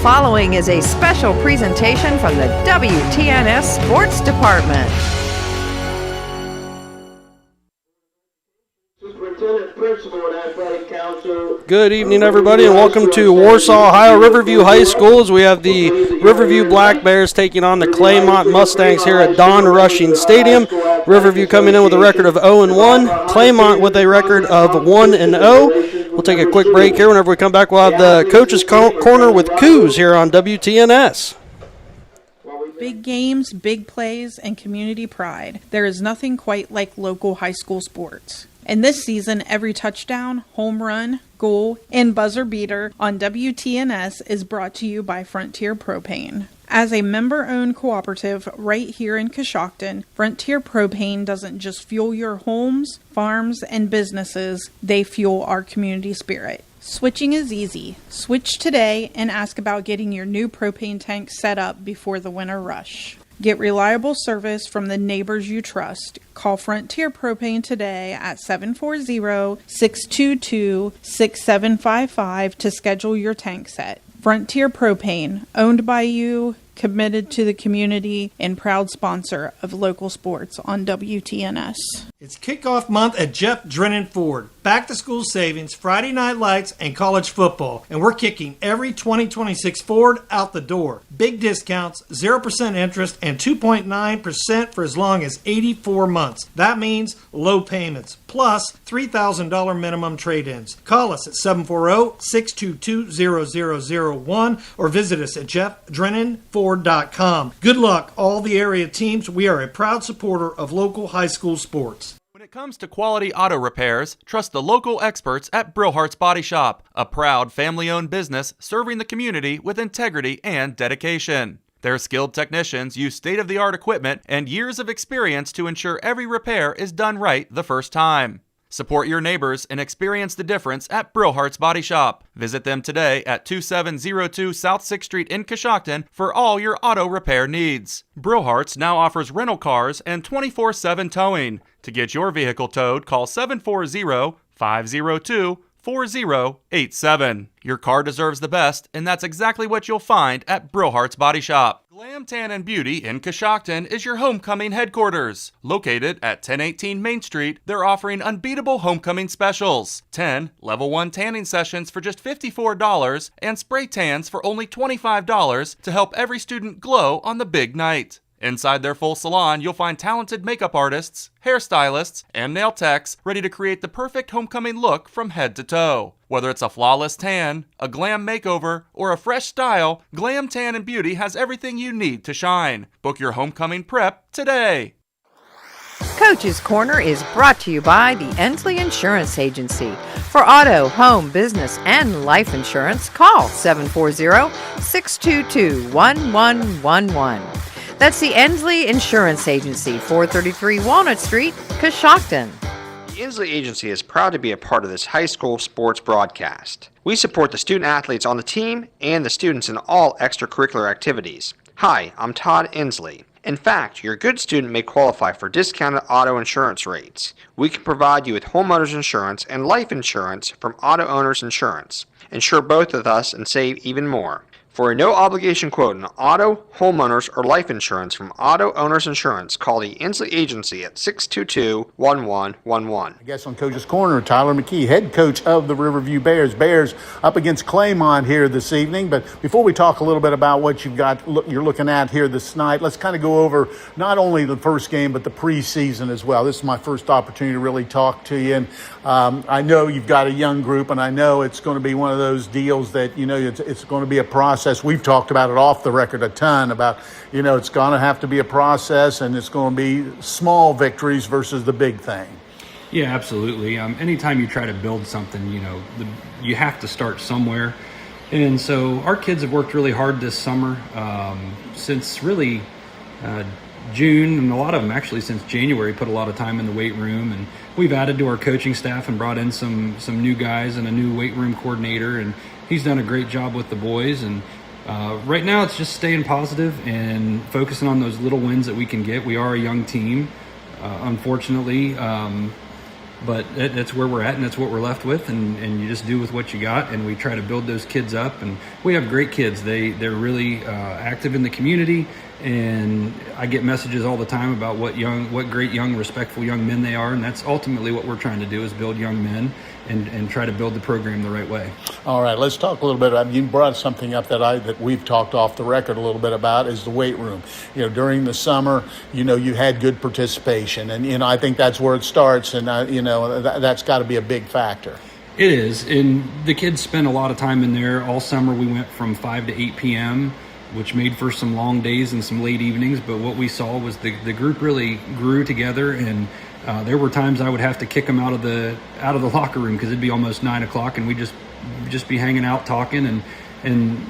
following is a special presentation from the WTNS Sports Department. Good evening, everybody, and welcome to Warsaw, Ohio Riverview High School as we have the Riverview Black Bears taking on the Claymont Mustangs here at Don Rushing Stadium. Riverview coming in with a record of 0-1, Claymont with a record of 1-0. We'll take a quick break here. Whenever we come back, we'll have the Coach's Corner with Coos here on WTNS. Big games, big plays, and community pride. There is nothing quite like local high school sports. And this season, every touchdown, home run, goal, and buzzer beater on WTNS is brought to you by Frontier Propane. As a member-owned cooperative right here in Coshocton, Frontier Propane doesn't just fuel your homes, farms, and businesses, they fuel our community spirit. Switching is easy. Switch today and ask about getting your new propane tank set up before the winter rush. Get reliable service from the neighbors you trust. Call Frontier Propane today at 740-622-6755 to schedule your tank set. Frontier Propane, owned by you, committed to the community, and proud sponsor of local sports on WTNS. It's kickoff month at Jeff Drennan Ford. Back to school savings, Friday night lights, and college football. And we're kicking every 2026 Ford out the door. Big discounts, 0% interest, and 2.9% for as long as 84 months. That means low payments, plus $3,000 minimum trade-ins. Call us at 740-622-0001 or visit us at jeffdrennanford.com. Good luck, all the area teams. We are a proud supporter of local high school sports. When it comes to quality auto repairs, trust the local experts at Brillhart's Body Shop, a proud family-owned business serving the community with integrity and dedication. Their skilled technicians use state-of-the-art equipment and years of experience to ensure every repair is done right the first time. Support your neighbors and experience the difference at Brillhart's Body Shop. Visit them today at 2702 South 6th Street in Coshocton for all your auto repair needs. Brillhart's now offers rental cars and 24/7 towing. To get your vehicle towed, call 740-502-4087. Your car deserves the best, and that's exactly what you'll find at Brillhart's Body Shop. Glam Tan and Beauty in Coshocton is your homecoming headquarters. Located at 1018 Main Street, they're offering unbeatable homecoming specials. 10 level 1 tanning sessions for just $54 and spray tans for only $25 to help every student glow on the big night. Inside their full salon, you'll find talented makeup artists, hairstylists, and nail techs ready to create the perfect homecoming look from head to toe. Whether it's a flawless tan, a glam makeover, or a fresh style, Glam Tan and Beauty has everything you need to shine. Book your homecoming prep today. Coach's Corner is brought to you by the Ensley Insurance Agency. For auto, home, business, and life insurance, call 740-622-1111. That's the Ensley Insurance Agency, 433 Walnut Street, Coshocton. The Ensley Agency is proud to be a part of this high school sports broadcast. We support the student athletes on the team and the students in all extracurricular activities. Hi, I'm Todd Ensley. In fact, your good student may qualify for discounted auto insurance rates. We can provide you with homeowners insurance and life insurance from Auto Owners Insurance. Insure both with us and save even more. For a no-obligation quote on auto, homeowners, or life insurance from Auto Owners Insurance, call the Ensley Agency at 622-1111. I guess on Coach's Corner, Tyler McKee, head coach of the Riverview Bears. Bears up against Claymont here this evening. But before we talk a little bit about what you're looking at here this night, let's kind of go over not only the first game, but the preseason as well. This is my first opportunity to really talk to you. And I know you've got a young group, and I know it's going to be one of those deals that, it's going to be a process. We've talked about it off the record a ton about, it's going to have to be a process, and it's going to be small victories versus the big thing. Yeah, absolutely. Anytime you try to build something, you have to start somewhere. And so our kids have worked really hard this summer since really June, and a lot of them actually since January put a lot of time in the weight room, and we've added to our coaching staff and brought in some new guys and a new weight room coordinator, and he's done a great job with the boys. And right now it's just staying positive and focusing on those little wins that we can get. We are a young team, unfortunately. But that's where we're at, and that's what we're left with, and you just do with what you got, and we try to build those kids up. And we have great kids. They're really active in the community, and I get messages all the time about what great young, respectful young men they are, and that's ultimately what we're trying to do, is build young men and try to build the program the right way. All right, let's talk a little bit about, you brought something up that we've talked off the record a little bit about, is the weight room. During the summer, you had good participation, and I think that's where it starts, and that's got to be a big factor. It is, and the kids spend a lot of time in there. All summer we went from 5 to 8 p.m., which made for some long days and some late evenings, but what we saw was the group really grew together, and there were times I would have to kick them out of the locker room because it'd be almost 9 o'clock, and we'd just be hanging out talking, and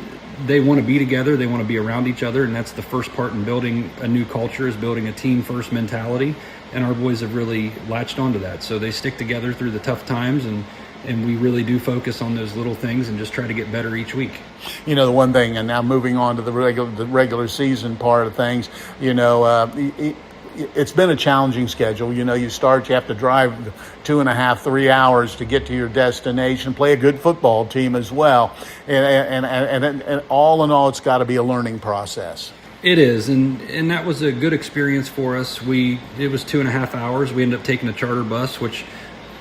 they want to be together, they want to be around each other, and that's the first part in building a new culture, is building a team first mentality, and our boys have really latched onto that. So they stick together through the tough times, and we really do focus on those little things and just try to get better each week. The one thing, and now moving on to the regular season part of things, it's been a challenging schedule. You have to drive 2.5, 3 hours to get to your destination, play a good football team as well. And all in all, it's got to be a learning process. It is, and that was a good experience for us. It was 2.5 hours. We ended up taking a charter bus, which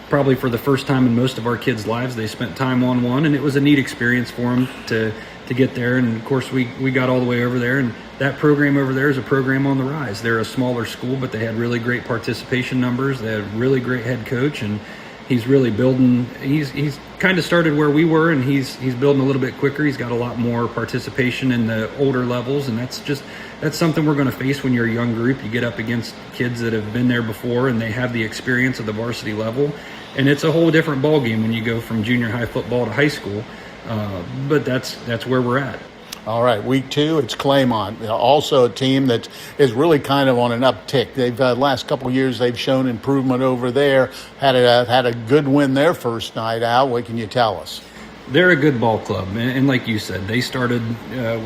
probably for the first time in most of our kids' lives, they spent time on one, and it was a neat experience for them to get there. And of course, we got all the way over there, and that program over there is a program on the rise. They're a smaller school, but they had really great participation numbers. They had a really great head coach, and he's really building. He's kind of started where we were, and he's building a little bit quicker. He's got a lot more participation in the older levels, and that's something we're going to face when you're a young group. You get up against kids that have been there before, and they have the experience of the varsity level, and it's a whole different ballgame when you go from junior high football to high school. But that's where we're at. All right, week 2, it's Claymont, also a team that is really kind of on an uptick. They've last couple of years they've shown improvement over there. Had a good win their first night out. What can you tell us? They're a good ball club, and like you said, they started.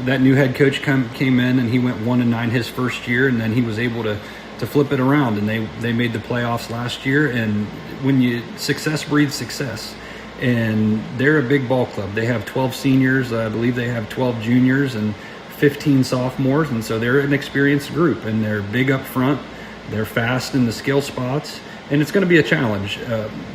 That new head coach came in, and he went 1-9 his first year, and then he was able to flip it around, and they made the playoffs last year. And success breeds success. And they're a big ball club. They have 12 seniors. I believe they have 12 juniors and 15 sophomores. And so they're an experienced group, and they're big up front. They're fast in the skill spots, and it's going to be a challenge.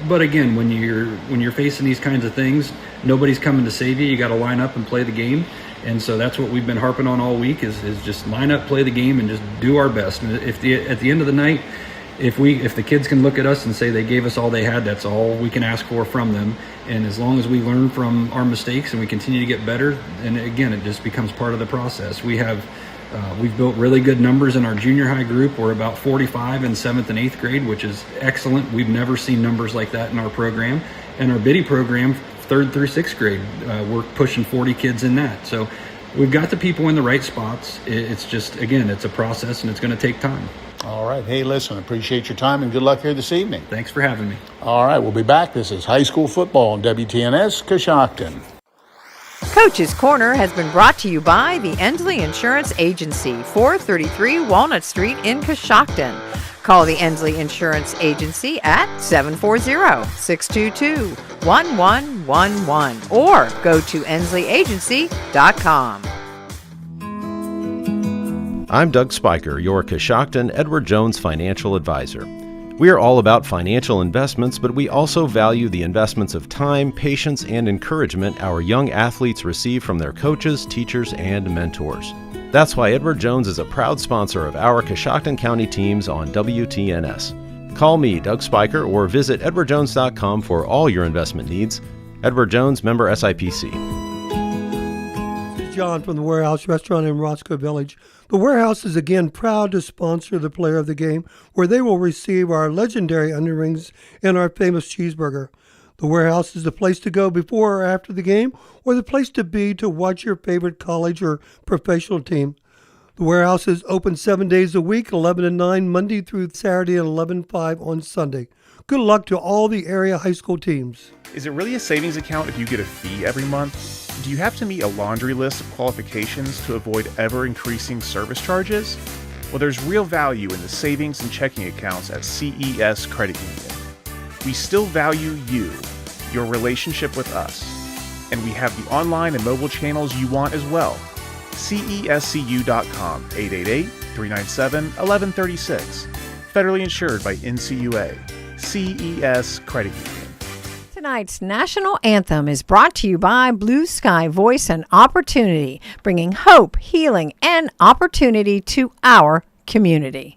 But again, when you're facing these kinds of things, nobody's coming to save you. You got to line up and play the game. And so that's what we've been harping on all week is just line up, play the game, and just do our best. And at the end of the night, if the kids can look at us and say they gave us all they had, that's all we can ask for from them. And as long as we learn from our mistakes and we continue to get better, and again, it just becomes part of the process. We've built really good numbers in our junior high group. We're about 45 in 7th and 8th grade, which is excellent. We've never seen numbers like that in our program. And our biddy program, 3rd through 6th grade, we're pushing 40 kids in that. So we've got the people in the right spots. It's just, again, it's a process, and it's going to take time. All right. Hey, listen, appreciate your time, and good luck here this evening. Thanks for having me. All right, we'll be back. This is high school football on WTNS, Coshocton. Coach's Corner has been brought to you by the Endsley Insurance Agency, 433 Walnut Street in Coshocton. Call the Endsley Insurance Agency at 740-622-1111 or go to EndsleyAgency.com. I'm Doug Spiker, your Coshocton Edward Jones financial advisor. We are all about financial investments, but we also value the investments of time, patience, and encouragement our young athletes receive from their coaches, teachers, and mentors. That's why Edward Jones is a proud sponsor of our Coshocton County teams on WTNS. Call me, Doug Spiker, or visit edwardjones.com for all your investment needs. Edward Jones, member SIPC. This is John from the Warehouse Restaurant in Roscoe Village. The Warehouse is again proud to sponsor the player of the game, where they will receive our legendary onion rings and our famous cheeseburger. The Warehouse is the place to go before or after the game, or the place to be to watch your favorite college or professional team. The Warehouse is open 7 days a week, 11 to 9 Monday through Saturday, and 11 to 5 on Sunday. Good luck to all the area high school teams. Is it really a savings account if you get a fee every month? Do you have to meet a laundry list of qualifications to avoid ever-increasing service charges? Well, there's real value in the savings and checking accounts at CES Credit Union. We still value you, your relationship with us. And we have the online and mobile channels you want as well. CESCU.com, 888-397-1136. Federally insured by NCUA. CES Credit Union. Tonight's national anthem is brought to you by Blue Sky Voice and Opportunity, bringing hope, healing, and opportunity to our community.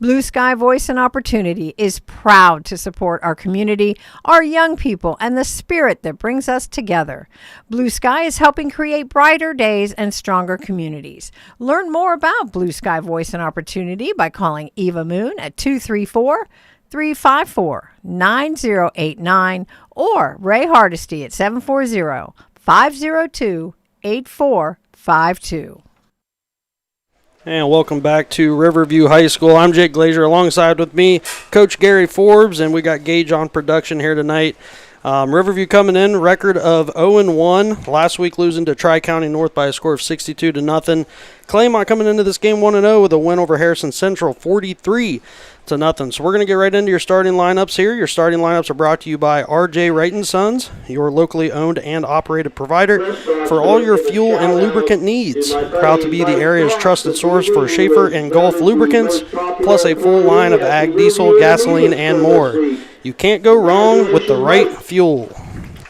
Blue Sky Voice and Opportunity is proud to support our community, our young people, and the spirit that brings us together. Blue Sky is helping create brighter days and stronger communities. Learn more about Blue Sky Voice and Opportunity by calling Eva Moon at 234-354-9089 or Ray Hardesty at 740-502-8452. And welcome back to Riverview High School. I'm Jake Glasure, alongside with me, Coach Gary Forbes, and we got Gage on production here tonight. Riverview coming in, record of 0-1. Last week losing to Tri-County North by a score of 62-0. Claymont coming into this game 1-0 with a win over Harrison Central, 43-0. So we're going to get right into your starting lineups here. Your starting lineups are brought to you by R.J. Wright & Sons, your locally owned and operated provider for all your fuel and lubricant needs. Proud to be the area's trusted source for Schaefer and Gulf lubricants, plus a full line of ag diesel, gasoline, and more. You can't go wrong with the right fuel.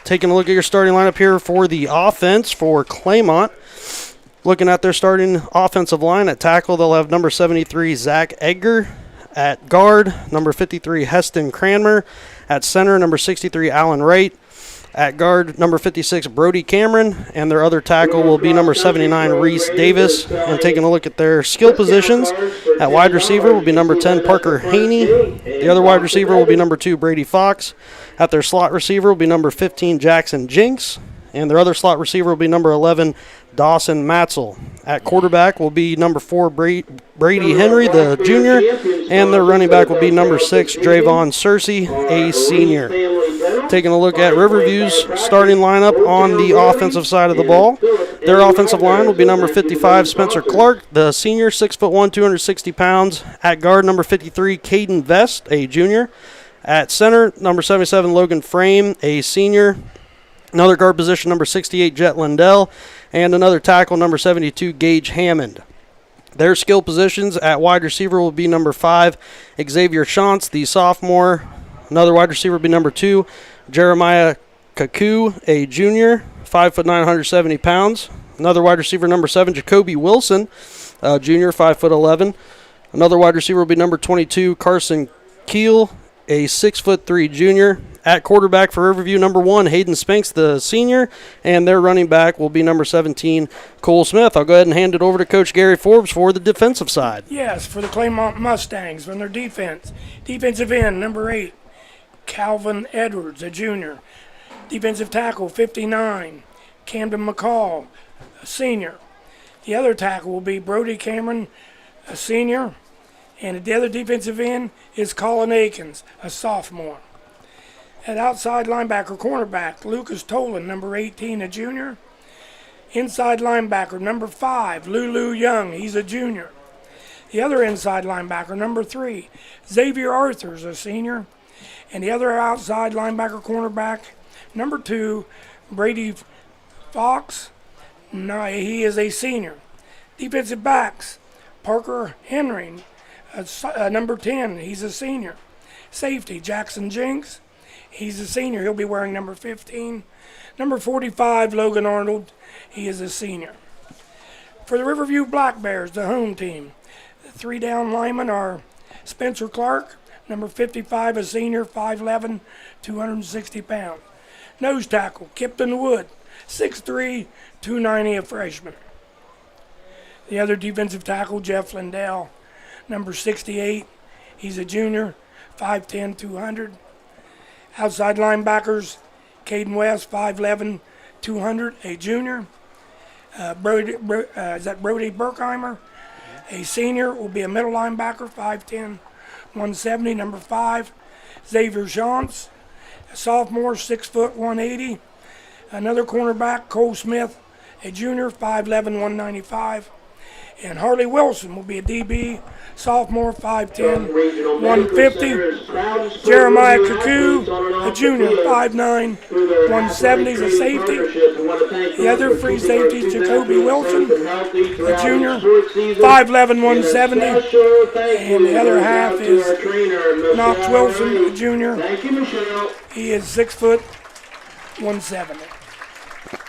Taking a look at your starting lineup here for the offense for Claymont. Looking at their starting offensive line at tackle, they'll have number 73, Zach Edgar. At guard, number 53, Heston Cranmer. At center, number 63, Alan Wright. At guard, number 56, Brody Cameron. And their other tackle will be number 79, Reese Davis. And taking a look at their skill positions, at wide receiver will be number 10, Parker Haney. The other wide receiver will be number 2, Brady Fox. At their slot receiver will be number 15, Jackson Jinks. And their other slot receiver will be number 11, Dawson Matzel. At quarterback will be number 4, Brady Henry, the junior. And their running back will be number 6, Drayvon Searcy, a senior. Taking a look at Riverview's starting lineup on the offensive side of the ball. Their offensive line will be number 55, Spencer Clark, the senior, 6'1", 260 pounds. At guard, number 53, Caden Vest, a junior. At center, number 77, Logan Frame, a senior. Another guard position, number 68, Jet Lindell. And another tackle, number 72, Gage Hammond. Their skill positions at wide receiver will be number 5, Xavier Shantz, the sophomore. Another wide receiver will be number 2, Jeremiah Kaku, a junior, 5'9", 170 pounds. Another wide receiver, number 7, Jacoby Wilson, junior, 5'11". Another wide receiver will be number 22, Carson Keel, a 6'3" junior. At quarterback for Riverview, number 1, Hayden Spinks, the senior, and their running back will be number 17, Cole Smith. I'll go ahead and hand it over to Coach Gary Forbes for the defensive side. Yes, for the Claymont Mustangs on their defense. Defensive end, number 8, Calvin Edwards, a junior. Defensive tackle, 59, Camden McCall, a senior. The other tackle will be Brody Cameron, a senior. And the other defensive end is Colin Akins, a sophomore. At outside linebacker, cornerback, Lucas Tolan, number 18, a junior. Inside linebacker, number 5, Lulu Young, he's a junior. The other inside linebacker, number 3, Xavier Arthur's a senior. And the other outside linebacker cornerback, number 2, Brady Fox. No, he is a senior. Defensive backs, Parker Henry, number 10, he's a senior. Safety, Jackson Jinks, he's a senior. He'll be wearing number 15. Number 45, Logan Arnold, he is a senior. For the Riverview Black Bears, the home team, the 3 down linemen are Spencer Clark, number 55, a senior, 5'11", 260 pounds. Nose tackle, Kipton Wood, 6'3", 290, a freshman. The other defensive tackle, Jeff Lindell, number 68, he's a junior, 5'10", 200. Outside linebackers, Caden West, 5'11", 200, a junior. Brody Burkheimer, a senior, will be a middle linebacker, 5'10", 170, number 5. Xavier Shantz, a sophomore, 6 foot, 180. Another cornerback, Cole Smith, a junior, 5'11", 195. And Harley Wilson will be a DB, sophomore, 5'10", 150. Jeremiah Kaku, a junior, 5'9", 170, is a safety. The other free safety is Jacoby Wilson, a junior, 5'11", 170. And the other half is Knox Wilson, a junior. He is 6 foot, 170.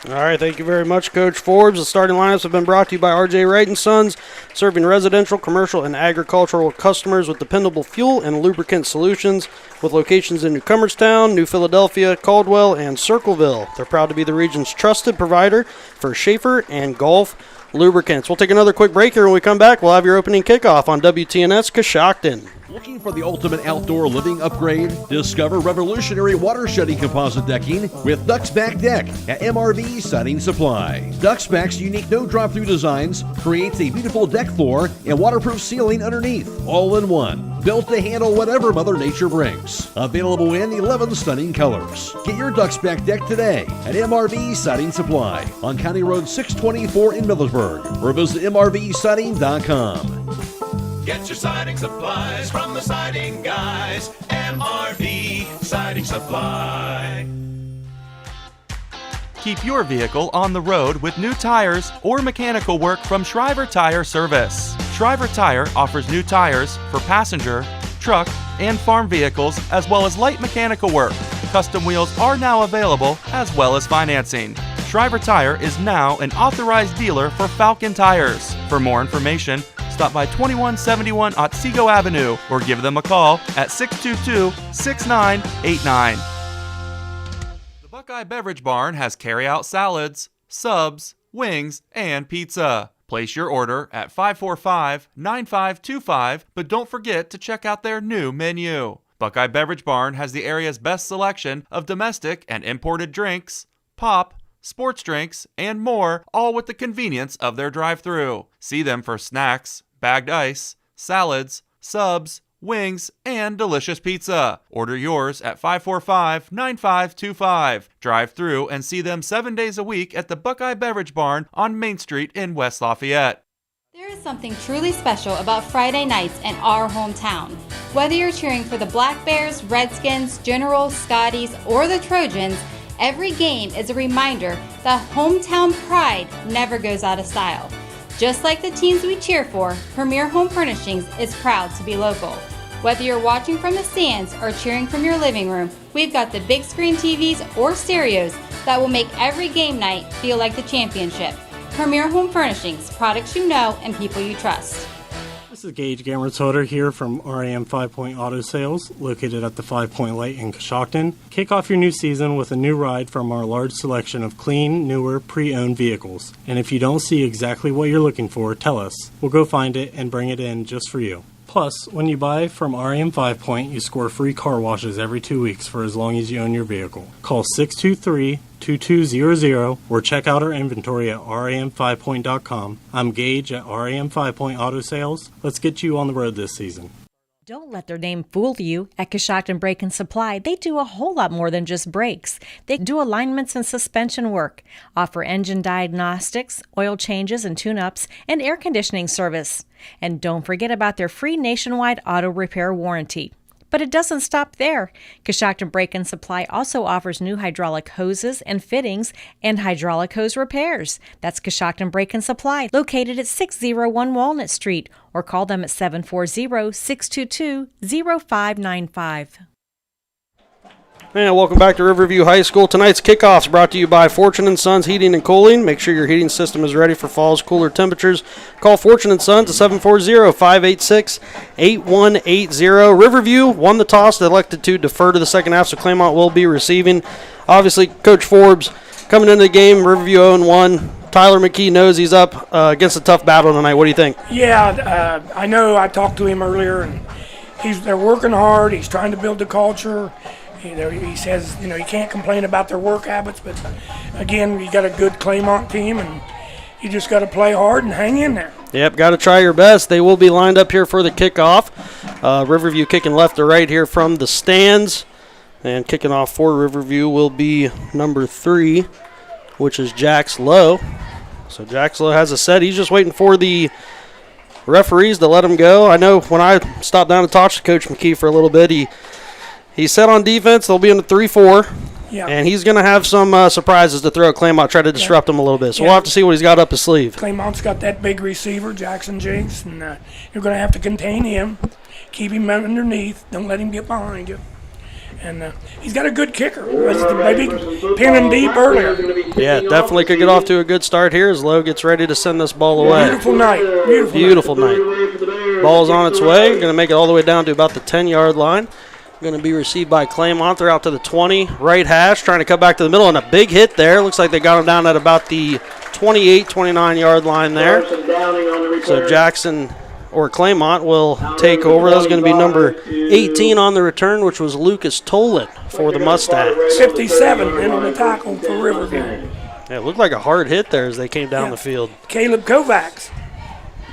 All right, thank you very much, Coach Forbes. The starting lineups have been brought to you by R.J. Wright & Sons, serving residential, commercial, and agricultural customers with dependable fuel and lubricant solutions, with locations in New Cumberstown, New Philadelphia, Caldwell, and Circleville. They're proud to be the region's trusted provider for Schaefer and Gulf lubricants. We'll take another quick break here. When we come back, we'll have your opening kickoff on WTNS Coshocton. Looking for the ultimate outdoor living upgrade? Discover revolutionary water-shedding composite decking with Duck's Back Deck at MRV Siding Supply. Duck's Back's unique no-drop-through designs creates a beautiful deck floor and waterproof ceiling underneath, all in one. Built to handle whatever Mother Nature brings. Available in 11 stunning colors. Get your Duck's Back Deck today at MRV Siding Supply on County Road 624 in Millersburg, or visit mrvsiding.com. Get your siding supplies from the siding guys. MRV Siding Supply. Keep your vehicle on the road with new tires or mechanical work from Shriver Tire Service. Shriver Tire offers new tires for passenger, truck, and farm vehicles, as well as light mechanical work. Custom wheels are now available, as well as financing. Shriver Tire is now an authorized dealer for Falcon Tires. For more information, stop by 2171 Otsego Avenue or give them a call at 622-6989. The Buckeye Beverage Barn has carry-out salads, subs, wings, and pizza. Place your order at 545-9525, but don't forget to check out their new menu. Buckeye Beverage Barn has the area's best selection of domestic and imported drinks, pop, sports drinks, and more, all with the convenience of their drive-thru. See them for snacks, bagged ice, salads, subs, wings, and delicious pizza. Order yours at 545-9525. Drive through and see them 7 days a week at the Buckeye Beverage Barn on Main Street in West Lafayette. There is something truly special about Friday nights in our hometown. Whether you're cheering for the Black Bears, Redskins, Generals, Scotties, or the Trojans, every game is a reminder that hometown pride never goes out of style. Just like the teams we cheer for, Premier Home Furnishings is proud to be local. Whether you're watching from the stands or cheering from your living room, we've got the big screen TVs or stereos that will make every game night feel like the championship. Premier Home Furnishings, products you know and people you trust. This is Gage Gammertoder here from RAM 5 Point Auto Sales, located at the 5 Point Light in Coshocton. Kick off your new season with a new ride from our large selection of clean, newer, pre-owned vehicles. And if you don't see exactly what you're looking for, tell us. We'll go find it and bring it in just for you. Plus, when you buy from RAM 5 Point, you score free car washes every 2 weeks for as long as you own your vehicle. Call 623-2200 or check out our inventory at ram5point.com. I'm Gage at RAM 5 Point Auto Sales. Let's get you on the road this season. Don't let their name fool you. At Coshocton Brake and Supply, they do a whole lot more than just brakes. They do alignments and suspension work, offer engine diagnostics, oil changes and tune-ups, and air conditioning service. And don't forget about their free nationwide auto repair warranty. But it doesn't stop there. Coshocton Brake and Supply also offers new hydraulic hoses and fittings and hydraulic hose repairs. That's Coshocton Brake and Supply, located at 601 Walnut Street, or call them at 740-622-0595. And welcome back to Riverview High School. Tonight's kickoff is brought to you by Fortune & Sons Heating and Cooling. Make sure your heating system is ready for fall's cooler temperatures. Call Fortune & Sons at 740-586-8180. Riverview won the toss. They elected to defer to the second half, so Claymont will be receiving. Obviously, Coach Forbes coming into the game, Riverview 0-1. Tyler McKee knows he's up against a tough battle tonight. What do you think? Yeah, I know. I talked to him earlier, and they're working hard. He's trying to build the culture. He says, you can't complain about their work habits, but again, you got a good Claymont team, and you just got to play hard and hang in there. Yep, got to try your best. They will be lined up here for the kickoff. Riverview kicking left to right here from the stands, and kicking off for Riverview will be number 3, which is Jax Lowe. So Jax Lowe has a set. He's just waiting for the referees to let him go. I know when I stopped down to talk to Coach McKee for a little bit, He's set on defense. They'll be in the 3-4. Yeah. And he's going to have some surprises to throw at Claymont, try to disrupt him a little bit. So we'll have to see what he's got up his sleeve. Claymont's got that big receiver, Jackson Jinks, and you're going to have to contain him, keep him underneath, don't let him get behind you. And he's got a good kicker. Maybe pin him deep earlier. Yeah, definitely could get off to a good start here as Lowe gets ready to send this ball away. Beautiful night. Beautiful night. Ball's on its way. Going to make it all the way down to about the 10-yard line. Going to be received by Claymont. They're out to the 20, right hash, trying to cut back to the middle, and a big hit there. Looks like they got him down at about the 28, 29-yard line there. So Jackson or Claymont will take over. That's going to be number 18 on the return, which was Lucas Tolan for the Mustangs. 57 in on the tackle for Riverview. Yeah, it looked like a hard hit there as they came down the field. Caleb Kovacs.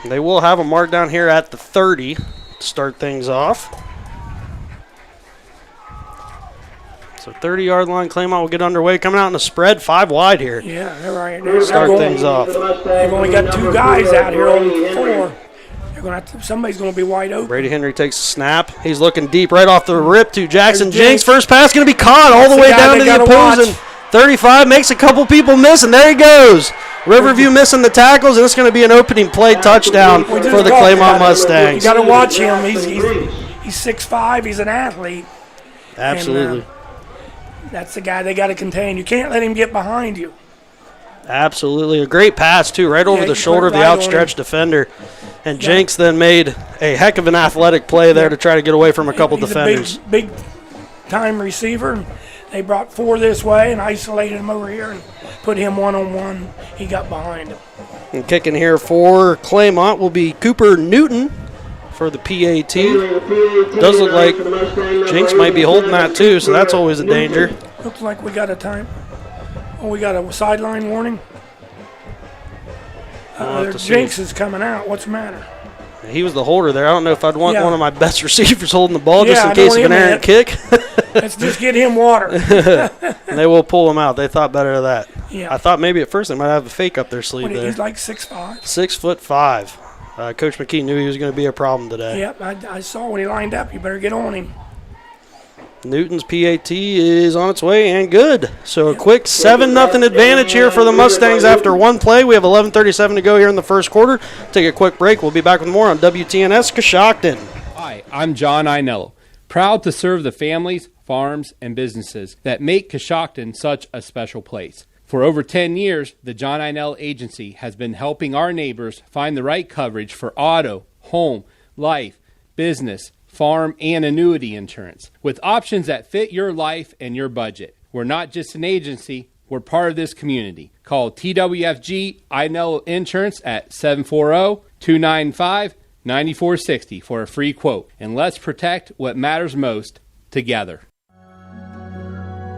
They will have a mark down here at the 30 to start things off. So 30-yard line, Claymont will get underway. Coming out in a spread, 5 wide here. Yeah, they're right. They're start things off. They've only got 2 guys out here on 4. They're going to somebody's going to be wide open. Brady Henry takes a snap. He's looking deep right off the rip to Jackson Jinks. First pass going to be caught all the way down to the opposing 35. Makes a couple people miss, and there he goes. Riverview missing the tackles, and it's going to be an opening play touchdown for the Claymont Mustangs. You got to watch him. He's 6'5". He's an athlete. Absolutely. And, that's the guy they got to contain. You can't let him get behind you. Absolutely. A great pass, too, right over the shoulder of the outstretched defender. And Jinks then made a heck of an athletic play there to try to get away from a couple defenders. Big-time receiver. They brought 4 this way and isolated him over here and put him one-on-one. He got behind him. And kicking here for Claymont will be Cooper Newton for the PAT. Does look like Jinks might be holding that too, so that's always a danger. Looks like we got a time. Oh, we got a sideline warning. Jinks is coming out. What's the matter? He was the holder there. I don't know if I'd want one of my best receivers holding the ball just in case of an errant kick. Let's just get him water. And they will pull him out. They thought better of that. Yeah. I thought maybe at first they might have a fake up their sleeve there. He's like 6'5". 6'5". Coach McKee knew he was going to be a problem today. Yep, I saw when he lined up. You better get on him. Newton's PAT is on its way and good. So a quick 7-0 advantage here for the Mustangs after one play. We have 11:37 to go here in the first quarter. Take a quick break. We'll be back with more on WTNS Coshocton. Hi, I'm John Ainello, proud to serve the families, farms, and businesses that make Coshocton such a special place. For over 10 years, the John Ainello Agency has been helping our neighbors find the right coverage for auto, home, life, business, farm, and annuity insurance with options that fit your life and your budget. We're not just an agency, we're part of this community. Call TWFG Ainello Insurance at 740-295-9460 for a free quote. And let's protect what matters most together.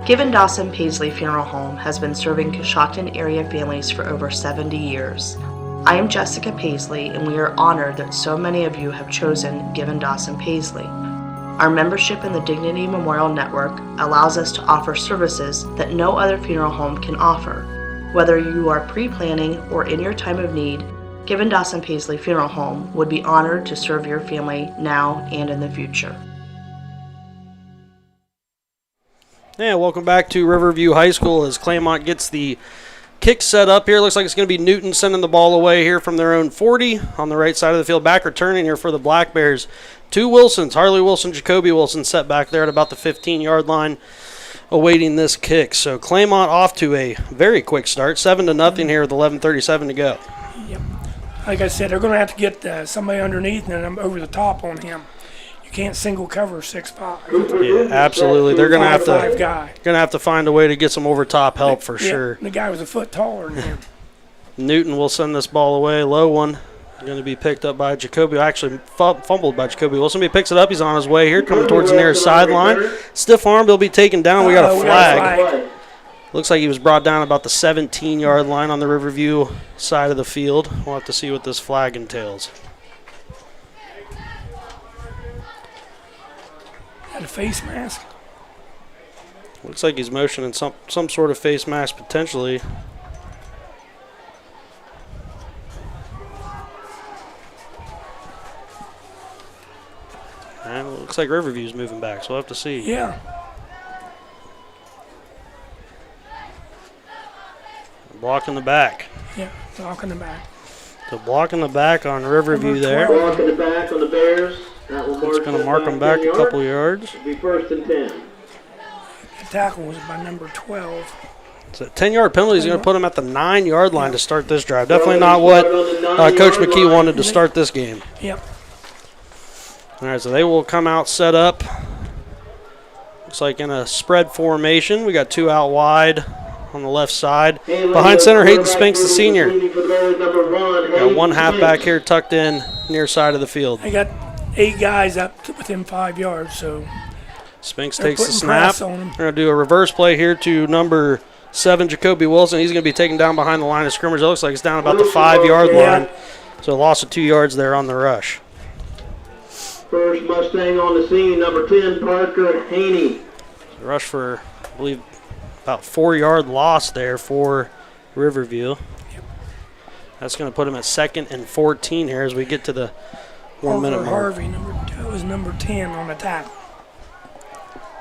Given Dawson Paisley Funeral Home has been serving Coshocton area families for over 70 years. I am Jessica Paisley, and we are honored that so many of you have chosen Given Dawson Paisley. Our membership in the Dignity Memorial Network allows us to offer services that no other funeral home can offer. Whether you are pre-planning or in your time of need, Given Dawson Paisley Funeral Home would be honored to serve your family now and in the future. Yeah, welcome back to Riverview High School as Claymont gets the kick set up here. Looks like it's going to be Newton sending the ball away here from their own 40 on the right side of the field. Back returning here for the Black Bears. Two Wilsons, Harley Wilson, Jacoby Wilson, set back there at about the 15-yard line awaiting this kick. So Claymont off to a very quick start, 7-0 here with 11:37 to go. Yep. Like I said, they're going to have to get somebody underneath and then over the top on him. You can't single cover 6'5". Yeah, absolutely. They're going to have to guy. find a way to get some over top help for sure. The guy was a foot taller than him. Newton will send this ball away, low one. Going to be picked up by Jacoby. Actually, fumbled by Jacoby Wilson. He picks it up. He's on his way here, coming towards the near sideline. Stiff arm. He'll be taken down. We got a flag. Looks like he was brought down about the 17-yard line on the Riverview side of the field. We'll have to see what this flag entails. Had a face mask. Looks like he's motioning some sort of face mask potentially. And it looks like Riverview's moving back, so we'll have to see. Yeah. Block in the back. Yeah, block in the back. So block in the back on Riverview there. Block in the back on the Bears. It's going to mark them back a couple yards. It'll be 1st and 10. The tackle was by number 12. So 10-yard penalty is going to put them at the 9-yard line to start this drive. Definitely not what Coach McKee wanted to start this game. Yep. All right, so they will come out set up. Looks like in a spread formation. We got two out wide on the left side. Behind center, Hayden Spinks, the senior. Got one halfback here tucked in near side of the field. They got 8 guys up to within 5 yards, so Spinks takes the snap. They're going to do a reverse play here to number 7, Jacoby Wilson. He's going to be taken down behind the line of scrimmage. It looks like it's down about the 5-yard line. So a loss of 2 yards there on the rush. First Mustang on the scene, number 10, Parker Haney. Rush for, I believe, about 4-yard loss there for Riverview. That's going to put him at 2nd and 14 here as we get to the 1-minute mark. Harvey, that was number 10 on the tackle.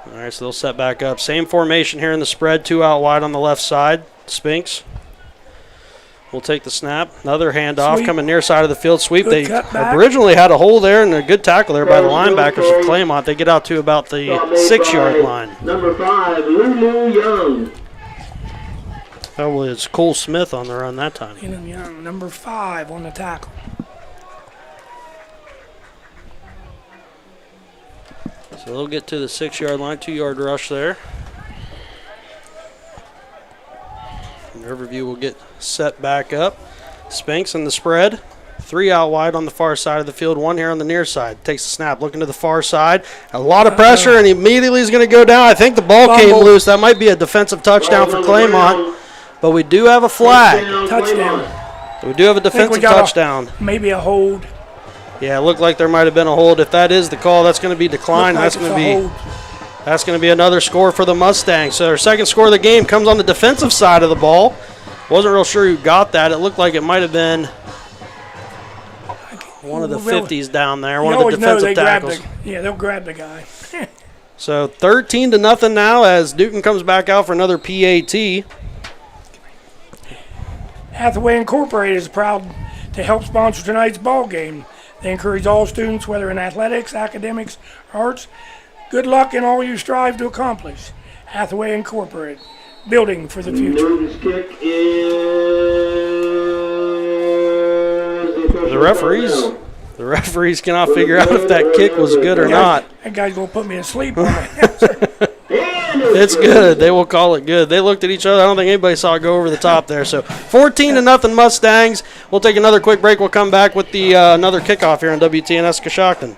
All right, so they'll set back up. Same formation here in the spread, 2 out wide on the left side. Spinks will take the snap. Another handoff coming near side of the field. Sweep. They originally had a hole there and a good tackle there by the linebackers of Claymont. They get out to about the 6-yard line. Number 5, Lulu Young. That was Cole Smith on the run that time. Young, number 5 on the tackle. So they'll get to the 6-yard line, 2-yard rush there. And Riverview will get set back up. Spinks in the spread. 3 out wide on the far side of the field, 1 here on the near side. Takes the snap, looking to the far side. A lot of pressure, and immediately is going to go down. I think the ball came loose. That might be a defensive touchdown for Claymont. But we do have a flag. Touchdown. We do have a defensive touchdown. Maybe a hold. Yeah, it looked like there might have been a hold. If that is the call, that's going to be declined. That's going to be another score for the Mustangs. So their second score of the game comes on the defensive side of the ball. Wasn't real sure who got that. It looked like it might have been one of the 50s down there, one of the defensive tackles. They'll grab the guy. So 13-0 now as Newton comes back out for another PAT. Hathaway Incorporated is proud to help sponsor tonight's ball game. They encourage all students, whether in athletics, academics, or arts, good luck in all you strive to accomplish. Hathaway Incorporated, building for the future. Newton's kick is The referees cannot figure out if that kick was good or not. That guy's going to put me to sleep on that. It's good. They will call it good. They looked at each other. I don't think anybody saw it go over the top there. So 14-0 Mustangs. We'll take another quick break. We'll come back with the another kickoff here on WTNS Coshocton.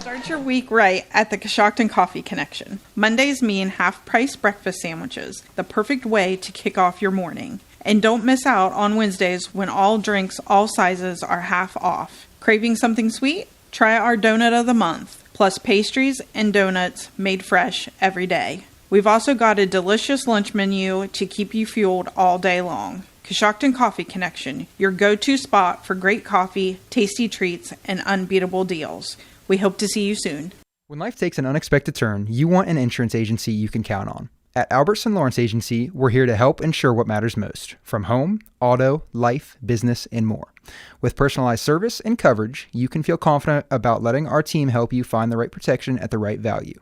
Start your week right at the Coshocton Coffee Connection. Mondays mean half-price breakfast sandwiches, the perfect way to kick off your morning. And don't miss out on Wednesdays when all drinks, all sizes are half off. Craving something sweet? Try our donut of the month, plus pastries and donuts made fresh every day. We've also got a delicious lunch menu to keep you fueled all day long. Coshocton Coffee Connection, your go-to spot for great coffee, tasty treats, and unbeatable deals. We hope to see you soon. When life takes an unexpected turn, you want an insurance agency you can count on. At Albertson Lawrence Agency, we're here to help insure what matters most, from home, auto, life, business, and more. With personalized service and coverage, you can feel confident about letting our team help you find the right protection at the right value.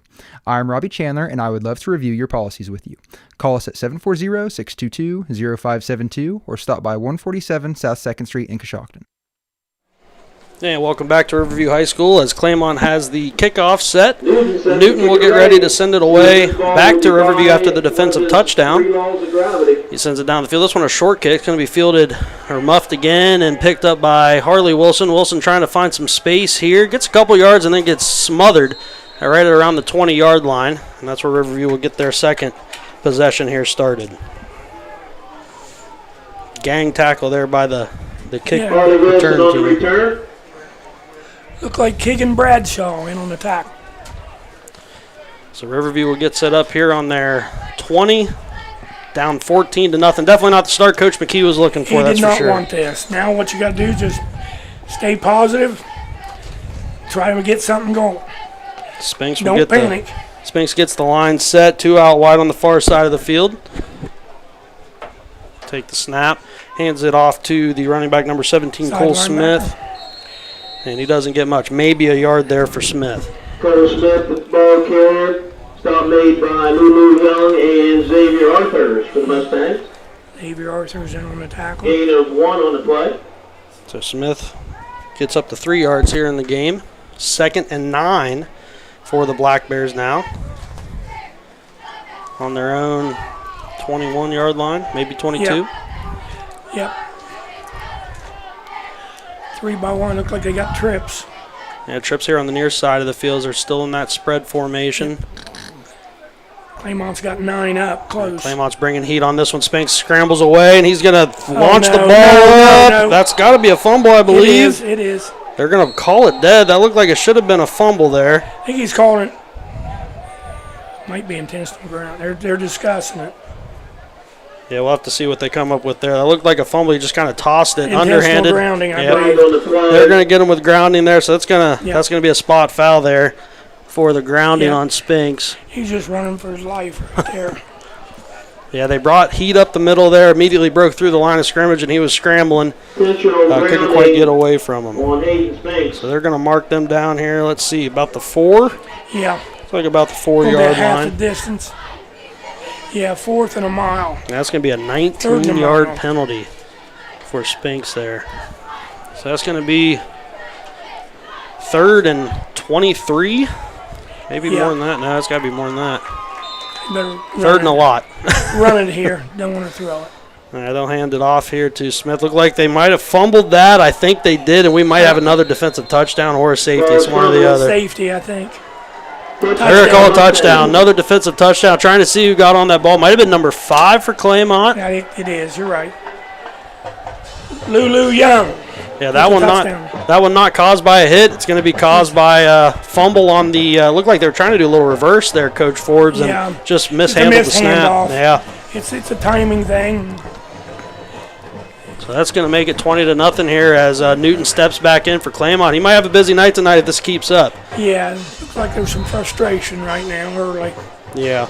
I'm Robbie Chandler, and I would love to review your policies with you. Call us at 740-622-0572 or stop by 147 South 2nd Street in Coshocton. And welcome back to Riverview High School as Claymont has the kickoff set. Newton will get ready to send it away back to Riverview after the defensive touchdown. He sends it down the field. This one a short kick. It's going to be fielded or muffed again and picked up by Harley Wilson. Wilson trying to find some space here. Gets a couple yards and then gets smothered right around the 20-yard line. And that's where Riverview will get their second possession here started. Gang tackle there by the kick return team. Look like Keegan Bradshaw in on the tackle. So Riverview will get set up here on their 20, down 14-0. Definitely not the start Coach McKee was looking for, that's for sure. He did not want this. Now what you got to do is just stay positive, try to get something going. Spinks will Don't panic. Spinks gets the line set, 2 out wide on the far side of the field. Take the snap, hands it off to the running back number 17, Cole Smith. And he doesn't get much. Maybe a yard there for Smith. Cole Smith with the ball carrier. Stop made by Lulu Young and Xavier Arthurs for the Mustangs. Xavier Arthurs in on the tackle. Gain of 1 on the play. So Smith gets up to 3 yards here in the game. 2nd and 9 for the Black Bears now. On their own 21-yard line, maybe 22. Yep. 3-by-1, look like they got trips. Yeah, trips here on the near side of the fields are still in that spread formation. Yep. Claymont's got 9 up, close. Claymont's bringing heat on this one. Spinks scrambles away, and he's going to launch the ball up. No. That's got to be a fumble, I believe. It is. They're going to call it dead. That looked like it should have been a fumble there. I think he's calling it. Might be intentional ground. They're discussing it. Yeah, we'll have to see what they come up with there. That looked like a fumble. He just kind of tossed it, Intentional underhanded. grounding, I believe. believe. They're going to get him with grounding there, so that's going to be a spot foul there for the grounding on Spinks. He's just running for his life right there. Yeah, they brought heat up the middle there, immediately broke through the line of scrimmage, and he was scrambling. Couldn't quite get away from him. So they're going to mark them down here. Let's see, about the 4? Yeah. It's like about the 4-yard half line. the distance. Yeah, 4th and a mile. That's going to be a 19-yard penalty for Spinks there. So that's going to be 3rd and 23. Maybe more than that. No, it's got to be more than that. 3rd and a lot. Run it here. Don't want to throw it. All right, they'll hand it off here to Smith. Look like they might have fumbled that. I think they did, and we might have another defensive touchdown or a safety. It's one or the other. Safety, I think. They're going to call a touchdown. Another defensive touchdown. Trying to see who got on that ball. Might have been number 5 for Claymont. Yeah, it is. You're right. Lulu Young. Yeah, that one not caused by a hit. It's going to be caused by a fumble on the looked like they were trying to do a little reverse there, Coach Forbes, and just mishandled the snap. Yeah. It's a timing thing. So that's going to make it 20-0 here as Newton steps back in for Claymont. He might have a busy night tonight if this keeps up. Yeah, looks like there's some frustration right now early. Yeah.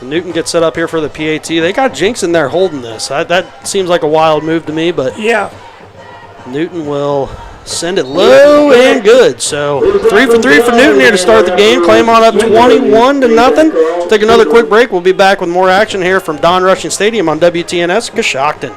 Newton gets set up here for the PAT. They got Jinx in there holding this. That seems like a wild move to me, but yeah, Newton will send it low and good. So 3 for 3 for Newton here to start the game. Claymont up 21-0. Take another quick break. We'll be back with more action here from Don Rushing Stadium on WTNS Coshocton.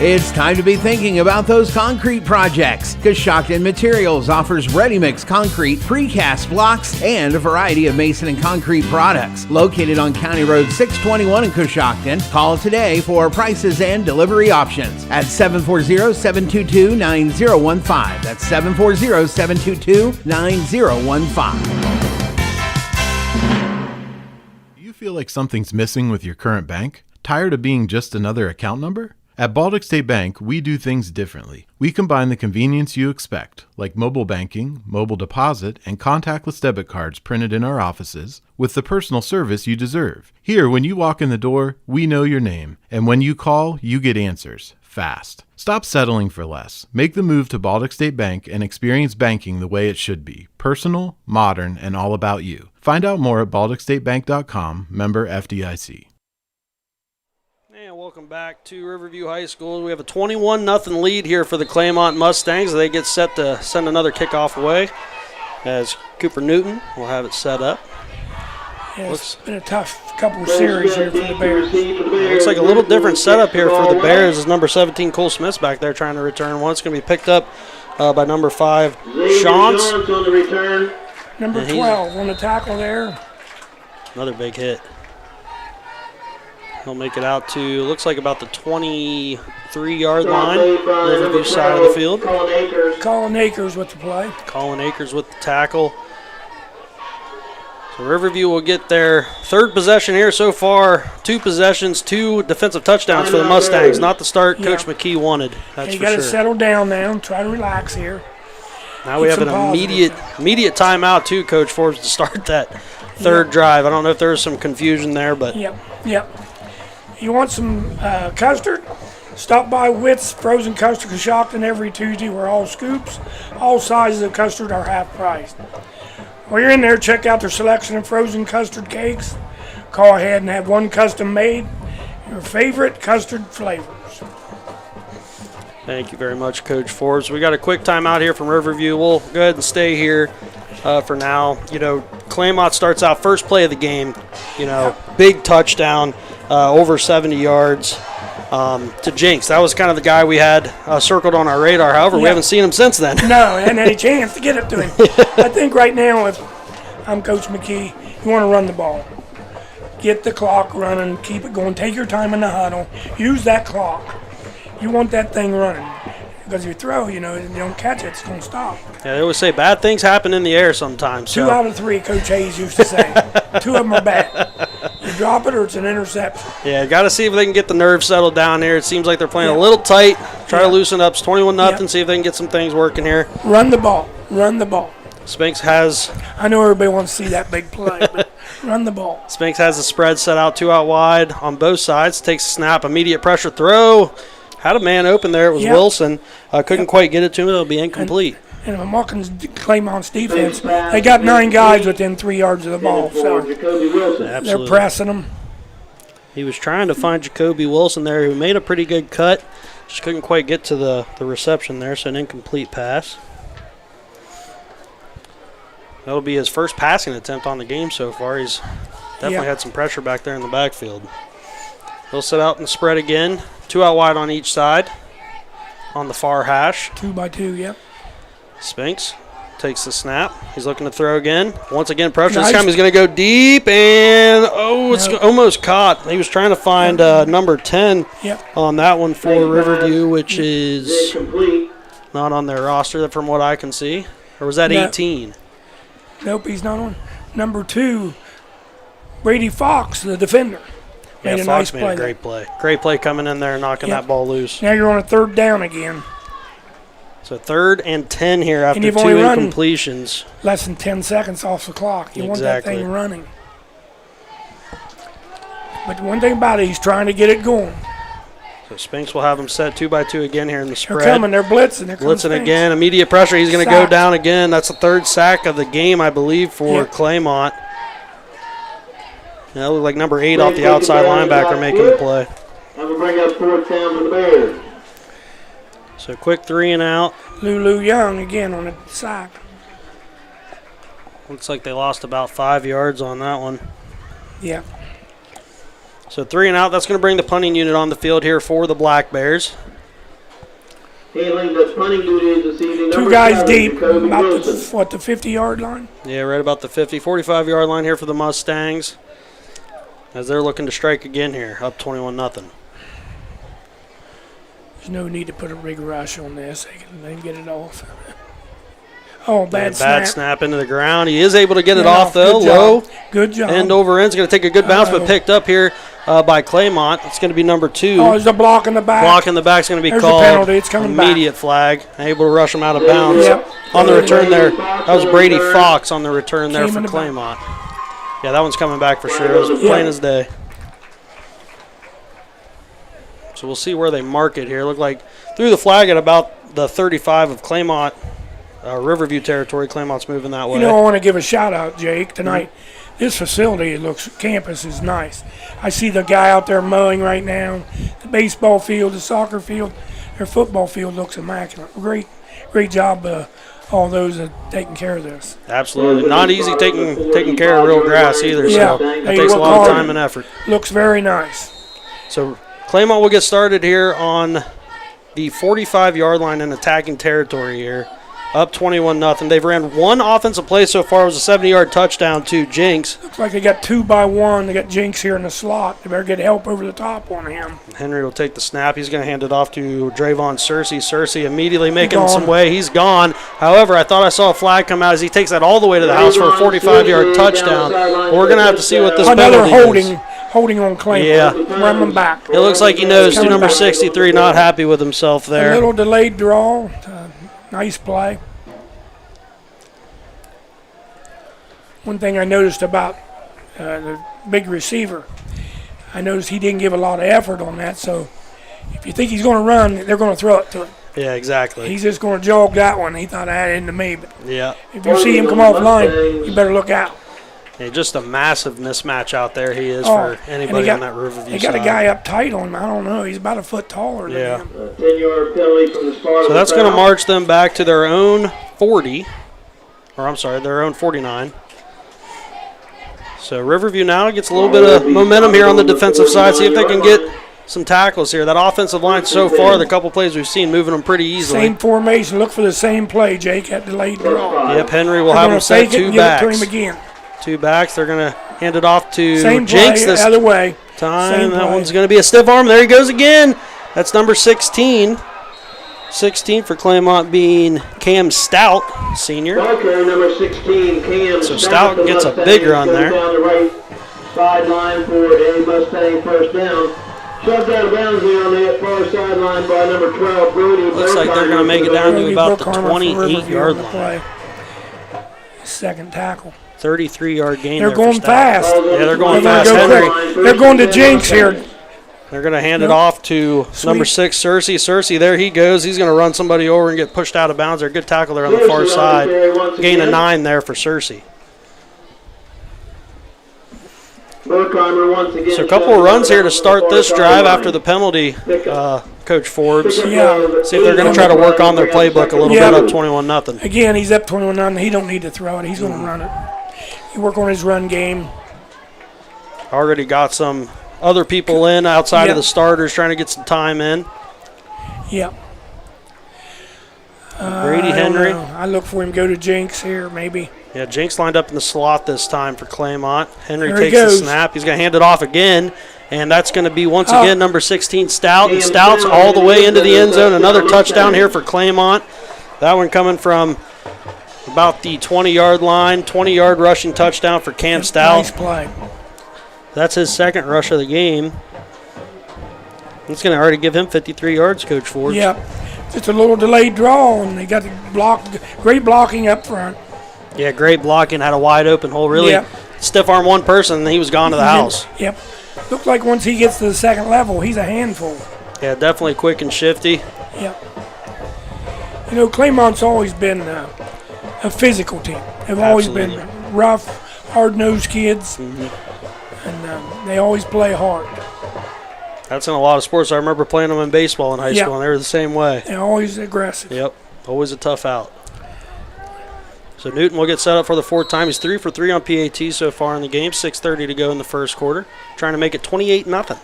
It's time to be thinking about those concrete projects. Coshocton Materials offers ready-mix concrete, precast blocks, and a variety of mason and concrete products. Located on County Road 621 in Coshocton, call today for prices and delivery options at 740-722-9015. That's 740-722-9015. feel like something's missing with your current bank? Tired of being just another account number? At Baltic State Bank, we do things differently. We combine the convenience you expect, like mobile banking, mobile deposit, and contactless debit cards printed in our offices, with the personal service you deserve. Here, when you walk in the door, we know your name, and when you call, you get answers, fast. Stop settling for less. Make the move to Baltic State Bank and experience banking the way it should be, personal, modern, and all about you. Find out more at balticstatebank.com, member FDIC. And welcome back to Riverview High School. We have a 21-0 lead here for the Claymont Mustangs. They get set to send another kickoff away as Cooper Newton will have it set up. Yeah, it's been a tough couple of series here for the Bears. Looks like a little different setup here for the Bears as number 17 Cole Smith's back there trying to return one. It's going to be picked up by number 5 Shantz. On the return. Number 12 on the tackle there. Another big hit. He'll make it out to, looks like about the 23-yard line, Riverview side of the field. Colin Akers with the play. Colin Akers with the tackle. So Riverview will get their third possession here so far. 2 possessions, 2 defensive touchdowns for the Mustangs. Not the start Coach McKee wanted, that's you for got sure. to settle down now and try to relax here. Now we have an immediate timeout too, Coach Forbes, to start that third drive. I don't know if there's some confusion there, but Yep. You want some custard? Stop by Witt's Frozen Custard Coshocton every Tuesday, where all scoops, all sizes of custard are half priced. While you're in there, check out their selection of frozen custard cakes. Call ahead and have one custom made. Your favorite custard flavors. Thank you very much, Coach Forbes. We got a quick timeout here from Riverview. We'll go ahead and stay here for now. You know, Claymont starts out first play of the game. You know, big touchdown, over 70 yards to Jinx. That was kind of the guy we had circled on our radar. However, we haven't seen him since then. No, and any chance to get it to him. I think right now, if I'm Coach McKee, you want to run the ball. Get the clock running, keep it going. Take your time in the huddle. Use that clock. You want that thing running. Because if you throw, you know, and you don't catch it, it's going to stop. Yeah, they always say bad things happen in the air sometimes. 2 out of 3, Coach Hayes used to say. 2 of them are bad. You drop it or it's an interception. Yeah, got to see if they can get the nerves settled down here. It seems like they're playing a little tight. Try to loosen up. It's 21-0. See if they can get some things working here. Run the ball. Run the ball. Spinks has... I know everybody wants to see that big play, but run the ball. Spinks has the spread set out 2 out wide on both sides. Takes a snap. Immediate pressure throw. Had a man open there. It was Wilson. Couldn't quite get it to him. It'll be incomplete. And I'm walking Claymont's defense. They got 9 guys within 3 yards of the ball, so they're pressing them. He was trying to find Jacoby Wilson there, who made a pretty good cut. Just couldn't quite get to the reception there, so an incomplete pass. That'll be his first passing attempt on the game so far. He's definitely had some pressure back there in the backfield. He'll set out and spread again. 2 out wide on each side on the far hash. 2 by 2, yep. Spinks takes the snap. He's looking to throw again. Once again, pressure. This time he's going to go deep, and it's almost caught. He was trying to find number 10 on that one for Riverview, which is not on their roster from what I can see. Or was that 18? Nope, he's not on. Number 2, Brady Fox, the defender. Yeah, Fox made a great play. Great play coming in there and knocking that ball loose. Now you're on a 3rd down again. So 3rd and 10 here after 2 incompletions. Less than 10 seconds off the clock. You want that thing running. But one thing about it, he's trying to get it going. So Spinks will have him set 2 by 2 again here in the spread. They're coming. They're blitzing. They're blitzing again. Immediate pressure. He's going to go down again. That's the 3rd sack of the game, I believe, for Claymont. Yeah, it looked like number 8 off the outside linebacker making the play. I'm going to bring up 4th down for the Bears. So quick 3 and out. Lulu Young again on the sack. Looks like they lost about 5 yards on that one. Yeah. So 3 and out. That's going to bring the punting unit on the field here for the Black Bears. Handling the punting duties this evening. 2 guys deep, about the 50-yard line? Yeah, right about the 45-yard line here for the Mustangs. As they're looking to strike again here, up 21-0. There's no need to put a big rush on this. They can get it off. Oh, bad snap into the ground. He is able to get it Yeah, off, though. good job. Low. Good job. End over end. It's going to take a good bounce, but picked up here by Claymont. It's going to be number 2. Oh, there's a block in the back. Block in the back is going to be There's called. a penalty. It's coming back. Immediate flag. Able to rush him out of bounds. Yep. On the return there, that was Brady Fox on the return there for Claymont. Yeah, that one's coming back for sure. It was plain as day. So we'll see where they mark it here. Look like threw the flag at about the 35 of Claymont. Riverview territory. Claymont's moving that way. You know, I want to give a shout out, Jake, tonight. This facility campus is nice. I see the guy out there mowing right now. The baseball field, the soccer field, their football field looks immaculate. Great job, all those taking care of this. Absolutely. Not easy taking care of real grass either, Yeah, so it takes a lot of time and effort. Looks very nice. So Claymont will get started here on the 45-yard line in attacking territory here. Up 21-0. They've ran one offensive play so far. It was a 70-yard touchdown to Jinx. Looks like they got 2-by-1. They got Jinx here in the slot. They better get help over the top on him. Henry will take the snap. He's going to hand it off to Drayvon Searcy. Searcy immediately making some way. He's gone. However, I thought I saw a flag come out as he takes that all the way to the house for a 45-yard touchdown. But we're going to have to see what this penalty is. Holding on Claymont. Yeah. Run them back. It looks like he knows. Number 63 not happy with himself there. A little delayed draw. Nice play. One thing I noticed about the big receiver, I noticed he didn't give a lot of effort on that. So if you think he's going to run, they're going to throw it to him. Yeah, exactly. He's just going to jog that one. He thought I had it into me. But yeah. If you see him come off line, you better look out. Yeah, just a massive mismatch out there he is for anybody on that Riverview side. They got a guy up tight on him. I don't know. He's about a foot taller than him. 10-yard penalty from the start. So that's going to march them back to their own 40. Or I'm sorry, their own 49. So Riverview now gets a little bit of momentum here on the defensive side. See if they can get some tackles here. That offensive line so far, the couple plays we've seen, moving them pretty easily. Same formation. Look for the same play, Jake, at delayed draw. Yep, Henry will have him set 2 backs. Give it to him again. 2 backs. They're going to hand it off to Same Jinx play, this other way. time. Same that play. one's going to be a stiff arm. There he goes again. That's number 16. 16 for Claymont being Cam Stout, senior. Okay, number 16, Cam So Stout gets a big run there. Down the right sideline for a Mustang first down. Shoved out of bounds here on the far sideline by number 12, Brody. Looks like they're going to make it down to about the 28-yard line. Second tackle. 33-yard gain. They're going fast. Yeah, they're going fast. Henry. They're going to Jinx here. They're going to hand it off to number 6, Searcy. Searcy, there he goes. He's going to run somebody over and get pushed out of bounds. They're a good tackle there on the far side. Gain of 9 there for Searcy. So a couple of runs here to start this drive after the penalty, Coach Forbes. Yeah. See if they're going to try to work on their playbook a little bit up 21-0. Again, he's up 21-0. He don't need to throw it. He's going to run it. He work on his run game. Already got some other people in outside of the starters trying to get some time in. Yep. Brady Henry. I look for him to go to Jinx here, maybe. Yeah, Jinx lined up in the slot this time for Claymont. Henry There he takes the goes. snap. He's going to hand it off again, and that's going to be once again number 16, Stout. And Stout's all the way into the end zone. Another touchdown here for Claymont. That one coming from about the 20-yard line. 20-yard rushing touchdown for Cam Stout. Nice play. That's his second rush of the game. It's going to already give him 53 yards, Coach Forbes. Yep. Just a little delayed draw, and they got the great blocking up front. Yeah, great blocking. Had a wide open hole. Really stiff arm one person, and he was gone to the house. Yep. Looked like once he gets to the second level, he's a handful. Yeah, definitely quick and shifty. Yep. You know, Claymont's always been a physical team. They've always been rough, hard-nosed kids, and they always play hard. That's in a lot of sports. I remember playing them in baseball in high school, and they were the same way. They're always aggressive. Yep, always a tough out. So Newton will get set up for the 4th time. He's 3 for 3 on PAT so far in the game. 6:30 to go in the first quarter. Trying to make it 28-0.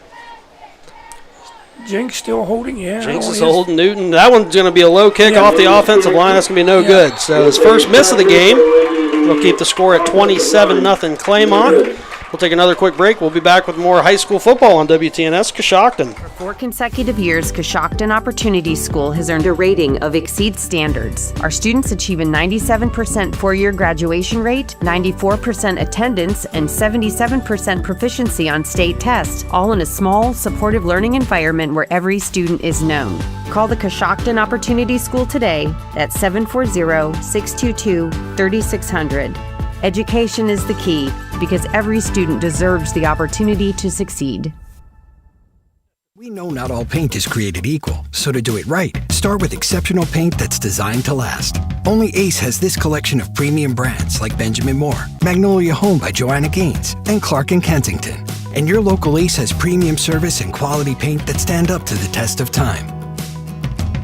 Jinx still holding, Jinx is holding Newton. That one's going to be a low kick off the offensive line. That's going to be no good. So his first miss of the game will keep the score at 27-0 Claymont. We'll take another quick break. We'll be back with more high school football on WTNS Coshocton. For 4 consecutive years, Coshocton Opportunity School has earned a rating of Exceed Standards. Our students achieve a 97% four-year graduation rate, 94% attendance, and 77% proficiency on state tests, all in a small, supportive learning environment where every student is known. Call the Coshocton Opportunity School today at 740-622-3600. Education is the key because every student deserves the opportunity to succeed. We know not all paint is created equal, so to do it right, start with exceptional paint that's designed to last. Only Ace has this collection of premium brands like Benjamin Moore, Magnolia Home by Joanna Gaines, and Clark & Kensington. And your local Ace has premium service and quality paint that stand up to the test of time.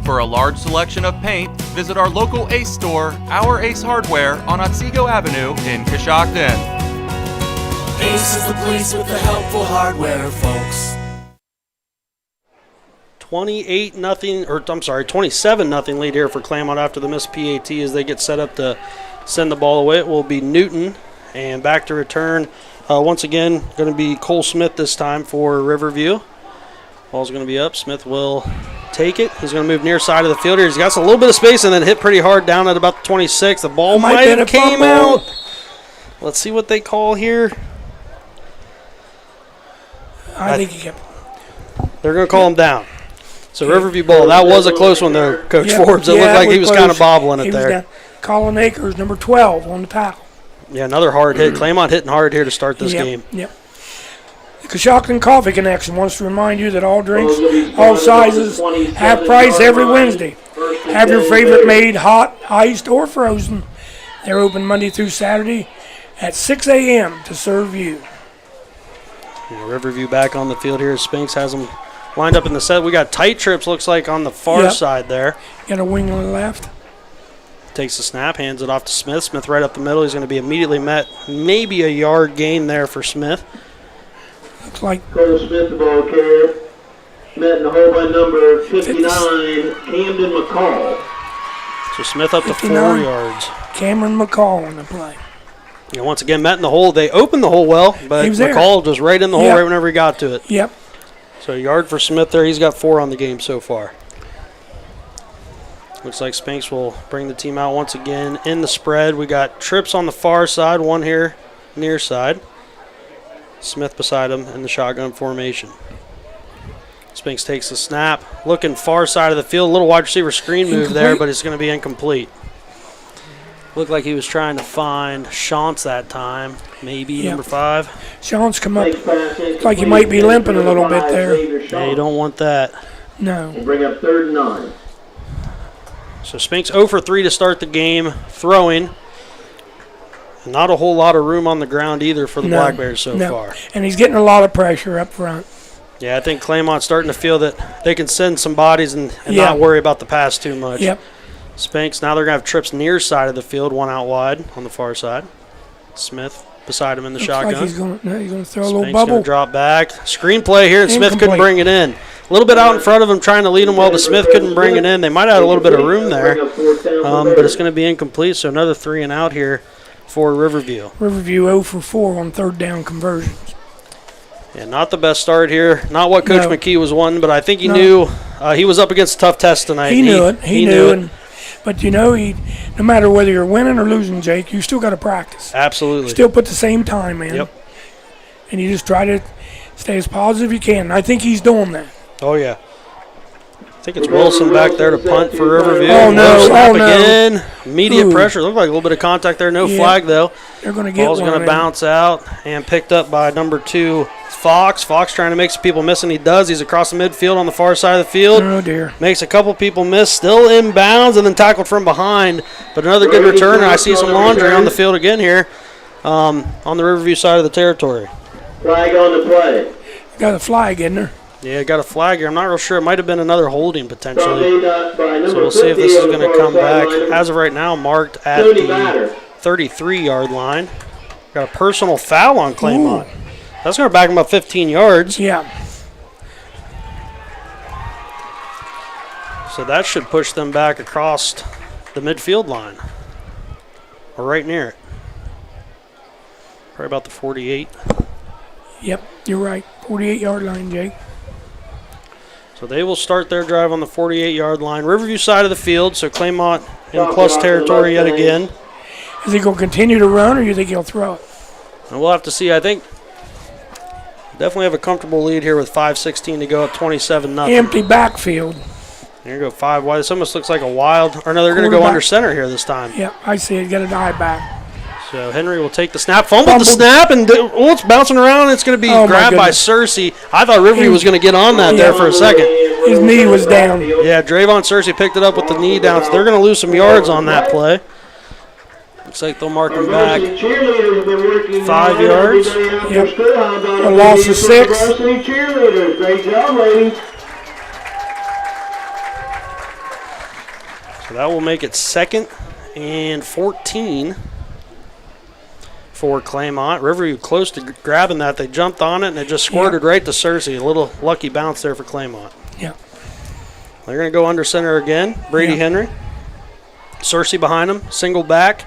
For a large selection of paint, visit our local Ace store, Our Ace Hardware, on Otsego Avenue in Coshocton. Ace is the place with the helpful hardware, folks. 27-0 lead here for Claymont after the missed PAT as they get set up to send the ball away. It will be Newton, and back to return once again going to be Cole Smith this time for Riverview. Ball's going to be up. Smith will take it. He's going to move near side of the field here. He's got a little bit of space and then hit pretty hard down at about the 26. The ball might have came out. Let's see what they call here. I think he kept. They're going to call him down. So Riverview ball. That was a close one there, Coach Forbes. It looked like he was kind of bobbling it there. Colin Akers, number 12, on the tackle. Yeah, another hard hit. Claymont hitting hard here to start this game. Yep. The Coshocton Coffee Connection wants to remind you that all drinks, all sizes, half price every Wednesday. Have your favorite made hot, iced, or frozen. They're open Monday through Saturday at 6 a.m. to serve you. Riverview back on the field here. Spinks has them lined up in the set. We got tight trips, looks like, on the far side there. Got a wing on the left. Takes the snap, hands it off to Smith. Smith right up the middle. He's going to be immediately met. Maybe a yard gain there for Smith. Looks like Cole Smith, the ball carrier. Met in the hole by number 59, Camden McCall. So Smith up to 4 yards. Cameron McCall on the play. And once again, met in the hole. They opened the hole well, but McCall just right in the hole right whenever he got to it. Yep. So a yard for Smith there. He's got 4 on the game so far. Looks like Spinks will bring the team out once again in the spread. We got trips on the far side, one here near side. Smith beside him in the shotgun formation. Spinks takes the snap. Looking far side of the field. A little wide receiver screen move there, but it's going to be incomplete. Looked like he was trying to find Shantz that time. Maybe number 5. Shantz come up. Looks like he might be limping a little bit there. Yeah, you don't want that. No. We'll bring up 3rd and 9. So Spinks 0 for 3 to start the game, throwing. Not a whole lot of room on the ground either for the Black Bears so far. And he's getting a lot of pressure up front. Yeah, I think Claymont's starting to feel that they can send some bodies and not worry about the pass too much. Yep. Spinks, now they're going to have trips near side of the field, one out wide on the far side. Smith beside him in the shotgun. Like he's going to throw a little Spinks bubble. going to drop back. Screenplay here, and Smith couldn't bring it in. A little bit out in front of him trying to lead him well, but Smith couldn't bring it in. They might have had a little bit of room there, but it's going to be incomplete, so another 3 and out here for Riverview. Riverview 0 for 4 on 3rd down conversions. Yeah, not the best start here. Not what Coach McKee was wanting, but I think he knew he was up against a tough test tonight. He knew it. He knew it. But, no matter whether you're winning or losing, Jake, you still got to practice. Absolutely. Still put the same time in. Yep. And you just try to stay as positive as you can. And I think he's doing that. Oh, yeah. I think it's Wilson back there to punt for Riverview. Oh, no. Snap again. Immediate pressure. Looked like a little bit of contact there. No flag, though. They're going to get Ball's going to bounce out and picked up by number 2, Fox. Fox trying to make some people miss, and he does. He's across the midfield on the far side of the field. Oh, dear. Makes a couple people miss. Still inbounds and then tackled from behind. But another good return, and I see some laundry on the field again here on the Riverview side of the territory. Flag on the play. Got a flag in there. Yeah, got a flag here. I'm not real sure. It might have been another holding potentially. So we'll see if this is going to come back. As of right now, marked at the 33-yard line. Got a personal foul on Claymont. That's going to back him up 15 yards. Yeah. So that should push them back across the midfield line. Or right near it. Probably about the 48. Yep, you're right. 48-yard line, Jake. So they will start their drive on the 48-yard line. Riverview side of the field, so Claymont in plus territory yet again. Is he going to continue to run, or do you think he'll throw it? And we'll have to see. I think definitely have a comfortable lead here with 5:16 to go, up 27-0. Empty backfield. There you go, 5 wide. This almost looks like a wild, or no, they're going to go under center here this time. Yep, I see it. Got an eye back. So Henry will take the snap, fumbled the snap, and it's bouncing around. It's going to be grabbed by Cersei. I thought Riverview was going to get on that there for a second. His knee was down. Yeah, Drayvon Cersei picked it up with the knee down, so they're going to lose some yards on that play. Looks like they'll mark him back 5 yards. Yep. A loss of 6. Great job, ladies. So that will make it 2nd and 14 for Claymont. Riverview close to grabbing that. They jumped on it, and it just squirted right to Cersei. A little lucky bounce there for Claymont. Yeah. They're going to go under center again. Brady Henry. Cersei behind him. Single back.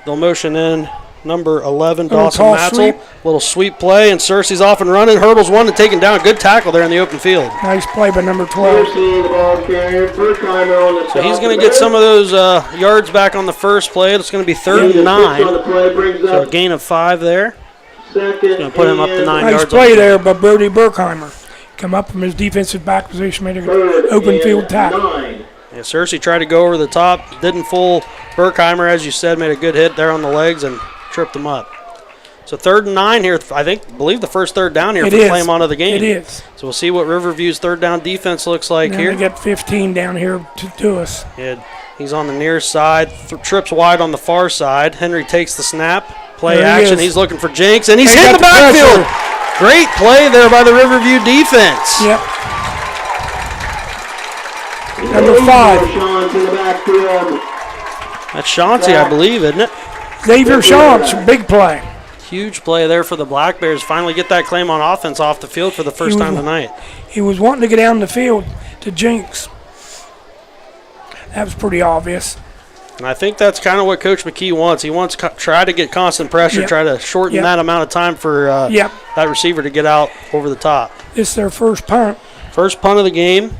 They'll motion in number 11, Dawson Matzel. Little sweep play, and Cersei's off and running. Hurdles one and taken down. Good tackle there in the open field. Nice play by number 12. So he's going to get some of those yards back on the first play. It's going to be 3rd and 9. So a gain of 5 there. Going to put him up to 9 yards. Nice play there by Brody Burkheimer. Come up from his defensive back position, made an open field tackle. Yeah, Cersei tried to go over the top. Didn't fool Burkheimer, as you said. Made a good hit there on the legs and tripped him up. So 3rd and 9 here. I believe the first 3rd down here for Claymont of the game. It is. So we'll see what Riverview's 3rd down defense looks like now here. They got 15 down here to us. Yeah, he's on the near side. Trips wide on the far side. Henry takes the snap. Play action. He's looking for Jenks, and he's hit the backfield. Great play there by the Riverview defense. Yep. Number 5. That's Chauncey, I believe, isn't it? Xavier Shantz, big play. Huge play there for the Black Bears. Finally get that Claymont offense off the field for the first time tonight. He was wanting to get down the field to Jenks. That was pretty obvious. And I think that's kind of what Coach McKee wants. He wants to try to get constant pressure, try to shorten that amount of time for that receiver to get out over the top. This is their first punt. First punt of the game.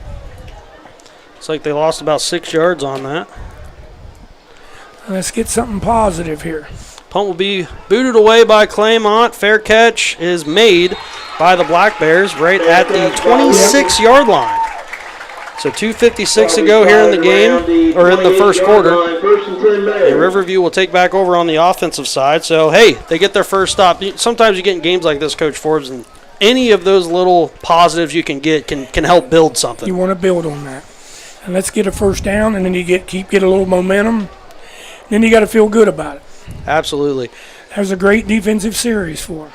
Looks like they lost about 6 yards on that. Let's get something positive here. Punt will be booted away by Claymont. Fair catch is made by the Black Bears right at the 26-yard line. So 2:56 to go here in the game, or in the first quarter. And Riverview will take back over on the offensive side. So, hey, they get their first stop. Sometimes you get in games like this, Coach Forbes, and any of those little positives you can get can help build something. You want to build on that. And let's get a first down, and then you get a little momentum. Then you got to feel good about it. Absolutely. That was a great defensive series for him.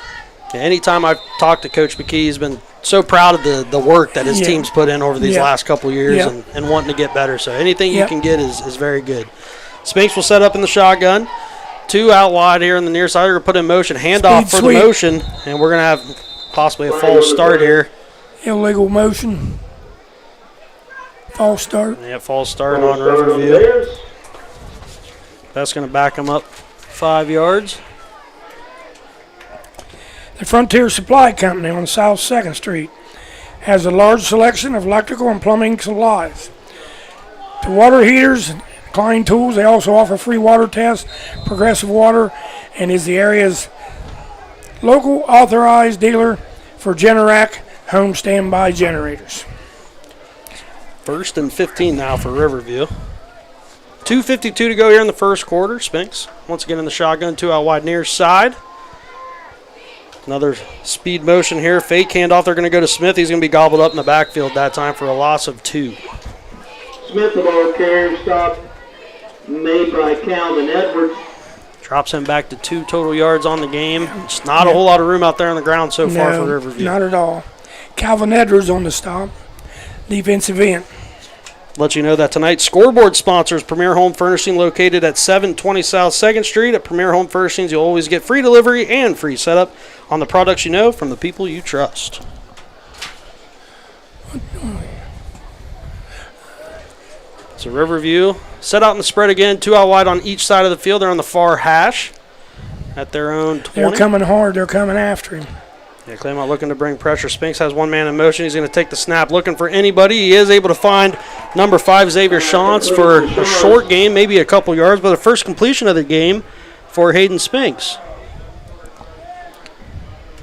Yeah, anytime I've talked to Coach McKee, he's been so proud of the work that his team's put in over these last couple of years and wanting to get better. So anything you can get is very good. Spinks will set up in the shotgun. 2 out wide here in the near side. We're going to put in motion. Handoff for the motion, and we're going to have possibly a false start here. Illegal motion. False start. Yeah, false start on Riverview. That's going to back him up 5 yards. The Frontier Supply Company on South 2nd Street has a large selection of electrical and plumbing supplies. To water heaters, Klein Tools, they also offer free water tests, Progressive Water, and is the area's local authorized dealer for Generac home standby generators. 1st and 15 now for Riverview. 2:52 to go here in the first quarter. Spinks once again in the shotgun, 2 out wide near side. Another speed motion here. Fake handoff. They're going to go to Smith. He's going to be gobbled up in the backfield that time for a loss of 2. Smith, the ball carrier stop made by Calvin Edwards. Drops him back to 2 total yards on the game. Just not a whole lot of room out there on the ground so far for Riverview. Not at all. Calvin Edwards on the stop. Defensive end. Let you know that tonight's scoreboard sponsors Premier Home Furnishing, located at 720 South 2nd Street. At Premier Home Furnishings, you'll always get free delivery and free setup on the products you know from the people you trust. So Riverview set out in the spread again, 2 out wide on each side of the field. They're on the far hash at their own 20. They're coming hard. They're coming after him. Yeah, Claymont looking to bring pressure. Spinks has one man in motion. He's going to take the snap, looking for anybody. He is able to find number 5, Xavier Shantz, for a short game, maybe a couple yards, but the first completion of the game for Hayden Spinks.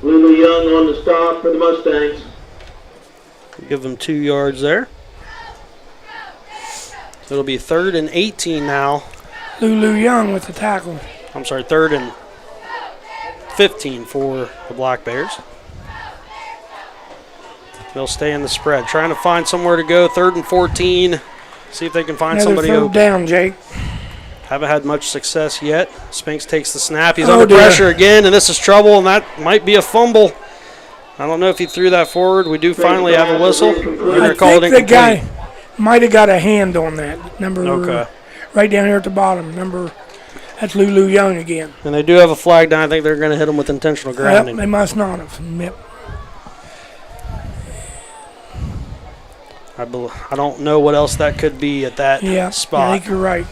Lulu Young on the stop for the Mustangs. Give them 2 yards there. It'll be 3rd and 18 now. Lulu Young with the tackle. I'm sorry, 3rd and 15 for the Black Bears. They'll stay in the spread. Trying to find somewhere to go. 3rd and 14. See if they can find somebody open. Down, Jake. Haven't had much success yet. Spinks takes the snap. He's under pressure again, and this is trouble, and that might be a fumble. I don't know if he threw that forward. We do finally have a whistle. I think the guy might have got a hand on that. Right down here at the bottom. That's Lulu Young again. And they do have a flag down. I think they're going to hit him with intentional grounding. They must not have. Yep. I don't know what else that could be at that spot. I think you're right.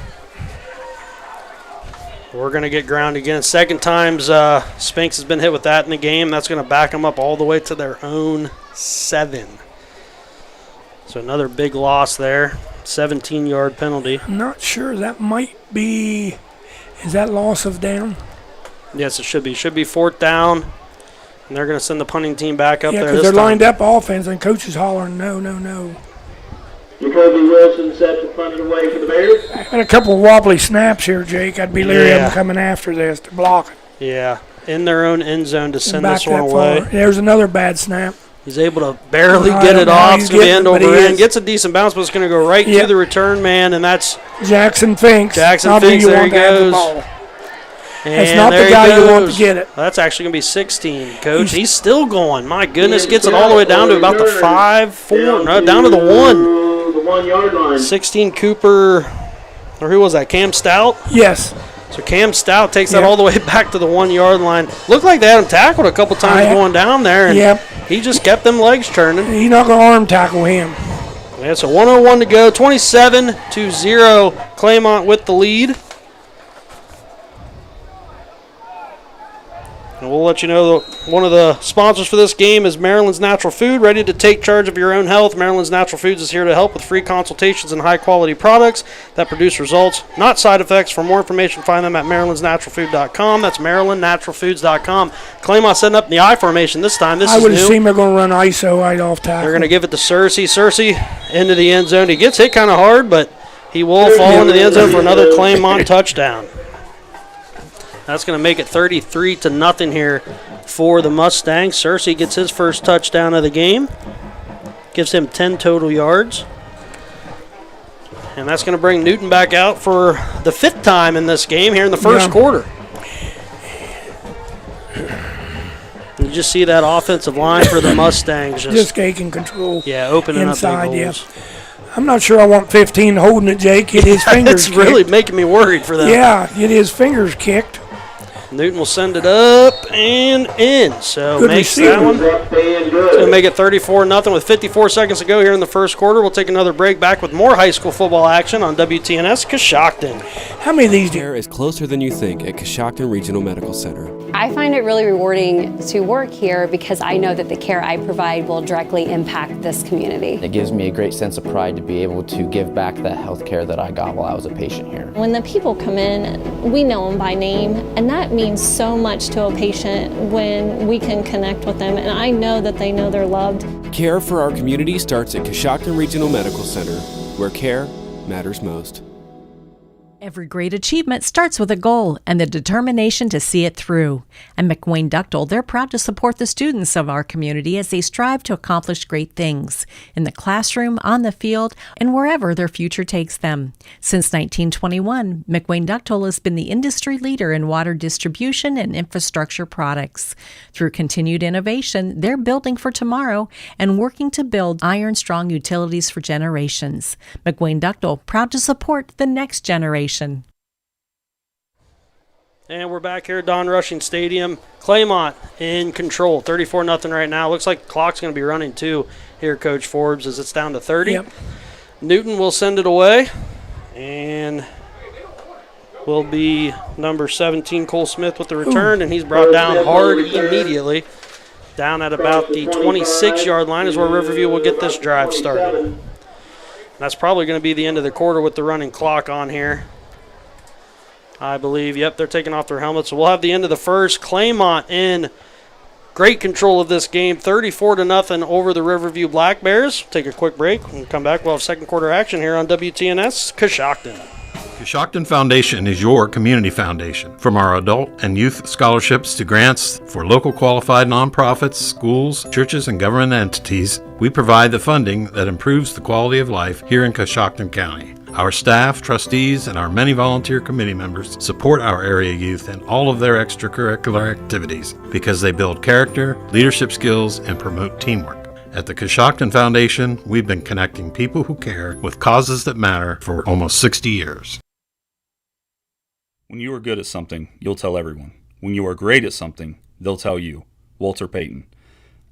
We're going to get ground again. Second times Spinks has been hit with that in the game. That's going to back them up all the way to their own 7. So another big loss there. 17-yard penalty. I'm not sure. That might be... Is that loss of down? Yes, it should be. Should be 4th down. And they're going to send the punting team back up there. Yeah, because they're lined up offense, and coach is hollering, no, no, no. Jacoby Wilson set to punt it away for the Bears. Had a couple wobbly snaps here, Jake. I'd be leery of them coming after this to block it. Yeah, in their own end zone to send this one away. There's another bad snap. He's able to barely get it off. It's going to be end over end. Gets a decent bounce, but it's going to go right to the return man, and that's Jackson Finks. Finks, there he goes. It's not the guy you want to get it. That's actually going to be 16, Coach. He's still going. My goodness, gets it all the way down to about the 5-4. No, down to the 1. The 1 yard line. 16 Cooper, or who was that? Cam Stout? Yes. So Cam Stout takes that all the way back to the 1 yard line. Looked like they had him tackled a couple times going down there, and he just kept them legs turning. He's not going to arm tackle him. Yeah, so 1:01 to go. 27-0. Claymont with the lead. And we'll let you know one of the sponsors for this game is Maryland's Natural Food. Ready to take charge of your own health? Maryland's Natural Foods is here to help with free consultations and high-quality products that produce results, not side effects. For more information, find them at marylandsnaturalfood.com. That's marylandnaturalfoods.com. Claymont setting up in the I formation this time. I would assume they're going to run ISO right off tackle. They're going to give it to Searcy. Searcy into the end zone. He gets hit kind of hard, but he will fall into the end zone for another Claymont touchdown. That's going to make it 33-0 here for the Mustangs. Searcy gets his first touchdown of the game. Gives him 10 total yards. And that's going to bring Newton back out for the 5th time in this game here in the first quarter. You just see that offensive line for the Mustangs. Just taking control. Yeah, opening inside, up big holes. I'm not sure I want 15 holding it, Jake. Get his fingers It's really making me worried for them. Yeah, get his fingers kicked. Newton will send it up and in. So Good makes receiver. that one. It's going to make it 34-0 with 54 seconds to go here in the first quarter. We'll take another break, back with more high school football action on WTNS Coshocton. How many of these do Care is closer than you think at Coshocton Regional Medical Center. I find it really rewarding to work here because I know that the care I provide will directly impact this community. It gives me a great sense of pride to be able to give back that health care that I got while I was a patient here. When the people come in, we know them by name, and that means so much to a patient when we can connect with them, and I know that they know they're loved. Care for our community starts at Coshocton Regional Medical Center, where care matters most. Every great achievement starts with a goal and the determination to see it through. At McWayne Ductal, they're proud to support the students of our community as they strive to accomplish great things in the classroom, on the field, and wherever their future takes them. Since 1921, McWayne Ductal has been the industry leader in water distribution and infrastructure products. Through continued innovation, they're building for tomorrow and working to build iron-strong utilities for generations. McWayne Ductal, proud to support the next generation. And we're back here at Don Rushing Stadium. Claymont in control, 34-0 right now. Looks like the clock's going to be running too here, Coach Forbes, as it's down to 30. Yep. Newton will send it away, and will be number 17, Cole Smith, with the return, and he's brought down hard immediately. Down at about the 26-yard line is where Riverview will get this drive started. That's probably going to be the end of the quarter with the running clock on here, I believe. Yep, they're taking off their helmets. So we'll have the end of the first. Claymont in great control of this game, 34-0 over the Riverview Black Bears. Take a quick break. When we come back, we'll have second quarter action here on WTNS Coshocton. Coshocton Foundation is your community foundation. From our adult and youth scholarships to grants for local qualified nonprofits, schools, churches, and government entities, we provide the funding that improves the quality of life here in Coshocton County. Our staff, trustees, and our many volunteer committee members support our area youth in all of their extracurricular activities because they build character, leadership skills, and promote teamwork. At the Coshocton Foundation, we've been connecting people who care with causes that matter for almost 60 years. When you are good at something, you'll tell everyone. When you are great at something, they'll tell you. Walter Payton.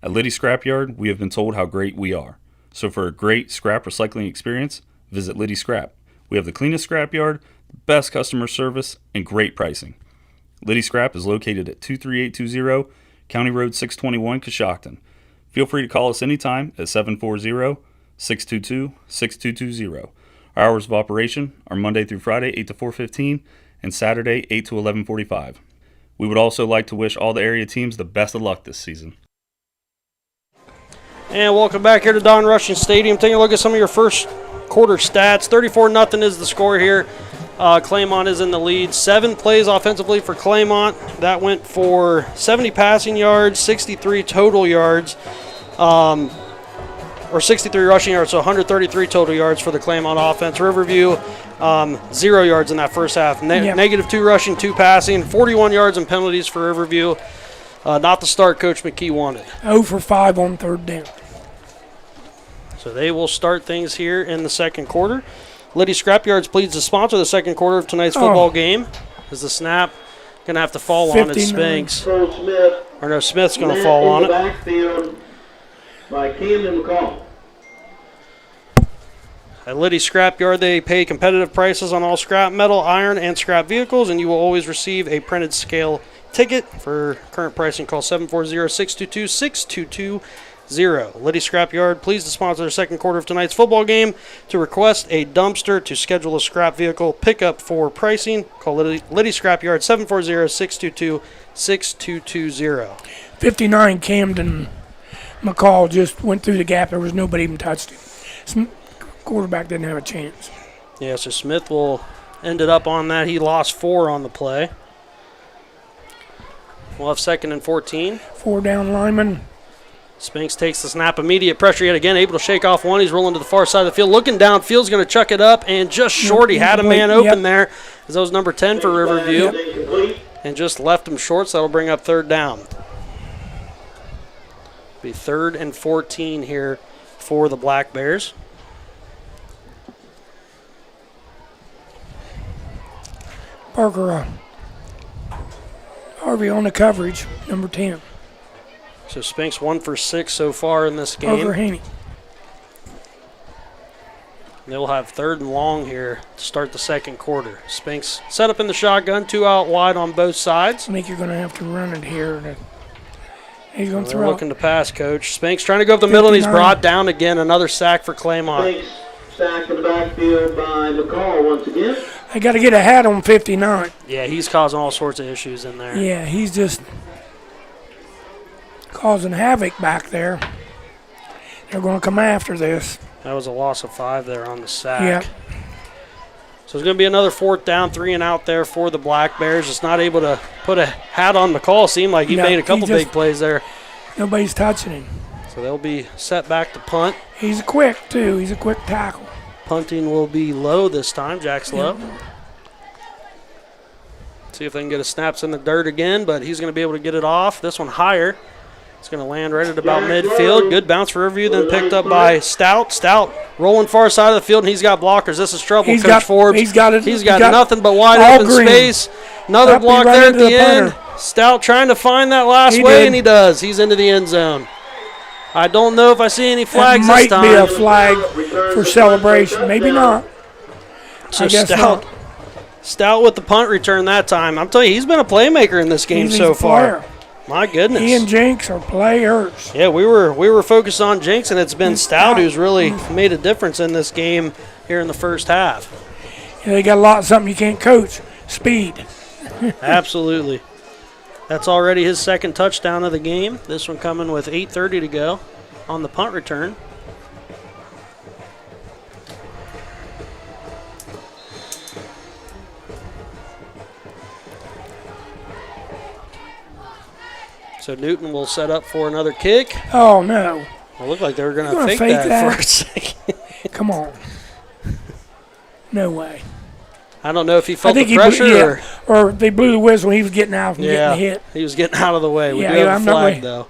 At Liddy Scrapyard, we have been told how great we are. So for a great scrap recycling experience, visit Liddy Scrap. We have the cleanest scrapyard, the best customer service, and great pricing. Liddy Scrap is located at 23820 County Road 621, Coshocton. Feel free to call us anytime at 740-622-6220. Our hours of operation are Monday through Friday, 8 to 4:15, and Saturday, 8 to 11:45. We would also like to wish all the area teams the best of luck this season. And welcome back here to Don Rushing Stadium. Taking a look at some of your first quarter stats. 34-0 is the score here. Claymont is in the lead. 7 plays offensively for Claymont. That went for 70 passing yards, 63 total yards, or 63 rushing yards, so 133 total yards for the Claymont offense. Riverview, 0 yards in that first half. Negative 2 rushing, 2 passing, 41 yards and penalties for Riverview. Not the start Coach McKee wanted. 0 for 5 on third down. So they will start things here in the second quarter. Liddy Scrapyards pleads to sponsor the second quarter of tonight's football game. Is the snap going to have to fall on it, Spinks? Or no, Smith's going to fall on it. Backfield by Camden McCall. At Liddy Scrapyard, they pay competitive prices on all scrap metal, iron, and scrap vehicles, and you will always receive a printed scale ticket. For current pricing, call 740-622-6220. Liddy Scrapyard, please to sponsor the second quarter of tonight's football game. To request a dumpster, to schedule a scrap vehicle pickup for pricing, call Liddy Scrapyard 740-622-6220. 59 Camden McCall just went through the gap. There was nobody even touched him. Quarterback didn't have a chance. Yeah, so Smith will end it up on that. He lost 4 on the play. We'll have 2nd and 14. 4 down lineman. Spinks takes the snap, immediate pressure yet again, able to shake off one. He's rolling to the far side of the field, looking downfield's going to chuck it up, and just short. He had a man open there, as that was number 10 for Riverview, and just left him short, so that'll bring up third down. Be 3rd and 14 here for the Black Bears. Parker Harvey on the coverage, number 10. So Spinks 1 for 6 so far in this game. Over Haney. They'll have 3rd and long here to start the second quarter. Spinks set up in the shotgun, 2 out wide on both sides. I think you're going to have to run it here. He's going to They're throw. Looking to pass, Coach. Spinks trying to go up the middle, and he's brought down again. Another sack for Claymont. Spinks sacked in the backfield by McCall once again. I got to get a hat on 59. Yeah, he's causing all sorts of issues in there. Yeah, he's just causing havoc back there. They're going to come after this. That was a loss of 5 there on the sack. Yeah. So it's going to be another 4th down, 3 and out there for the Black Bears. Just not able to put a hat on McCall. Seemed like he made a couple big plays there. Nobody's touching him. So they'll be set back to punt. He's quick, too. He's a quick tackle. Punting will be low this time. Jack's low. See if they can get his snaps in the dirt again, but he's going to be able to get it off. This one higher. It's going to land right at about midfield. Good bounce for Riverview, then picked up by Stout. Stout rolling far side of the field, and he's got blockers. This is trouble, Coach Forbes. He's got nothing but wide open space. Another block there at the end. Stout trying to find that last way, and he does. He's into the end zone. I don't know if I see any flags this time. Might be a flag for celebration. Maybe not. So Stout with the punt return that time. I'm telling you, he's been a playmaker in this game so far. My goodness. He and Jinx are players. Yeah, we were focused on Jinx, and it's been Stout who's really made a difference in this game here in the first half. Yeah, they got a lot of something you can't coach, speed. Absolutely. That's already his second touchdown of the game. This one coming with 8:30 to go on the punt return. So Newton will set up for another kick. Oh, no. It looked like they were going to fake that for a second. Come on. No way. I don't know if he felt the pressure or they blew the whistle. He was getting out from getting hit. He was getting out of the way. We do have I'm a flag, though.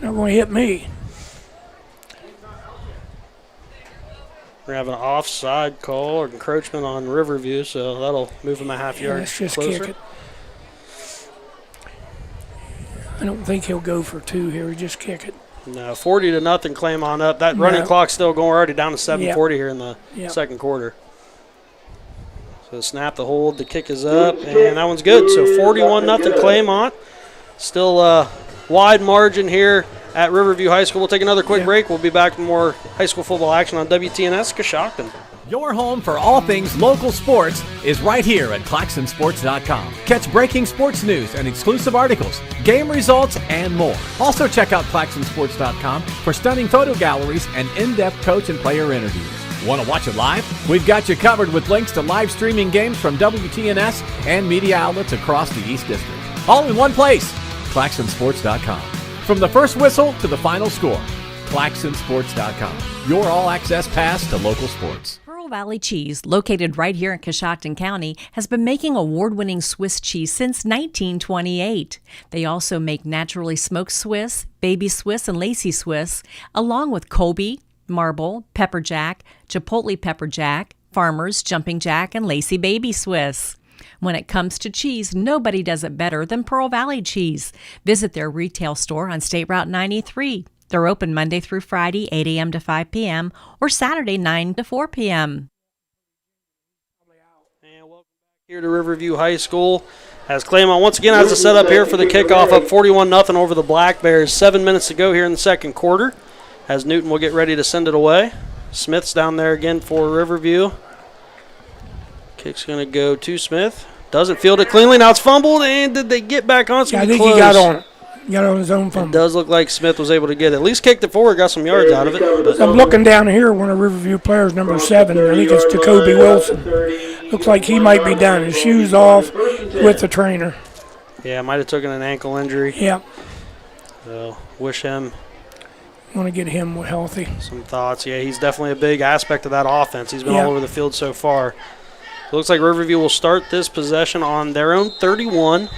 Not going to hit me. We're going to have an offside call or encroachment on Riverview, so that'll move him a half yard let's just closer. kick it. I don't think he'll go for 2 here. He just kick it. No, 40-0 Claymont up. That running clock's still going. We're already down to 7:40 here in the second quarter. So snap the hold, the kick is up, and that one's good. So 41-0 Claymont. Still wide margin here at Riverview High School. We'll take another quick break. We'll be back with more high school football action on WTNS Coshocton. Your home for all things local sports is right here at ClaxonSports.com. Catch breaking sports news and exclusive articles, game results, and more. Also check out ClaxonSports.com for stunning photo galleries and in-depth coach and player interviews. Want to watch it live? We've got you covered with links to live streaming games from WTNS and media outlets across the East District. All in one place, ClaxonSports.com. From the first whistle to the final score, ClaxonSports.com. Your all-access pass to local sports. Pearl Valley Cheese, located right here in Coshocton County, has been making award-winning Swiss cheese since 1928. They also make naturally smoked Swiss, baby Swiss, and Lacey Swiss, along with Colby, Marble, Pepper Jack, Chipotle Pepper Jack, Farmers, Jumping Jack, and Lacey Baby Swiss. When it comes to cheese, nobody does it better than Pearl Valley Cheese. Visit their retail store on State Route 93. They're open Monday through Friday, 8 a.m. to 5 p.m., or Saturday, 9 to 4 p.m. And welcome back here to Riverview High School. As Claymont once again has a setup here for the kickoff, up 41-0 over the Black Bears. 7 minutes to go here in the second quarter, as Newton will get ready to send it away. Smith's down there again for Riverview. Kick's going to go to Smith. Doesn't field it cleanly. Now it's fumbled, and did they get back on? I think he got on it. Got on his own fumble. It does look like Smith was able to get it. At least kicked it forward, got some yards out of it. But I'm looking down here, one of Riverview players, number 7. I think it's Jacoby Wilson. Looks like he might be done. His shoes off with the trainer. Yeah, might have taken an ankle injury. Yeah. So wish him. Want to get him healthy. Some thoughts. Yeah, he's definitely a big aspect of that offense. He's been all over the field so far. It looks like Riverview will start this possession on their own 31.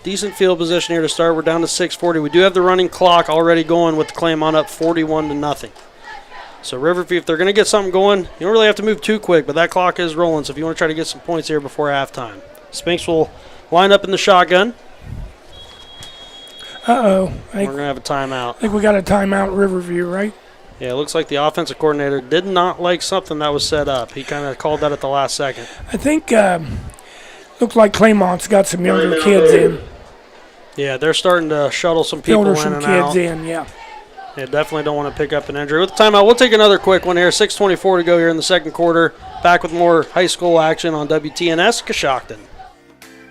Decent field position here to start. We're down to 6:40. We do have the running clock already going with Claymont up 41-0. So Riverview, if they're going to get something going, you don't really have to move too quick, but that clock is rolling. So if you want to try to get some points here before halftime. Spinks will line up in the shotgun. Uh-oh. We're going to have a timeout. I think we got a timeout at Riverview, right? Yeah, it looks like the offensive coordinator did not like something that was set up. He kind of called that at the last second. I think looks like Claymont's got some younger kids in. Yeah, they're starting to shuttle some people in some and kids out. in, yeah. Yeah, definitely don't want to pick up an injury. With the timeout, we'll take another quick one here. 6:24 to go here in the second quarter. Back with more high school action on WTNS Coshocton.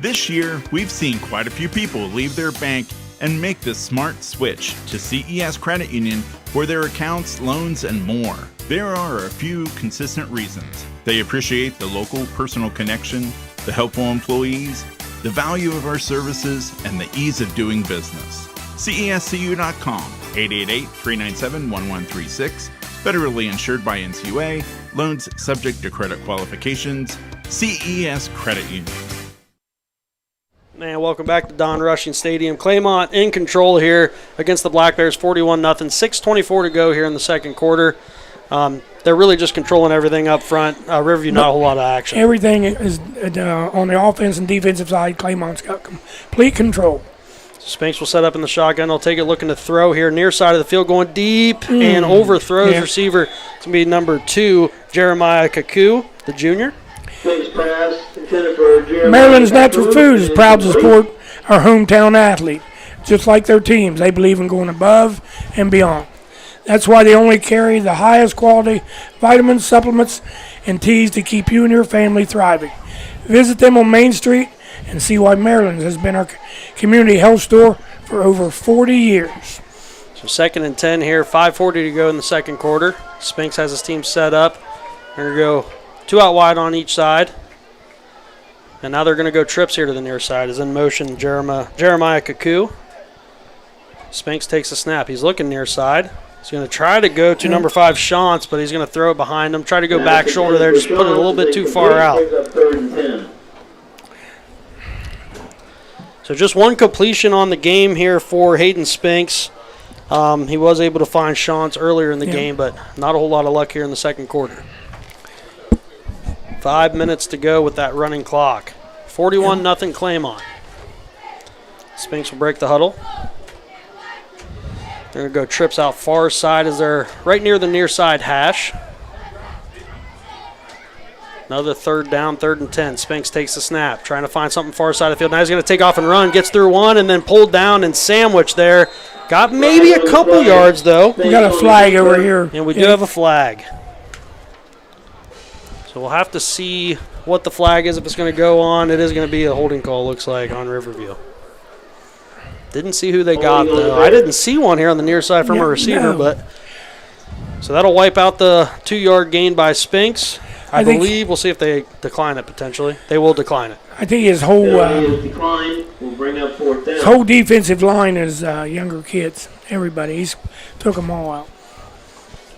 This year, we've seen quite a few people leave their bank and make the smart switch to CES Credit Union for their accounts, loans, and more. There are a few consistent reasons. They appreciate the local personal connection, the helpful employees, the value of our services, and the ease of doing business. CESCU.com, 888-397-1136, federally insured by NCUA, loans subject to credit qualifications, CES Credit Union. And welcome back to Don Rushing Stadium. Claymont in control here against the Black Bears, 41-0. 6:24 to go here in the second quarter. They're really just controlling everything up front. Riverview, not a whole lot of action. Everything is on the offense and defensive side. Claymont's got complete control. Spinks will set up in the shotgun. They'll take it looking to throw here near side of the field, going deep and overthrows receiver. It's going to be number 2, Jeremiah Kaku, the junior. Maryland's Natural Foods is proud to support our hometown athlete. just like their teams. They believe in going above and beyond. That's why they only carry the highest quality vitamins, supplements, and teas to keep you and your family thriving. Visit them on Main Street and see why Maryland's has been our community health store for over 40 years. So 2nd and 10 here, 5:40 to go in the second quarter. Spinks has his team set up. They're going to go 2 out wide on each side. And now they're going to go trips here to the near side. Is in motion Jeremiah Kaku. Spinks takes a snap. He's looking near side. He's going to try to go to number 5, Shantz, but he's going to throw it behind him. Try to go back shoulder there, just put it a little bit too far out. So just one completion on the game here for Hayden Spinks. He was able to find Shantz earlier in the game, but not a whole lot of luck here in the second quarter. 5 minutes to go with that running clock. 41-0 Claymont. Spinks will break the huddle. They're going to go trips out far side as they're right near the near side hash. Another 3rd down, 3rd and 10. Spinks takes the snap, trying to find something far side of the field. Now he's going to take off and run, gets through one, and then pulled down and sandwiched there. Got maybe a couple yards, though. We got a flag over here. And we do have a flag. So we'll have to see what the flag is if it's going to go on. It is going to be a holding call, looks like, on Riverview. Didn't see who they got, though. I didn't see one here on the near side from a receiver, but so that'll wipe out the 2-yard gain by Spinks. I believe we'll see if they decline it potentially. They will decline it. I think his whole defensive line is younger kids. Everybody, he's took them all out.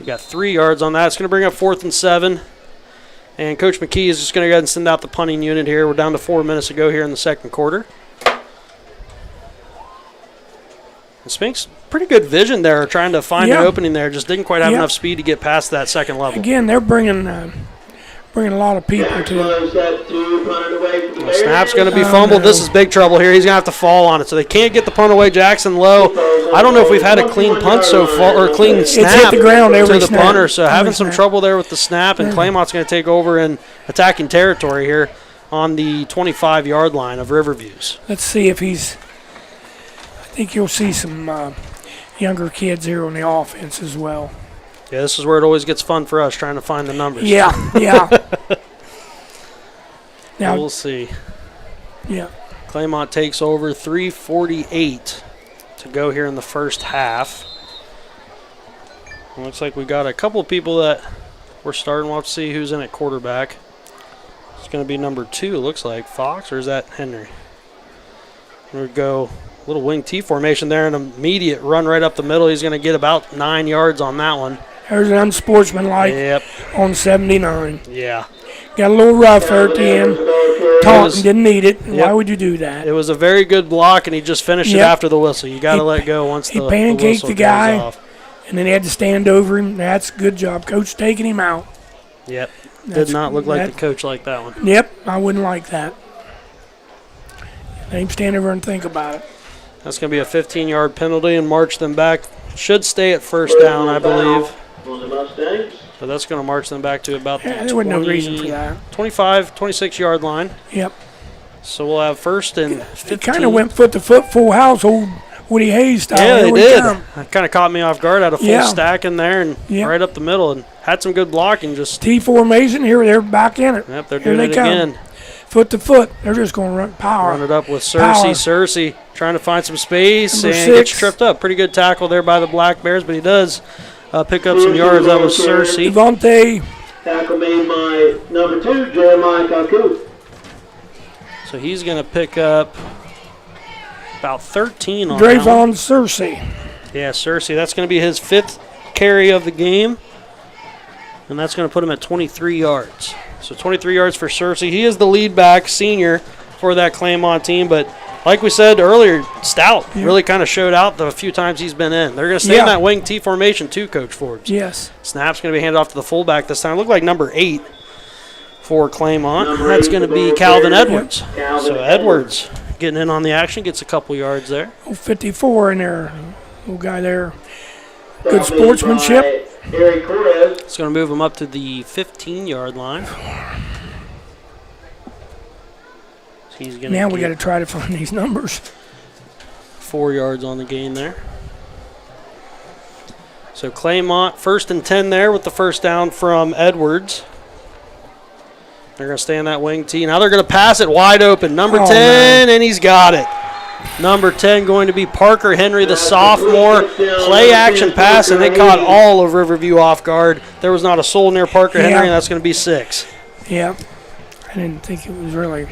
We got 3 yards on that. It's going to bring up 4th and 7. And Coach McKee is just going to go ahead and send out the punting unit here. We're down to 4 minutes to go here in the second quarter. And Spinks, pretty good vision there, trying to find an opening there. Just didn't quite have enough speed to get past that second level. Again, they're bringing a lot of people to it. The snap's going to be fumbled. This is big trouble here. He's going to have to fall on it. So they can't get the punt away. Jackson Lowe. I don't know if we've had a clean punt so far, or clean snap hit the ground every to the snap. punter. So having some trouble there with the snap, and Claymont's going to take over in attacking territory here on the 25-yard line of Riverview's. Let's see if he's – I think you'll see some younger kids here on the offense as well. Yeah, this is where it always gets fun for us, trying to find the numbers. Yeah. Now we'll see. Yeah. Claymont takes over, 3:48 to go here in the first half. It looks like we got a couple of people that we're starting. We'll have to see who's in at quarterback. It's going to be number 2, it looks like. Fox, or is that Henry? We're going to go a little wing T formation there, an immediate run right up the middle. He's going to get about 9 yards on that one. There's an unsportsmanlike on 79. Yeah. Got a little rough there at the end. Taunton didn't need it. Why would you do that? It was a very good block, and he just finished it after the whistle. You got to let go once the whistle goes off. He pancaked the guy, and then he had to stand over him. That's a good job. Coach taking him out. Yep. Did not look like the coach liked that one. Yep, I wouldn't like that. Let him stand over and think about it. That's going to be a 15-yard penalty and march them back. Should stay at first down, I believe. So that's going to march them back to about the there was no reason for that. 25, 26-yard line. Yep. So we'll have first and 15. It kind of went foot to foot, full house, old Woody Hayes style. Yeah, they did. That kind of caught me off guard. Had a full stack in there and right up the middle, and had some good blocking. Just T formation here. They're back in it. Yep, they're doing it again. Foot to foot. They're just going to run power. Run it up with Cersei. Cersei trying to find some space and gets tripped up. Pretty good tackle there by the Black Bears, but he does pick up some yards. That was Cersei. Devontae. Tackle made by number 2, Jeremiah Kaku. So he's going to pick up about 13 on Drayvon Cersei. Yeah, Cersei. That's going to be his 5th carry of the game, and that's going to put him at 23 yards. So 23 yards for Cersei. He is the lead back, senior, for that Claymont team, but like we said earlier, Stout really kind of showed out the few times he's been in. They're going to stay in that wing T formation too, Coach Forbes. Yes. Snap's going to be handed off to the fullback this time. Look like number 8 for Claymont. That's going to be Calvin Edwards. So Edwards getting in on the action, gets a couple yards there. 54 in there. Little guy there. Good sportsmanship. It's going to move him up to the 15-yard line. Now we got to try to find these numbers. 4 yards on the gain there. So Claymont 1st and 10 there with the first down from Edwards. They're going to stay in that wing tee. Now they're going to pass it wide open. Number 10, and he's got it. Number 10 going to be Parker Henry, the sophomore. Play action pass, and they caught all of Riverview off guard. There was not a soul near Parker Henry, and that's going to be 6. Yeah. I didn't think it was really.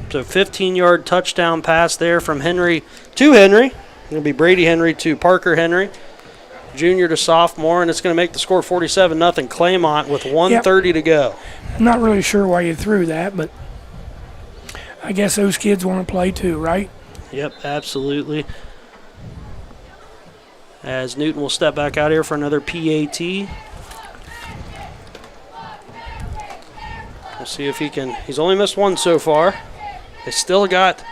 So 15-yard touchdown pass there from Henry to Henry. It'll be Brady Henry to Parker Henry, junior to sophomore, and it's going to make the score 47-0 Claymont with 1:30 to go. I'm not really sure why you threw that, but I guess those kids want to play too, right? Yep, absolutely. As Newton will step back out here for another PAT. We'll see if he can. He's only missed one so far. They still got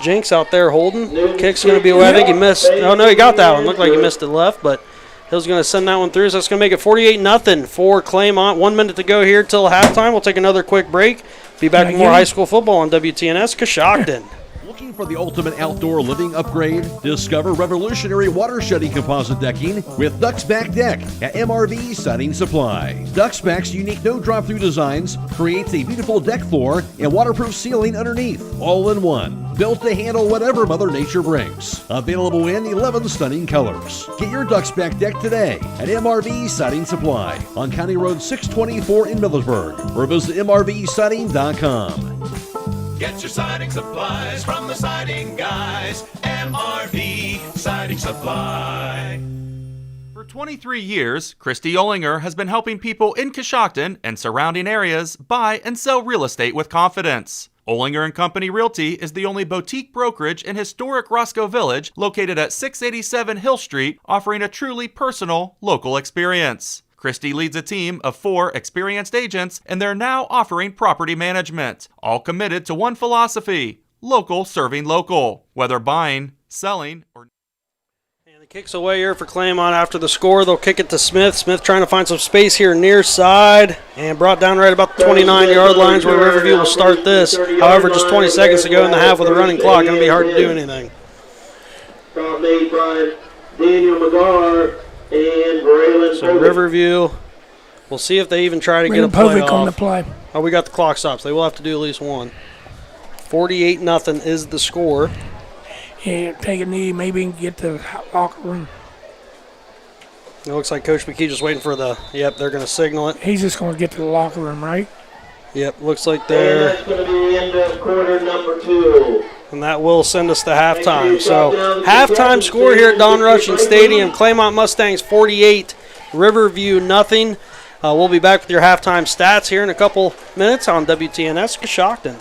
Jinx out there holding. Kick's going to be away. I think he missed. Oh, no, he got that one. Looked like he missed it left, but Hill's going to send that one through. So that's going to make it 48-0 for Claymont. 1 minute to go here till halftime. We'll take another quick break. Be back with more high school football on WTNS Coshocton. Looking for the ultimate outdoor living upgrade? Discover revolutionary water-shedding composite decking with Duck's Back Deck at MRV Siding Supply. Duck's Back's unique no-drop-through designs creates a beautiful deck floor and waterproof ceiling underneath, all in one. Built to handle whatever Mother Nature brings. Available in 11 stunning colors. Get your Duck's Back Deck today at MRV Siding Supply on County Road 624 in Millersburg or visit mrvsiding.com. Get your siding supplies from the siding guys. MRV Siding Supply. For 23 years, Christy Olinger has been helping people in Coshocton and surrounding areas buy and sell real estate with confidence. Olinger & Company Realty is the only boutique brokerage in historic Roscoe Village located at 687 Hill Street, offering a truly personal, local experience. Christy leads a team of 4 experienced agents, and they're now offering property management, all committed to one philosophy: local serving local. Whether buying, selling, or... And the kick's away here for Claymont after the score. They'll kick it to Smith. Smith trying to find some space here near side, and brought down right about the 29-yard lines where Riverview will start this. However, just 20 seconds to go in the half with a running clock. Going to be hard to do anything. Made by Daniel McGar. So Riverview, we'll see if they even try to get a play off. On the play. Oh, we got the clock stops. They will have to do at least one. 48-0 is the score. Yeah, take a knee, maybe get to the locker room. It looks like Coach McKee just waiting for the, yep, they're going to signal it. He's just going to get to the locker room, right? Yep, looks like they're. And that's going to be the end of quarter number 2. And that will send us to halftime. So, halftime score here at Don Rushing Stadium. Claymont Mustangs 48, Riverview nothing. We'll be back with your halftime stats here in a couple minutes on WTNS Coshocton.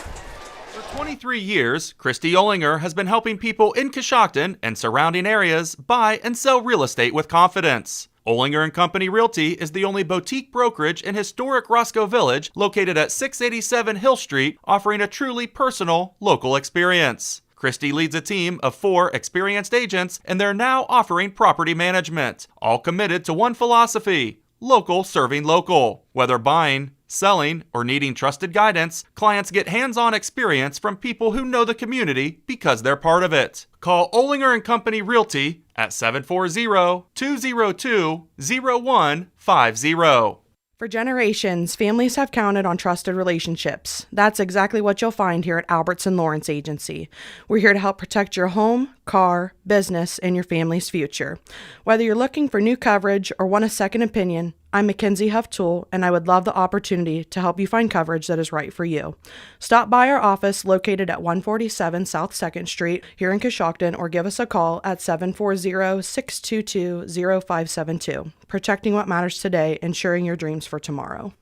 For 23 years, Christy Olinger has been helping people in Coshocton and surrounding areas buy and sell real estate with confidence. Olinger & Company Realty is the only boutique brokerage in historic Roscoe Village located at 687 Hill Street, offering a truly personal, local experience. Christy leads a team of 4 experienced agents, and they're now offering property management, all committed to one philosophy: local serving local. Whether buying, selling, or needing trusted guidance, clients get hands-on experience from people who know the community because they're part of it. Call Olinger & Company Realty at 740-202-0150. For generations, families have counted on trusted relationships. That's exactly what you'll find here at Albertson Lawrence Agency. We're here to help protect your home, car, business, and your family's future. Whether you're looking for new coverage or want a second opinion, I'm Mackenzie Huff-Toole, and I would love the opportunity to help you find coverage that is right for you. Stop by our office located at 147 South 2nd Street here in Coshocton, or give us a call at 740-622-0572. Protecting what matters today, ensuring your dreams for tomorrow.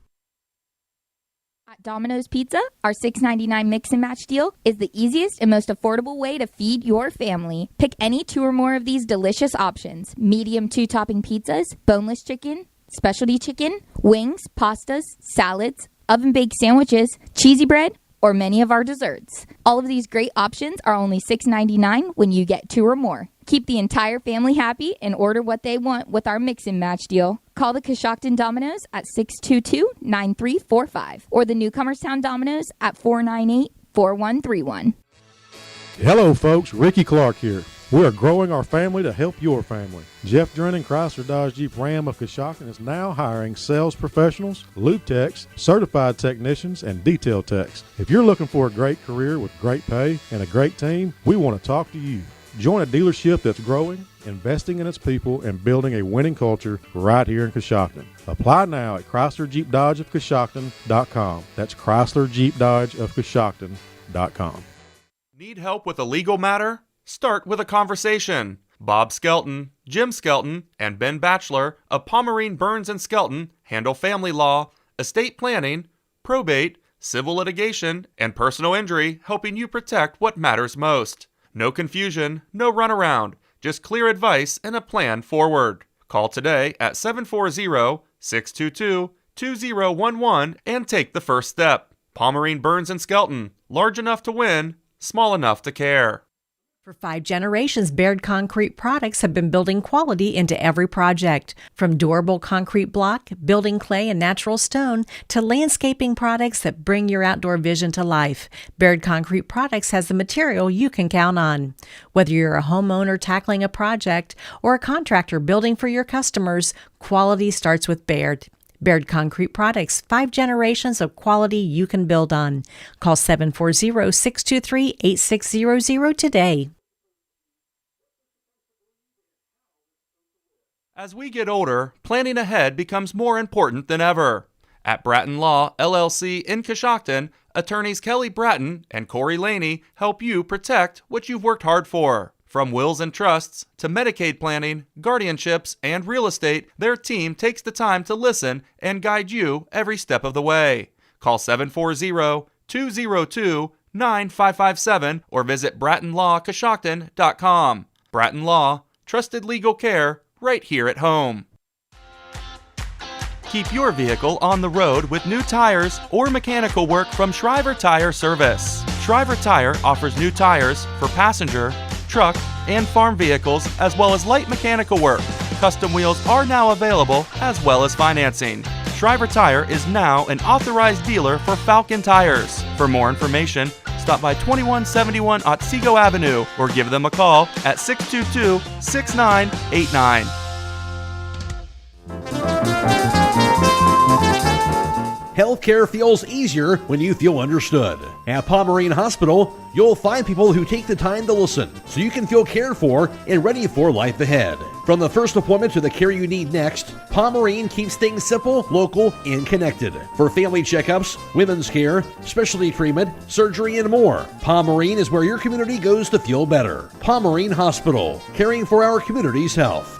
At Domino's Pizza, our $6.99 mix and match deal is the easiest and most affordable way to feed your family. Pick any 2 or more of these delicious options: medium 2-topping pizzas, boneless chicken, specialty chicken, wings, pastas, salads, oven-baked sandwiches, cheesy bread, or many of our desserts. All of these great options are only $6.99 when you get 2 or more. Keep the entire family happy and order what they want with our mix and match deal. Call the Coshocton Domino's at 622-9345 or the Newcomerstown Domino's at 498-4131. Hello, folks. Ricky Clark here. We are growing our family to help your family. Jeff Drennan, Chrysler Dodge Jeep Ram of Coshocton, is now hiring sales professionals, lube techs, certified technicians, and detail techs. If you're looking for a great career with great pay and a great team, we want to talk to you. Join a dealership that's growing, investing in its people, and building a winning culture right here in Coshocton. Apply now at Chrysler Jeep Dodge of Coshocton.com. That's Chrysler Jeep Dodge of Coshocton.com. Need help with a legal matter? Start with a conversation. Bob Skelton, Jim Skelton, and Ben Batchelor of Pomerine Burns & Skelton handle family law, estate planning, probate, civil litigation, and personal injury, helping you protect what matters most. No confusion, no runaround, just clear advice and a plan forward. Call today at 740-622-2011 and take the first step. Pomerine Burns & Skelton, large enough to win, small enough to care. For 5 generations, Baird Concrete Products have been building quality into every project. From durable concrete block, building clay and natural stone, to landscaping products that bring your outdoor vision to life, Baird Concrete Products has the material you can count on. Whether you're a homeowner tackling a project or a contractor building for your customers, quality starts with Baird. Baird Concrete Products, 5 generations of quality you can build on. Call 740-623-8600 today. As we get older, planning ahead becomes more important than ever. At Bratton Law, LLC in Coshocton, attorneys Kelly Bratton and Corey Laney help you protect what you've worked hard for. From wills and trusts to Medicaid planning, guardianships, and real estate, their team takes the time to listen and guide you every step of the way. Call 740-202-9557 or visit BrattonLawCoshocton.com. Bratton Law, trusted legal care right here at home. Keep your vehicle on the road with new tires or mechanical work from Shriver Tire Service. Shriver Tire offers new tires for passenger, truck, and farm vehicles, as well as light mechanical work. Custom wheels are now available, as well as financing. Shriver Tire is now an authorized dealer for Falcon Tires. For more information, stop by 2171 Otsego Avenue or give them a call at 622-6989. Healthcare feels easier when you feel understood. At Pomerine Hospital, you'll find people who take the time to listen so you can feel cared for and ready for life ahead. From the first appointment to the care you need next, Pomerine keeps things simple, local, and connected. For family checkups, women's care, specialty treatment, surgery, and more, Pomerine is where your community goes to feel better. Pomerine Hospital, caring for our community's health.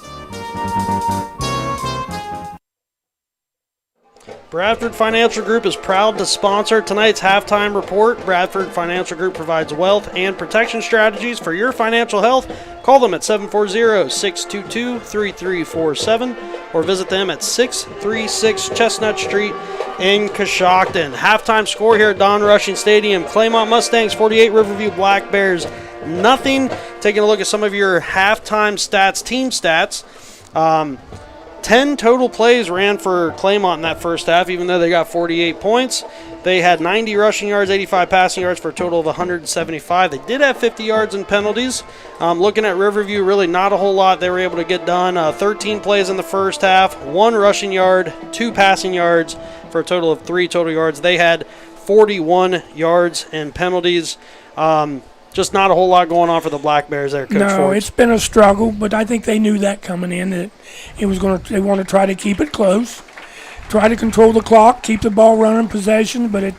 Bradford Financial Group is proud to sponsor tonight's halftime report. Bradford Financial Group provides wealth and protection strategies for your financial health. Call them at 740-622-3347 or visit them at 636 Chestnut Street in Coshocton. Halftime score here at Don Rushing Stadium. Claymont Mustangs 48, Riverview Black Bears nothing. Taking a look at some of your halftime stats, team stats. 10 total plays ran for Claymont in that first half, even though they got 48 points. They had 90 rushing yards, 85 passing yards for a total of 175. They did have 50 yards in penalties. Looking at Riverview, really not a whole lot they were able to get done. 13 plays in the first half, 1 rushing yard, 2 passing yards for a total of 3 total yards. They had 41 yards in penalties. Just not a whole lot going on for the Black Bears there, Coach No, Forbes. it's been a struggle, but I think they knew that coming in, that it was they want to try to keep it close, try to control the clock, keep the ball running possession, but it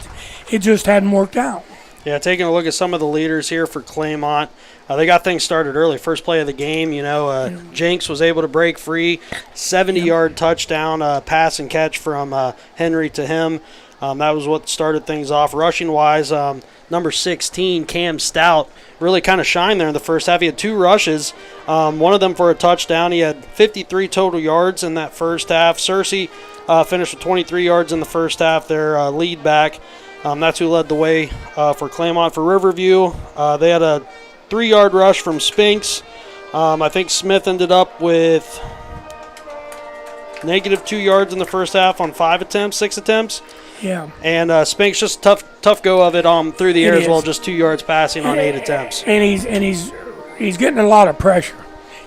just hadn't worked out. Yeah, taking a look at some of the leaders here for Claymont. They got things started early. First play of the game, Jenks was able to break free, 70-yard touchdown pass and catch from Henry to him. That was what started things off. Rushing-wise, number 16, Cam Stout, really kind of shined there in the first half. He had 2 rushes, one of them for a touchdown. He had 53 total yards in that first half. Searcy finished with 23 yards in the first half, their lead back. That's who led the way for Claymont. For Riverview, they had a 3-yard rush from Spinks. I think Smith ended up with -2 yards in the first half on 6 attempts. Yeah. And Spink's just tough go of it through the air It as well, is. just 2 yards passing on 8 attempts. And he's getting a lot of pressure.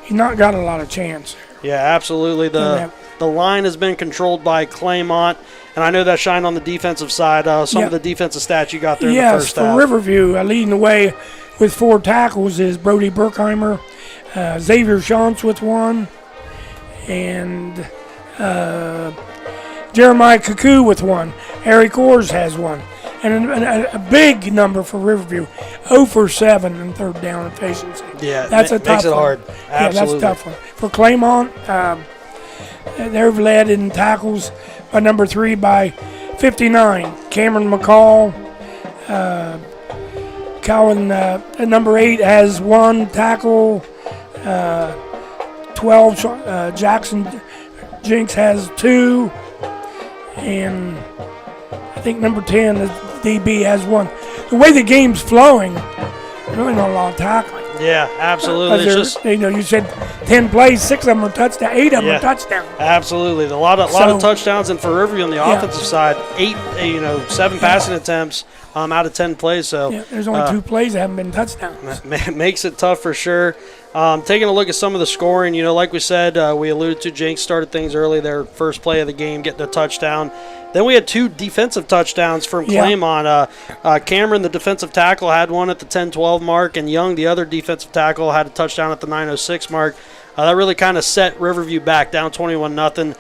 He's not got a lot of chance. Yeah, absolutely. The line has been controlled by Claymont, and I know that shined on the defensive side. Some of the defensive stats you got there in the first half. Yes, for Riverview, leading the way with 4 tackles is Brody Burkheimer, Xavier Shantz with 1, and Jeremiah Cuckoo with 1. Eric Ors has 1. And a big number for Riverview, 0 for 7 in third down efficiency. Yeah, that's a tough makes it one. hard. Yeah, Absolutely. that's a tough one. For Claymont, they're led in tackles by number 3 by 59, Cameron McCall. Cowan, number 8, has 1 tackle. 12, Jackson Jinks has 2. And I think number 10, the DB, has 1. The way the game's flowing, really not a lot of tackling. Yeah, absolutely. It's just, you said 10 plays, 6 of them are touchdown, 8 of them are touchdowns. Absolutely, a lot of touchdowns, and for Riverview on the offensive side, 7 passing attempts out of 10 plays. So there's only 2 plays that haven't been touchdowns. Makes it tough for sure. Taking a look at some of the scoring, like we said, we alluded to, Jenks started things early. Their first play of the game, getting a touchdown. Then we had 2 defensive touchdowns from Claymont. Cameron, the defensive tackle, had 1 at the 10-12 mark, and Young, the other defensive tackle, had a touchdown at the 9:06 mark. That really kind of set Riverview back, down 21-0.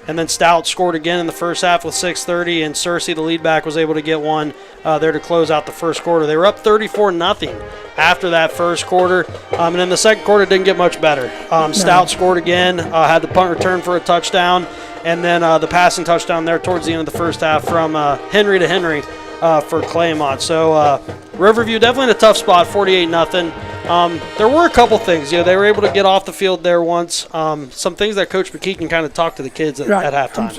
And then Stout scored again in the first half with 6:30, and Cersei, the lead back, was able to get 1 there to close out the first quarter. They were up 34-0 after that first quarter, and then the second quarter didn't get much better. Stout scored again, had the punt return for a touchdown, and then the passing touchdown there towards the end of the first half from Henry to Henry for Claymont. So Riverview definitely in a tough spot, 48-0. There were a couple things. They were able to get off the field there once. Some things that Coach McKee can kind of talk to the kids at halftime.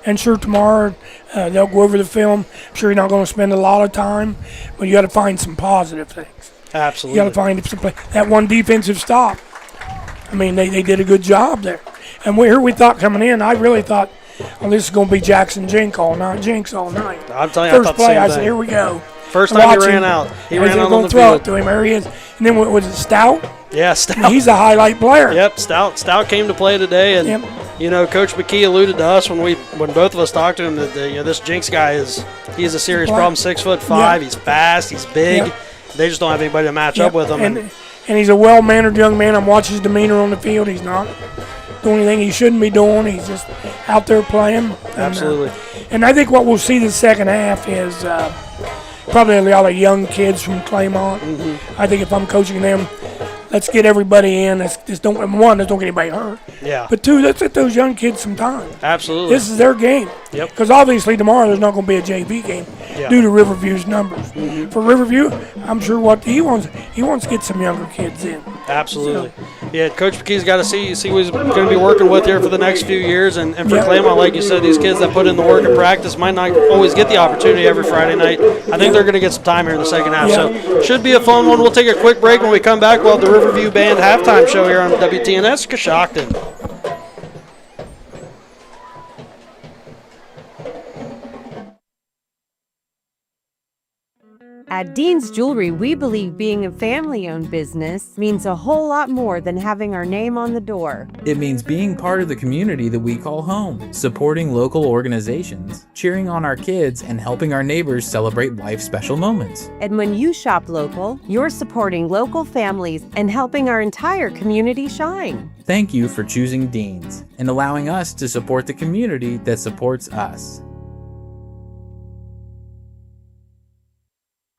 I'm sure tomorrow they'll go over the film. I'm sure you're not going to spend a lot of time, but you got to find some positive things. Absolutely. You got to find some that one defensive stop. I mean, they did a good job there. And we thought coming in, I really thought, well, this is going to be Jackson Jinks all night. I'm telling you, First I thought play, the same I thing. said, here we go. First time he ran out. He ran out on the throw field. it to him. There he is. And then was it Stout? Yeah, Stout. He's a highlight player. Yep, Stout came to play today, and Coach McKee alluded to us when both of us talked to him that this Jinks guy he's a serious problem. 6'5", he's fast, he's big. They just don't have anybody to match up with him. And he's a well-mannered young man. I'm watching his demeanor on the field. He's not doing anything he shouldn't be doing. He's just out there playing. Absolutely. And I think what we'll see the second half is probably a lot of young kids from Claymont. Mm-hmm. I think if I'm coaching them, let's get everybody in. Let's don't get anybody hurt. Yeah. But 2, let's let those young kids some time. Absolutely. This is their game. Yep. Because obviously tomorrow there's not going to be a JV game due to Riverview's numbers. Mm-hmm. For Riverview, I'm sure what he wants to get some younger kids in. Absolutely. Yeah, Coach McKee's got to see what he's going to be working with here for the next few years. And for Claymont, like you said, these kids that put in the work and practice might not always get the opportunity every Friday night. I think they're going to get some time here in the second half. So should be a fun one. We'll take a quick break. When we come back, we'll have the Riverview Band halftime show here on WTNS Coshocton. At Dean's Jewelry, we believe being a family-owned business means a whole lot more than having our name on the door. It means being part of the community that we call home, supporting local organizations, cheering on our kids, and helping our neighbors celebrate life's special moments. And when you shop local, you're supporting local families and helping our entire community shine. Thank you for choosing Dean's and allowing us to support the community that supports us.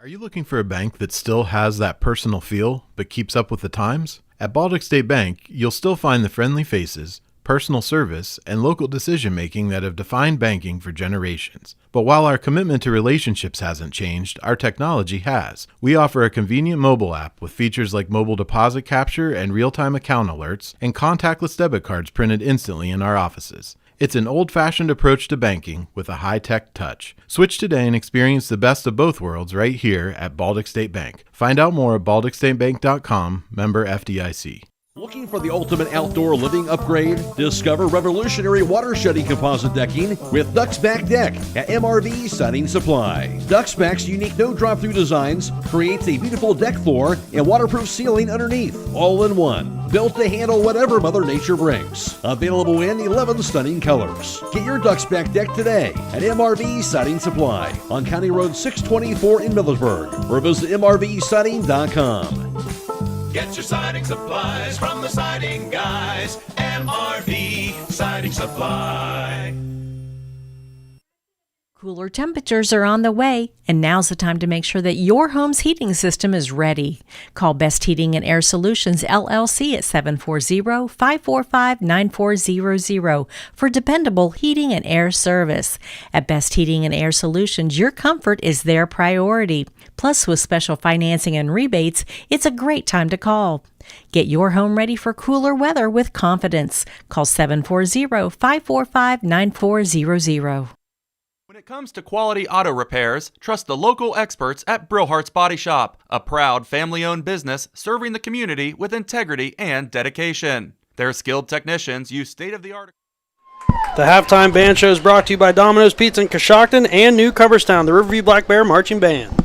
Are you looking for a bank that still has that personal feel, but keeps up with the times? At Baltic State Bank, you'll still find the friendly faces, personal service, and local decision-making that have defined banking for generations. But while our commitment to relationships hasn't changed, our technology has. We offer a convenient mobile app with features like mobile deposit capture and real-time account alerts, and contactless debit cards printed instantly in our offices. It's an old-fashioned approach to banking with a high-tech touch. Switch today and experience the best of both worlds right here at Baltic State Bank. Find out more at BalticStateBank.com, member FDIC. Looking for the ultimate outdoor living upgrade? Discover revolutionary water shedding composite decking with Ducks Back Deck at MRV Siding Supply. Ducks Back's unique no drop-through designs creates a beautiful deck floor and waterproof ceiling underneath, all in one. Built to handle whatever Mother Nature brings. Available in 11 stunning colors. Get your Ducks Back Deck today at MRV Siding Supply on County Road 624 in Millersburg or visit mrvsiding.com. Get your siding supplies from the siding guys. MRV Siding Supply. Cooler temperatures are on the way, and now's the time to make sure that your home's heating system is ready. Call Best Heating and Air Solutions, LLC at 740-545-9400 for dependable heating and air service. At Best Heating and Air Solutions, your comfort is their priority. Plus, with special financing and rebates, it's a great time to call. Get your home ready for cooler weather with confidence. Call 740-545-9400. When it comes to quality auto repairs, trust the local experts at Brillhart's Body Shop, a proud family-owned business serving the community with integrity and dedication. Their skilled technicians use state-of-the-art. The halftime band show is brought to you by Domino's Pizza in Coshocton and New Cumberstown, the Riverview Black Bear Marching Band.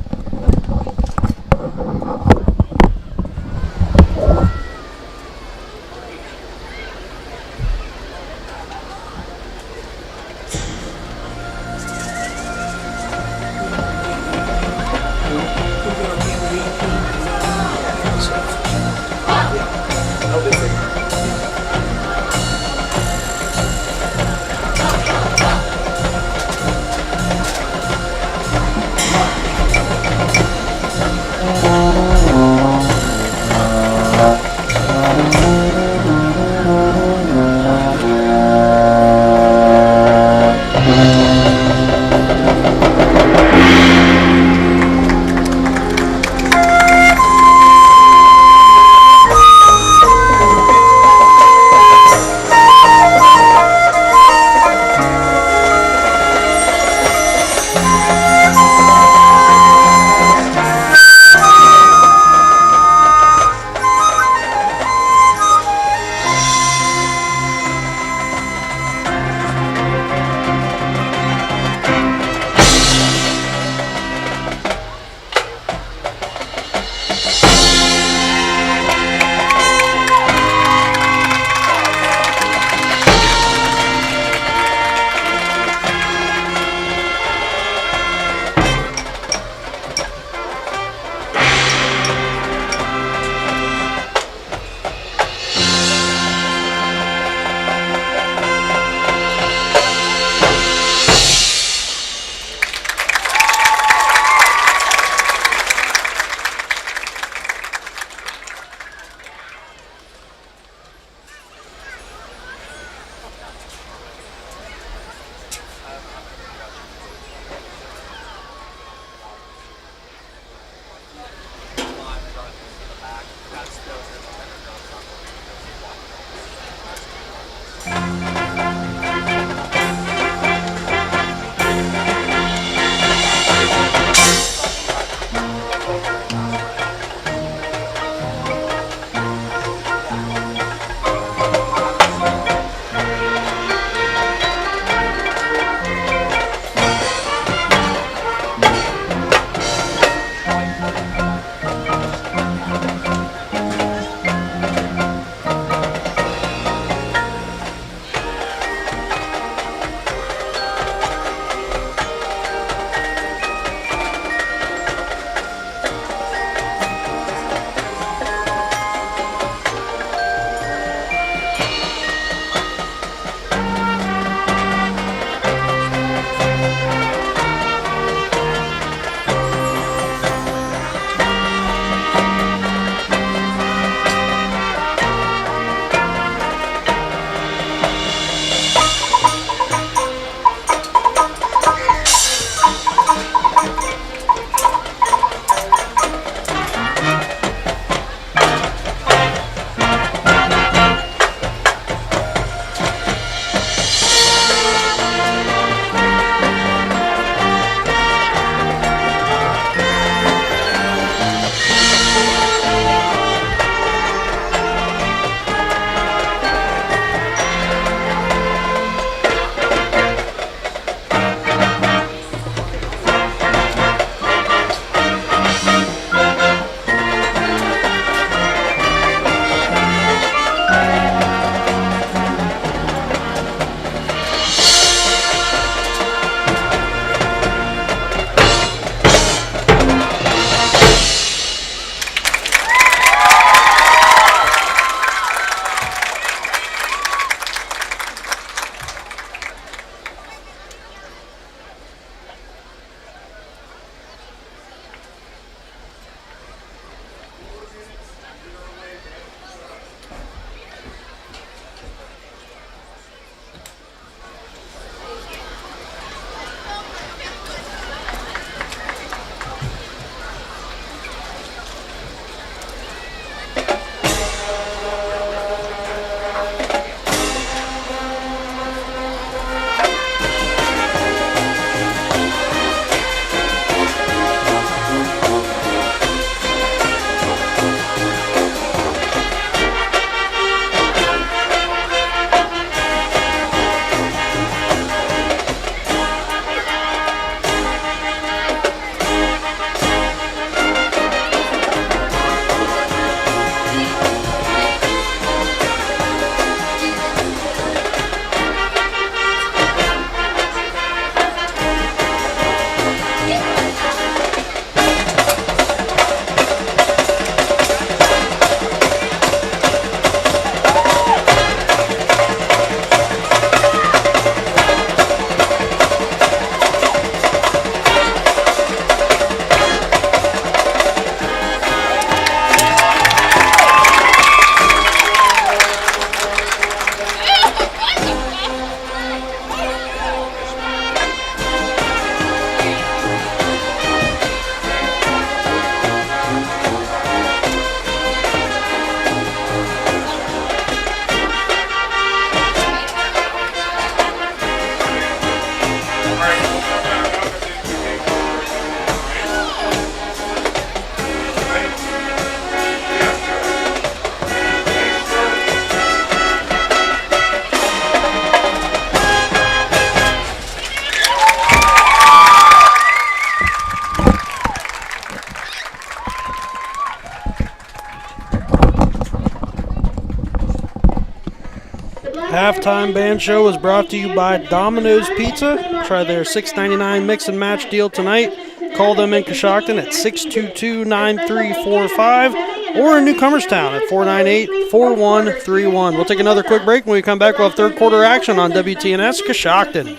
halftime band show is brought to you by Domino's Pizza. Try their $6.99 mix and match deal tonight. Call them in Coshocton at 622-9345 or in Newcomerstown at 498-4131. We'll take another quick break. When we come back, we'll have third quarter action on WTNS Coshocton.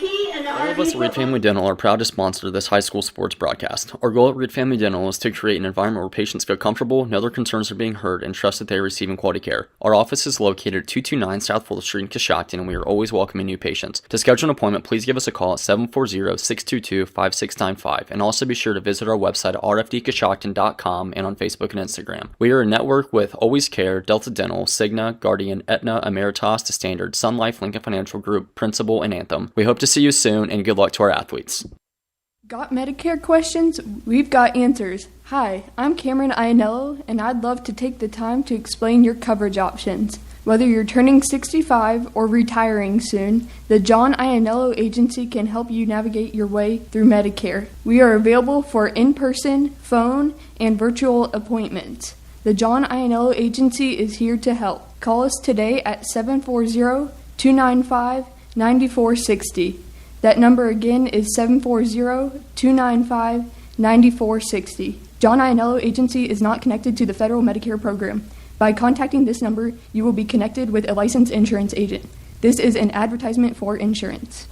All of us at Reed Family Dental are proud to sponsor this high school sports broadcast. Our goal at Reed Family Dental is to create an environment where patients feel comfortable, know their concerns are being heard, and trust that they are receiving quality care. Our office is located at 229 South 4th Street in Coshocton, and we are always welcoming new patients. To schedule an appointment, please give us a call at 740-622-5695, and also be sure to visit our website at rfdcoshocton.com and on Facebook and Instagram. We are a network with Always Care, Delta Dental, Cigna, Guardian, Aetna, Ameritas, The Standard, Sun Life, Lincoln Financial Group, Principal, and Anthem. We hope to see you soon, and good luck to our athletes. Got Medicare questions? We've got answers. Hi, I'm Cameron Ianello, and I'd love to take the time to explain your coverage options. Whether you're turning 65 or retiring soon, the John Ianello Agency can help you navigate your way through Medicare. We are available for in-person, phone, and virtual appointments. The John Ianello Agency is here to help. Call us today at 740-295-9460. That number again is 740-295-9460. John Ianello Agency is not connected to the federal Medicare program. By contacting this number, you will be connected with a licensed insurance agent. This is an advertisement for insurance.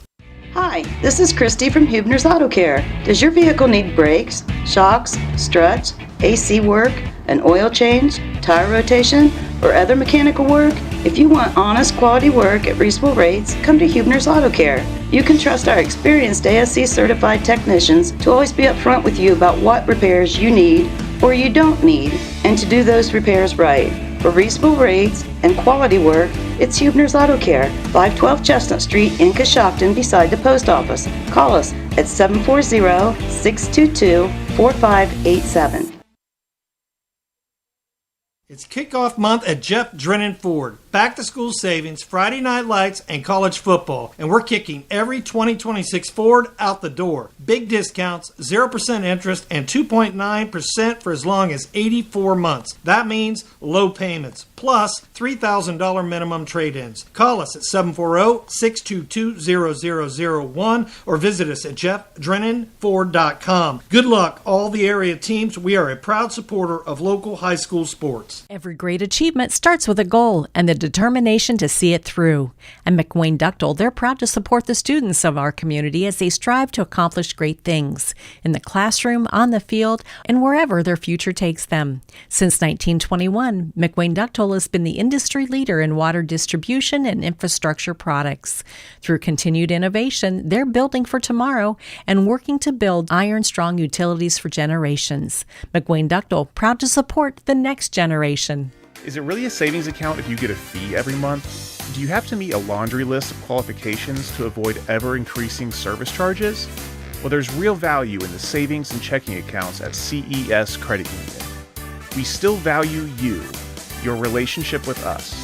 Hi, this is Christy from Huebner's Auto Care. Does your vehicle need brakes, shocks, struts, AC work, an oil change, tire rotation, or other mechanical work? If you want honest quality work at reasonable rates, come to Huebner's Auto Care. You can trust our experienced ASC certified technicians to always be upfront with you about what repairs you need or you don't need, and to do those repairs right. For reasonable rates and quality work, it's Huebner's Auto Care, 512 Chestnut Street in Coshocton beside the post office. Call us at 740-622-4587. It's kickoff month at Jeff Drennan Ford. Back to school savings, Friday night lights, and college football. And we're kicking every 2026 Ford out the door. Big discounts, 0% interest, and 2.9% for as long as 84 months. That means low payments, plus $3,000 minimum trade-ins. Call us at 740-622-0001 or visit us at jeffdrennanford.com. Good luck, all the area teams. We are a proud supporter of local high school sports. Every great achievement starts with a goal and the determination to see it through. At McWayne Ductal, they're proud to support the students of our community as they strive to accomplish great things in the classroom, on the field, and wherever their future takes them. Since 1921, McWayne Ductal has been the industry leader in water distribution and infrastructure products. Through continued innovation, they're building for tomorrow and working to build iron-strong utilities for generations. McWayne Ductal, proud to support the next generation. Is it really a savings account if you get a fee every month? Do you have to meet a laundry list of qualifications to avoid ever-increasing service charges? Well, there's real value in the savings and checking accounts at CES Credit Union. We still value you, your relationship with us,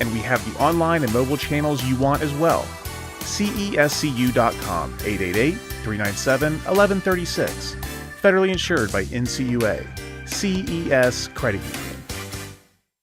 and we have the online and mobile channels you want as well. CESCU.com, 888-397-1136. Federally insured by NCUA. CES Credit Union.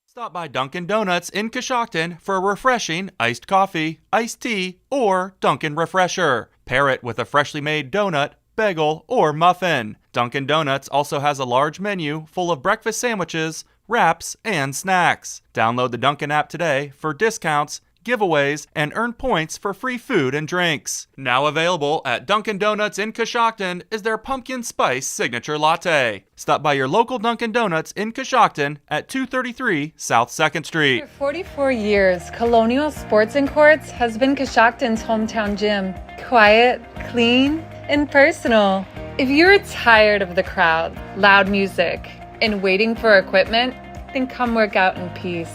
Stop by Dunkin' Donuts in Coshocton for a refreshing iced coffee, iced tea, or Dunkin' Refresher. Pair it with a freshly made donut, bagel, or muffin. Dunkin' Donuts also has a large menu full of breakfast sandwiches, wraps, and snacks. Download the Dunkin' app today for discounts, giveaways, and earn points for free food and drinks. Now available at Dunkin' Donuts in Coshocton is their Pumpkin Spice Signature Latte. Stop by your local Dunkin' Donuts in Coshocton at 233 South 2nd Street. For 44 years, Colonial Sports and Courts has been Coshocton's hometown gym. Quiet, clean, and personal. If you're tired of the crowd, loud music, and waiting for equipment, then come work out in peace.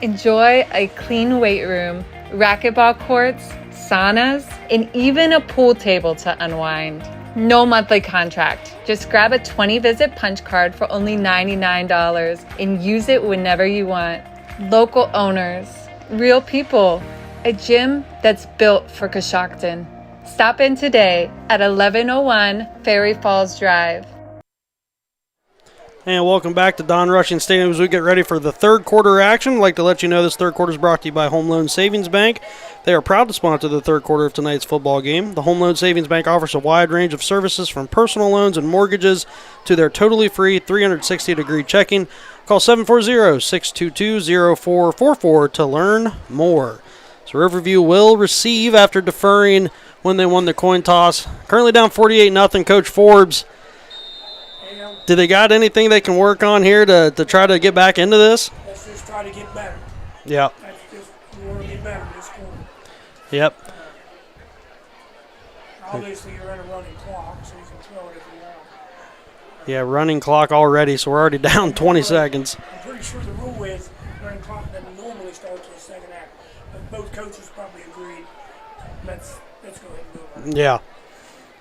Enjoy a clean weight room, racquetball courts, saunas, and even a pool table to unwind. No monthly contract. Just grab a 20-visit punch card for only $99 and use it whenever you want. Local owners, real people, a gym that's built for Coshocton. Stop in today at 1101 Ferry Falls Drive. And welcome back to Don Rushing Stadium as we get ready for the third quarter action. I'd like to let you know this third quarter is brought to you by Home Loan Savings Bank. They are proud to sponsor the third quarter of tonight's football game. The Home Loan Savings Bank offers a wide range of services from personal loans and mortgages to their totally free 360-degree checking. Call 740-622-0444 to learn more. So Riverview will receive after deferring when they won the coin toss. Currently down 48-0. Coach Forbes, do they got anything they can work on here to try to get back into this? Let's just try to get better. Yeah. That's just, we want to get better this quarter. Yep. Obviously, you're in a running clock, so you can throw it if you want. Yeah, running clock already, so we're already down 20 seconds. I'm pretty sure the rule is running clock doesn't normally start till the second half. But both coaches probably agreed. Let's go ahead and go. Yeah.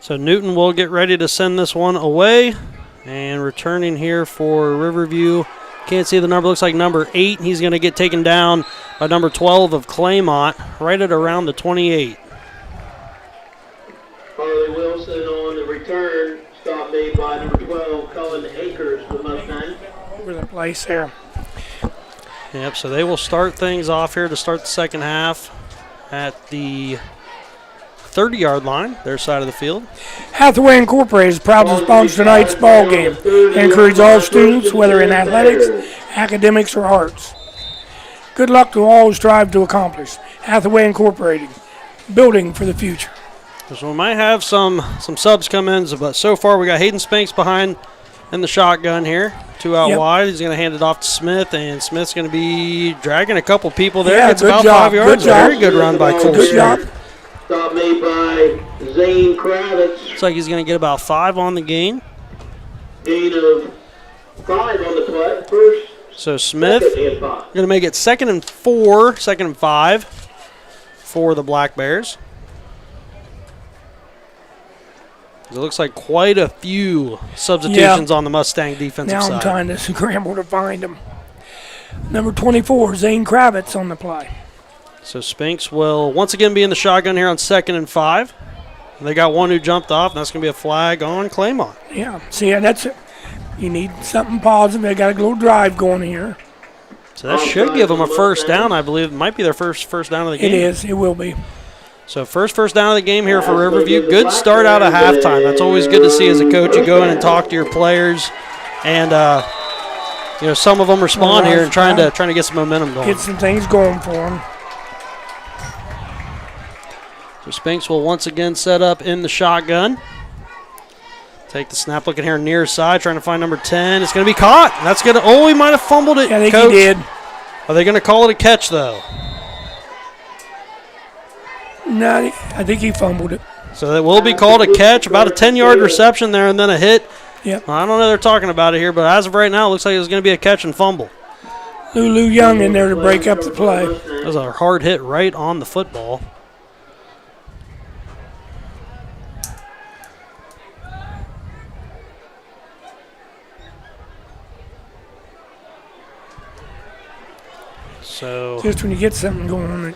So Newton will get ready to send this one away. And returning here for Riverview, can't see the number, looks like number 8. He's going to get taken down by number 12 of Claymont, right at around the 28. Harley Wilson on the return, stop made by number 12, Cullen Akers, the Mustangs. Over the place there. Yep, so they will start things off here to start the second half at the 30-yard line, their side of the field. Hathaway Incorporated is proud to sponsor tonight's ball game and encourage all students, whether in athletics, academics, or arts. Good luck to all who strive to accomplish. Hathaway Incorporated, building for the future. So we might have some subs come in, but so far we got Hayden Spanks behind in the shotgun here. 2 out wide. He's going to hand it off to Smith, and Smith's going to be dragging a couple people there. Yeah, it's good about job. 5 yards. Very good run by Cole. Good job. Stop made by Zane Kravitz. Looks like he's going to get about 5 on the gain. Gain of 5 on the play. First, so Smith second, and 5. going to make it 2nd and 4, 2nd and 5 for the Black Bears. It looks like quite a few substitutions on the Mustang defensive side. Now I'm trying to scramble to find him. Number 24, Zane Kravitz on the play. So Spinks will once again be in the shotgun here on 2nd and 5. They got one who jumped off, and that's going to be a flag on Claymont. Yeah, see, that's it. You need something positive. They got a little drive going here. So that should give them a first down, I believe. It might be their first down of the game. It is. It will be. So first down of the game here for Riverview. Good start out of halftime. That's always good to see as a coach. You go in and talk to your players, and some of them respond here and trying to get some momentum going. Get some things going for them. So Spinks will once again set up in the shotgun. Take the snap, looking here near side, trying to find number 10. It's going to be caught. That's going to. Oh, he might have fumbled it. I think Coach. he did. Are they going to call it a catch though? No, I think he fumbled it. So that will be called a catch. About a 10-yard reception there, and then a hit. Yep. I don't know they're talking about it here, but as of right now, it looks like it's going to be a catch and fumble. Lulu Young in there to break up the play. That was a hard hit right on the football. So just when you get something going on.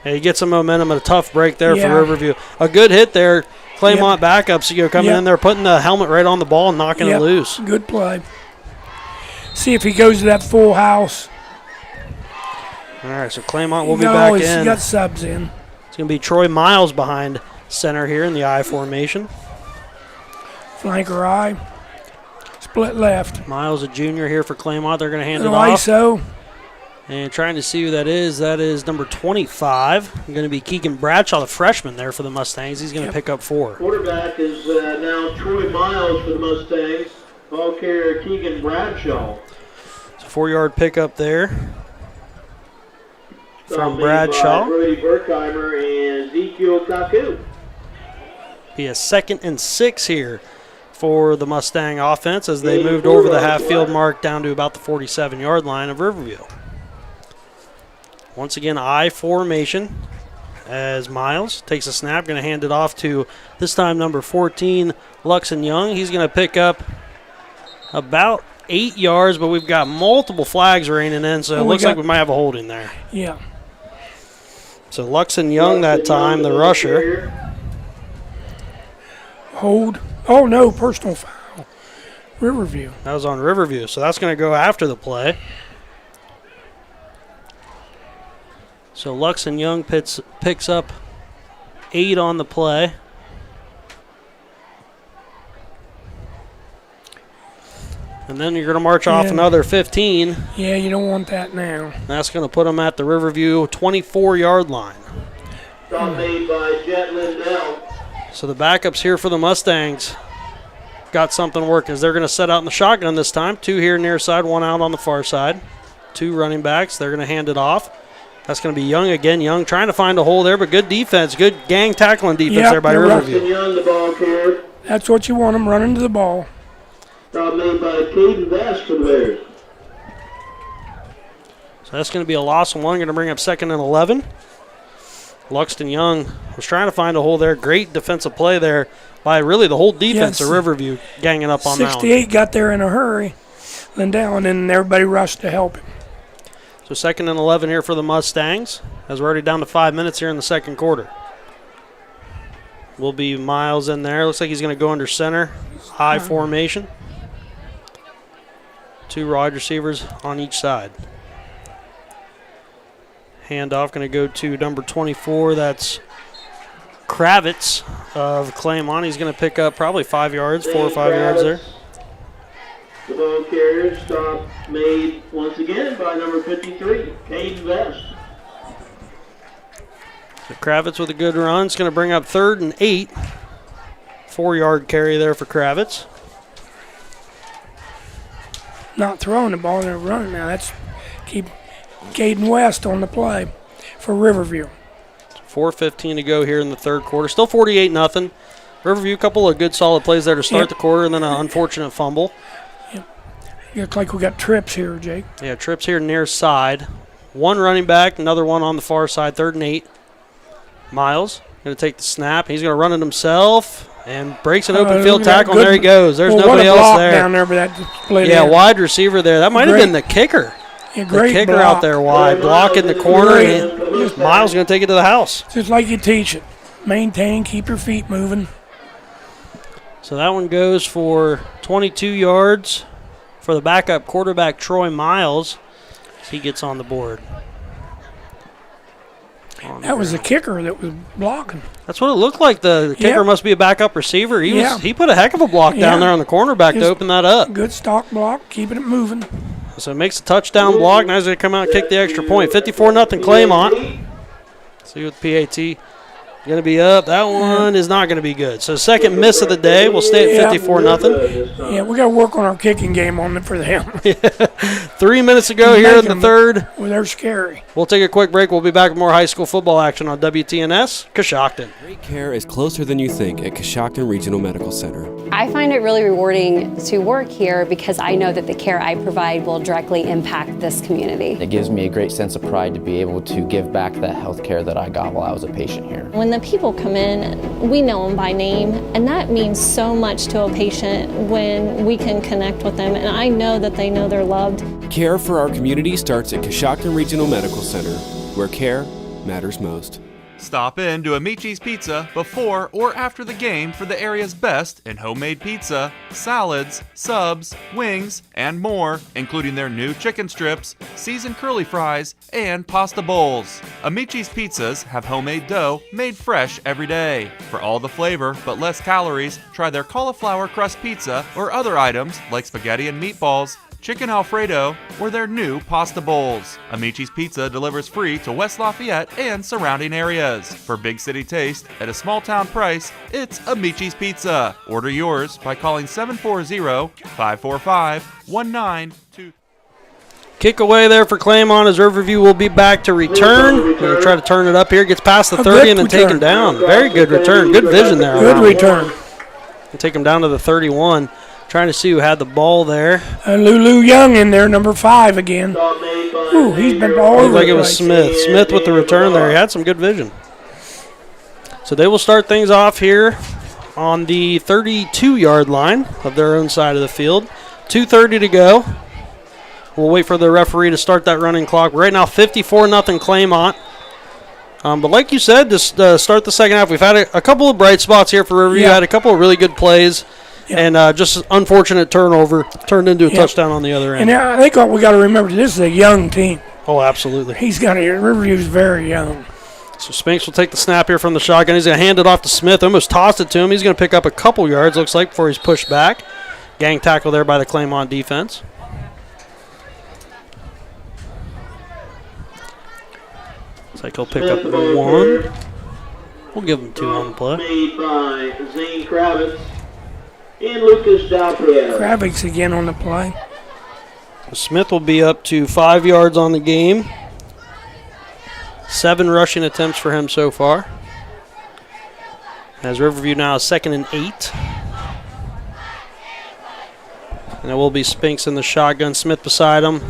Yeah, you get some momentum, a tough break there Yeah. for Riverview. A good hit there. Claymont backups coming in there, putting the helmet right on the ball and knocking it loose. Good play. See if he goes to that full house. All right, so Claymont will be back in. You got subs in. It's going to be Troy Miles behind center here in the I formation. Flanker I. Split left. Miles, a junior here for Claymont. They're going to hand it Little off. ISO. And trying to see who that is. That is number 25. Going to be Keegan Bradshaw, the freshman there for the Mustangs. He's going to pick up 4. Quarterback is now Troy Miles for the Mustangs. Ball carrier Keegan Bradshaw. It's a 4-yard pickup there from By Bradshaw. Brody Berkheimer and Ezekiel Kaku. Be a 2nd and 6 here for the Mustang offense as they moved over the half-field mark down to about the 47-yard line of Riverview. Once again, I formation as Miles takes a snap, going to hand it off to, this time, number 14, Luxon Young. He's going to pick up about 8 yards, but we've got multiple flags raining in, so it looks like we might have a holding there. Yeah. So Luxon Young that time, the rusher. Hold. Oh, no, personal foul. Riverview. That was on Riverview, so that's going to go after the play. So Luxon Young picks up 8 on the play. And then you're going to march off another 15. Yeah, you don't want that now. That's going to put them at the Riverview 24-yard line. Stop made by Jet Lindell. So the backups here for the Mustangs got something working. They're going to set out in the shotgun this time. 2 here near side, 1 out on the far side. 2 running backs. They're going to hand it off. That's going to be Young again. Young trying to find a hole there, but good defense. Good gang tackling defense there by Riverview. Young, the ball carrier. That's what you want them running to the ball. Stop made by Caden Vest for the Bears. So that's going to be a loss of 1. Going to bring up 2nd and 11. Luxton Young was trying to find a hole there. Great defensive play there by really the whole defense of Riverview ganging up on that one. 68 got there in a hurry. Lindell, and then everybody rushed to help him. So 2nd and 11 here for the Mustangs as we're already down to 5 minutes here in the second quarter. Will be Miles in there. Looks like he's going to go under center. High formation. 2 wide receivers on each side. Handoff going to go to number 24. That's Kravitz of Claymont. He's going to pick up probably 5 yards, 4 or 5 yards there. The ball carrier stop made once again by number 53, Caden Vest. So Kravitz with a good run. It's going to bring up 3rd and 8. 4-yard carry there for Kravitz. Not throwing the ball, they're running now. That's keep Caden West on the play for Riverview. 4:15 to go here in the third quarter. Still 48-0. Riverview, a couple of good solid plays there to start the quarter, and then an unfortunate fumble. Looks like we got trips here, Jake. Yeah, trips here near side. 1 running back, another one on the far side, 3rd and 8. Miles going to take the snap. He's going to run it himself and breaks an open field tackle, and there he goes. There's nobody else there. Down there, but that split wide receiver there. That might have been the kicker. Yeah, the kicker block out there wide, block in the corner. And Miles going to take it to the house. Just like you teach it. Maintain, keep your feet moving. So that one goes for 22 yards for the backup quarterback, Troy Miles, as he gets on the board. That was the kicker that was blocking. That's what it looked like. The kicker must be a backup receiver. He put a heck of a block down there on the cornerback to open that up. Good stock block, keeping it moving. So it makes a touchdown block. Now he's going to come out and kick the extra point. 54-0 Claymont. See what the PAT going to be up. That one is not going to be good. So second miss of the day. We'll stay at 54-0. Yeah, we got to work on our kicking game on it for them. 3 minutes to go here in the third. Well, they're scary. We'll take a quick break. We'll be back with more high school football action on WTNS, Coshocton. Great care is closer than you think at Coshocton Regional Medical Center. I find it really rewarding to work here because I know that the care I provide will directly impact this community. It gives me a great sense of pride to be able to give back that health care that I got while I was a patient here. When the people come in, we know them by name, and that means so much to a patient when we can connect with them, and I know that they know they're loved. Care for our community starts at Coshocton Regional Medical Center, where care matters most. Stop in to Amici's Pizza before or after the game for the area's best in homemade pizza, salads, subs, wings, and more, including their new chicken strips, seasoned curly fries, and pasta bowls. Amici's Pizzas have homemade dough made fresh every day. For all the flavor but less calories, try their cauliflower crust pizza or other items like spaghetti and meatballs, chicken Alfredo, or their new pasta bowls. Amici's Pizza delivers free to West Lafayette and surrounding areas. For big city taste at a small town price, it's Amici's Pizza. Order yours by calling 740-545-1923. Kick away there for Claymont as Riverview will be back to return. We're going to try to turn it up here. Gets past the 30 and then taken down. Very good return. Good vision there. Good return. Take him down to the 31. Trying to see who had the ball there. Lulu Young in there, number 5 again. Ooh, he's been all over. Like it was Smith. Smith with the return there. He had some good vision. So they will start things off here on the 32-yard line of their own side of the field. 2:30 to go. We'll wait for the referee to start that running clock. Right now, 54-0 Claymont. But like you said, to start the second half, we've had a couple of bright spots here for Riverview. Had a couple of really good plays. And just unfortunate turnover turned into a touchdown on the other end. And I think what we got to remember, this is a young team. Oh, absolutely. Riverview's very young. So Spinks will take the snap here from the shotgun. He's going to hand it off to Smith. Almost tossed it to him. He's going to pick up a couple yards, looks like, before he's pushed back. Gang tackle there by the Claymont defense. Looks like he'll pick up 1. We'll give him 2 on the play. Made by Zane Kravitz and Lucas Dalpier. Kravitz again on the play. Smith will be up to 5 yards on the game. 7 rushing attempts for him so far. As Riverview now is 2nd and 8. And it will be Spinks in the shotgun, Smith beside him.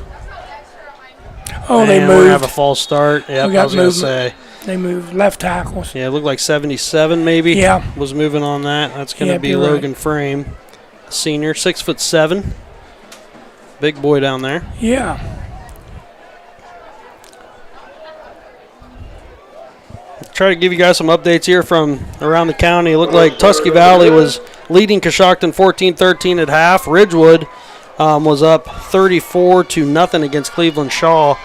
Oh, they moved. We're going to have a false start. Yeah, I was going to say. They moved left tackles. Yeah, it looked like 77 maybe. Yeah. Was moving on that. That's going to be Logan Frame, senior, 6'7". Big boy down there. Yeah. Try to give you guys some updates here from around the county. It looked like Tusky Valley was leading Coshocton 14-13 at half. Ridgewood was up 34-0 against Cleveland Shaw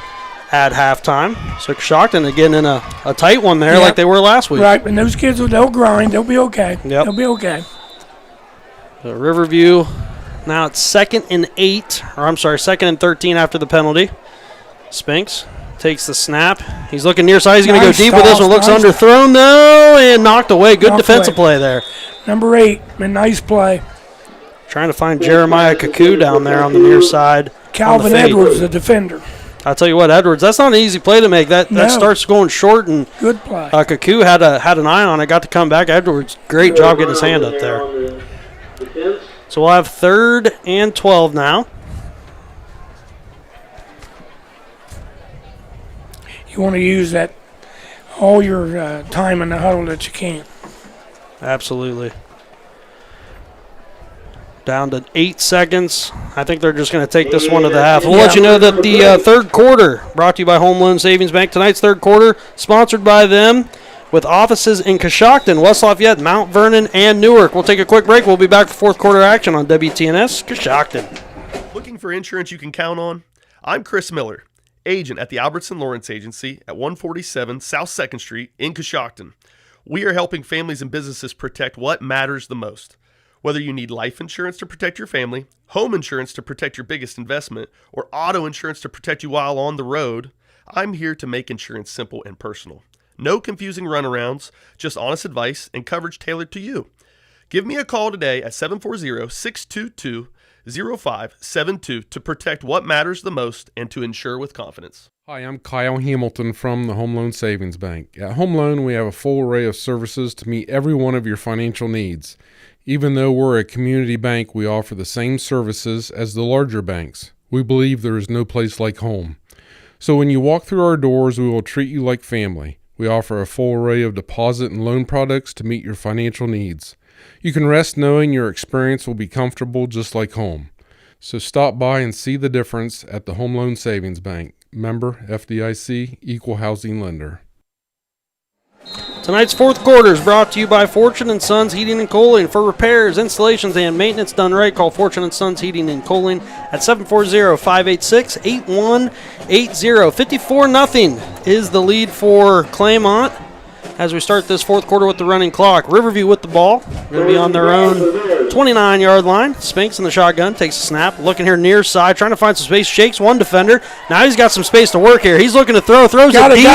at halftime. So Coshocton again in a tight one there, like they were last week. Right, and those kids, they'll grind. They'll be okay. Yep. They'll be okay. So Riverview now it's 2nd and 8, or I'm sorry, 2nd and 13 after the penalty. Spinks takes the snap. He's looking near side. He's going to go deep with this one. Looks underthrown though and knocked away. Good defensive play there. Number 8, a nice play. Trying to find Jeremiah Kaku down there on the near side. Calvin Edwards, the defender. I'll tell you what, Edwards, that's not an easy play to make. That starts going short, and good play. Kaku had an eye on it, got to come back. Edwards, great job getting his hand up there. So we'll have 3rd and 12 now. You want to use that all your time in the huddle that you can. Absolutely. Down to 8 seconds. I think they're just going to take this one to the half. We'll let you know that the third quarter, brought to you by Home Loan Savings Bank. Tonight's third quarter, sponsored by them, with offices in Coshocton, West Lafayette, Mount Vernon, and Newark. We'll take a quick break. We'll be back for fourth quarter action on WTNS Coshocton. Looking for insurance you can count on? I'm Chris Miller, agent at the Albertson Lawrence Agency at 147 South 2nd Street in Coshocton. We are helping families and businesses protect what matters the most. Whether you need life insurance to protect your family, home insurance to protect your biggest investment, or auto insurance to protect you while on the road, I'm here to make insurance simple and personal. No confusing runarounds, just honest advice and coverage tailored to you. Give me a call today at 740-622-0572 to protect what matters the most and to insure with confidence. Hi, I'm Kyle Hamilton from the Home Loan Savings Bank. At Home Loan, we have a full array of services to meet every one of your financial needs. Even though we're a community bank, we offer the same services as the larger banks. We believe there is no place like home. So when you walk through our doors, we will treat you like family. We offer a full array of deposit and loan products to meet your financial needs. You can rest knowing your experience will be comfortable just like home. So stop by and see the difference at the Home Loan Savings Bank. Member FDIC, Equal Housing Lender. Tonight's fourth quarter is brought to you by Fortune & Sons Heating and Cooling. For repairs, installations, and maintenance done right, call Fortune & Sons Heating and Cooling at 740-586-8180. 54-0 is the lead for Claymont as we start this fourth quarter with the running clock. Riverview with the ball. Going to be on their own 29-yard line. Spinks in the shotgun, takes a snap. Looking here near side, trying to find some space. Shakes one defender. Now he's got some space to work here. He's looking to throw. Throws it deep.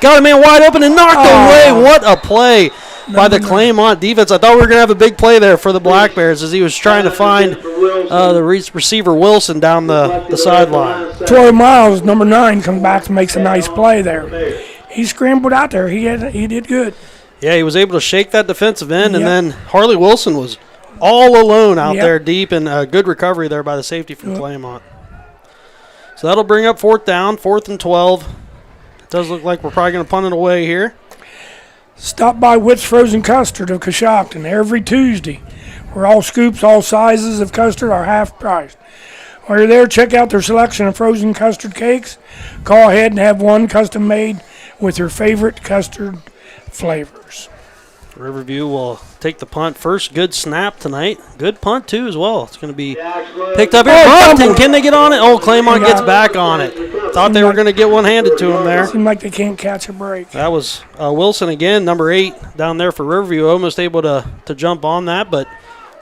Got a man wide open and knocked away. What a play by the Claymont defense. I thought we were going to have a big play there for the Black Bears as he was trying to find the receiver Wilson down the sideline. Troy Miles, number 9, comes back and makes a nice play there. He scrambled out there. He did good. Yeah, he was able to shake that defensive end, and then Harley Wilson was all alone out there deep, and a good recovery there by the safety from Claymont. So that'll bring up fourth down, 4th and 12. It does look like we're probably going to punt it away here. Stop by Witt's Frozen Custard of Coshocton every Tuesday, where all scoops, all sizes of custard are half priced. While you're there, check out their selection of frozen custard cakes. Call ahead and have one custom made with your favorite custard flavors. Riverview will take the punt first. Good snap tonight. Good punt, too, as well. It's going to be picked up here. Bumped, can they get on it? Oh, Claymont gets back on it. Thought they were going to get one handed to him there. Seemed like they can't catch a break. That was Wilson again, number 8, down there for Riverview. Almost able to jump on that, but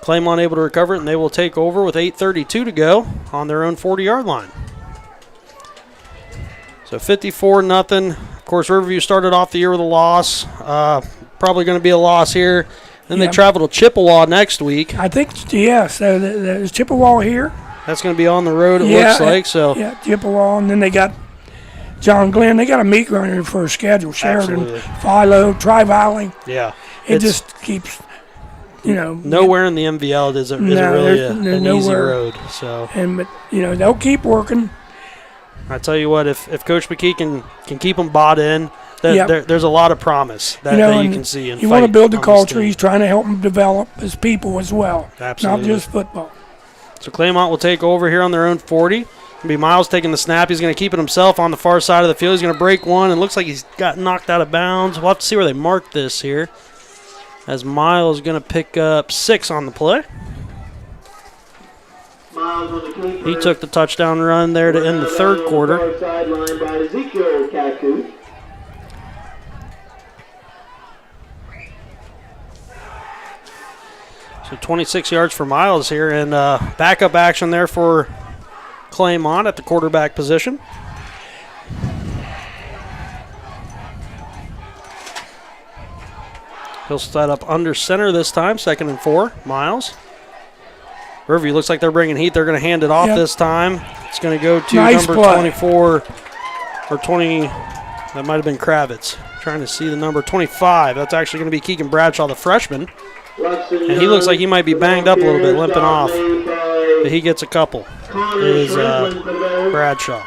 Claymont able to recover it, and they will take over with 8:32 to go on their own 40-yard line. So 54-0. Of course, Riverview started off the year with a loss. Probably going to be a loss here. Then they travel to Chippewa next week. I think, yes. There's Chippewa here. That's going to be on the road, it looks like. So yeah, Chippewa, and then they got John Glenn. They got a meat runner for a schedule. Sheridan, Absolutely. Philo, Tri-Valley. Yeah. It just keeps, nowhere in the MVL is it really an easy road. So. But they'll keep working. I tell you what, if Coach McKee can keep them bought in, there's a lot of promise that you can see. You want to build the culture. He's trying to help them develop as people as well. Absolutely. Not just football. So Claymont will take over here on their own 40. It'll be Miles taking the snap. He's going to keep it himself on the far side of the field. He's going to break one, and looks like he's got knocked out of bounds. We'll have to see where they mark this here, as Miles is going to pick up 6 on the play. He took the touchdown run there to end the third quarter. So 26 yards for Miles here, and backup action there for Claymont at the quarterback position. He'll set up under center this time, 2nd and 4, Miles. Riverview looks like they're bringing heat. They're going to hand it off this time. It's going to go to number 24 or 20. That might have been Kravitz. Trying to see the number 25. That's actually going to be Keegan Bradshaw, the freshman. And he looks like he might be banged up a little bit, limping off. But he gets a couple. Is Bradshaw.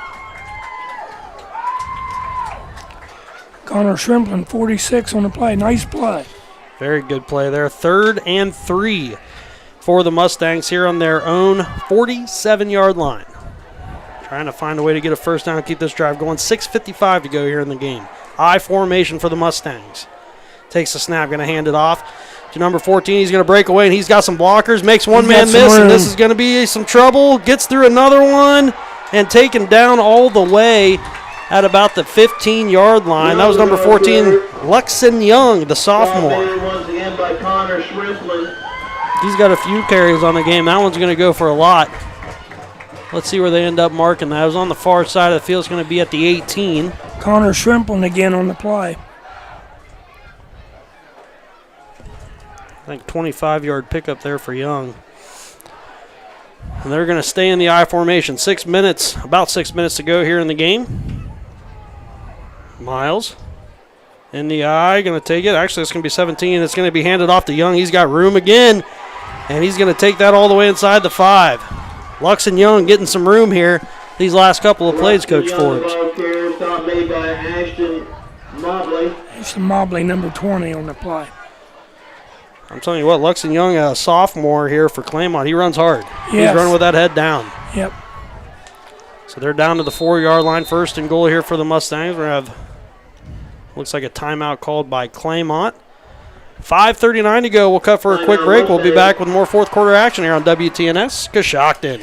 Connor Shrimplin, 46 on the play. Nice play. Very good play there. 3rd and 3 for the Mustangs here on their own 47-yard line. Trying to find a way to get a first down and keep this drive going. 6:55 to go here in the game. I formation for the Mustangs. Takes the snap, going to hand it off to number 14. He's going to break away, and he's got some blockers. Makes one man miss, and this is going to be some trouble. Gets through another one and taken down all the way at about the 15-yard line. That was number 14, Luxon Young, the sophomore. He's got a few carries on the game. That one's going to go for a lot. Let's see where they end up marking that. It was on the far side of the field. It's going to be at the 18. Connor Shrimplin again on the play. I think 25-yard pickup there for Young. And they're going to stay in the I formation. About 6 minutes to go here in the game. Miles in the I, going to take it. Actually, it's going to be 17. It's going to be handed off to Young. He's got room again, and he's going to take that all the way inside the 5. Luxon Young getting some room here these last couple of plays, Coach Forbes. Ashton Mobley, number 20 on the play. I'm telling you what, Luxon Young, a sophomore here for Claymont, he runs hard. Yes. He's running with that head down. Yep. So they're down to the 4-yard line, 1st and goal here for the Mustangs. We're going to have, looks like a timeout called by Claymont. 5:39 to go. We'll cut for a quick break. We'll be back with more 4th quarter action here on WTNS Coshocton.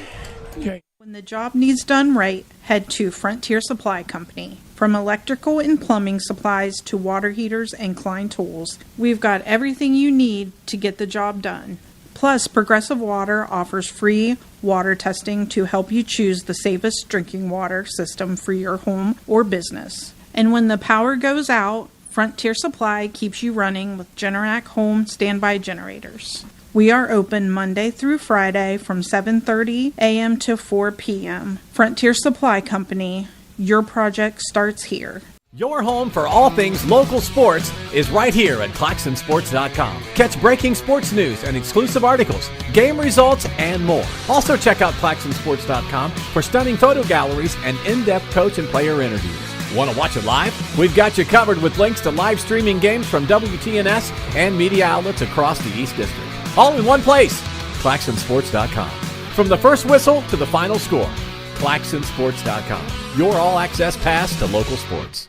When the job needs done right, head to Frontier Supply Company. From electrical and plumbing supplies to water heaters and Klein tools, we've got everything you need to get the job done. Plus, Progressive Water offers free water testing to help you choose the safest drinking water system for your home or business. And when the power goes out, Frontier Supply keeps you running with Generac home standby generators. We are open Monday through Friday from 7:30 a.m. to 4 p.m. Frontier Supply Company, your project starts here. Your home for all things local sports is right here at ClaxonSports.com. Catch breaking sports news and exclusive articles, game results, and more. Also check out ClaxonSports.com for stunning photo galleries and in-depth coach and player interviews. Want to watch it live? We've got you covered with links to live streaming games from WTNS and media outlets across the East District. All in one place, ClaxonSports.com. From the first whistle to the final score, ClaxonSports.com. Your all-access pass to local sports.